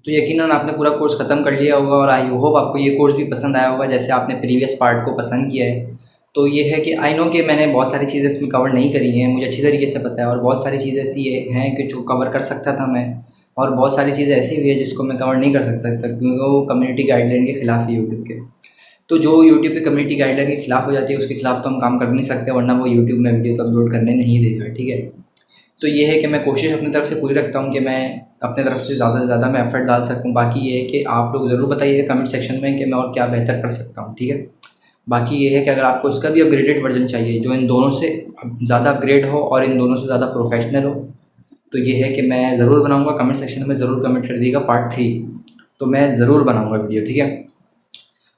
तो यकीनन आपने पूरा कोर्स ख़त्म कर लिया होगा और आई होप आपको ये कोर्स भी पसंद आया होगा जैसे आपने प्रीवियस पार्ट को पसंद किया है। तो ये है कि आई नो कि मैंने बहुत सारी चीज़ें इसमें कवर नहीं करी हैं, मुझे अच्छी तरीके से पता है, और बहुत सारी चीज़ें ऐसी हैं कि जो कवर कर सकता था मैं, और बहुत सारी चीज़ें ऐसी भी है जिसको मैं कवर नहीं कर सकता था क्योंकि वो कम्युनिटी गाइडलाइन के ख़िलाफ़ है यूट्यूब के। तो जो यूट्यूब पे कम्युनिटी गाइडलाइन के ख़िलाफ़ हो जाती है उसके खिलाफ तो हम काम कर नहीं सकते, वरना वो यूट्यूब में वीडियो को अपलोड करने नहीं देगा, ठीक है। तो ये है कि मैं कोशिश अपनी तरफ से पूरी रखता हूँ कि मैं अपने तरफ से ज़्यादा से ज़्यादा मैं एफर्ट डाल सकूँ। बाकी ये है कि आप लोग ज़रूर बताइए कमेंट सेक्शन में कि मैं और क्या बेहतर कर सकता हूँ, ठीक है। बाकी ये है कि अगर आपको इसका भी अपग्रेडेड वर्जन चाहिए जो इन दोनों से ज़्यादा अपग्रेड हो और इन दोनों से ज़्यादा प्रोफेशनल हो, तो ये है कि मैं ज़रूर बनाऊँगा। कमेंट सेक्शन में ज़रूर कमेंट कर दीजिएगा पार्ट 3, तो मैं ज़रूर बनाऊँगा वीडियो, ठीक है।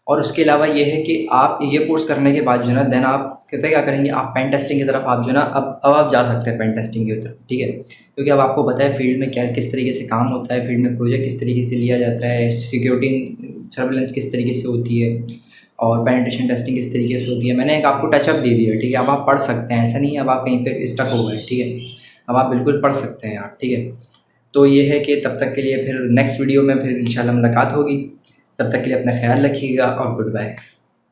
और उसके अलावा ये है कि आप ये कोर्स करने के बाद जो है ना देन आप कहते क्या करेंगे, आप पेन टेस्टिंग की तरफ आप जो है ना अब आप जा सकते हैं पेन टेस्टिंग की तरफ, ठीक है। क्योंकि अब आपको पता है फील्ड में क्या किस तरीके से काम होता है, फील्ड में प्रोजेक्ट किस तरीके से लिया जाता है, सिक्योरिटी सर्विलेंस किस तरीके से होती है और पेनिट्रेशन टेस्टिंग किस तरीके से होती है। मैंने एक आपको टचअप दे दिया, ठीक है। अब आप पढ़ सकते हैं, ऐसा नहीं है अब आप कहीं पर स्टक हो गए, ठीक है। अब आप बिल्कुल पढ़ सकते हैं आप, ठीक है। तो ये है कि तब तक के लिए फिर नेक्स्ट वीडियो में फिर इंशाल्लाह मुलाकात होगी। तब तक के लिए अपना ख्याल रखिएगा और गुड बाय।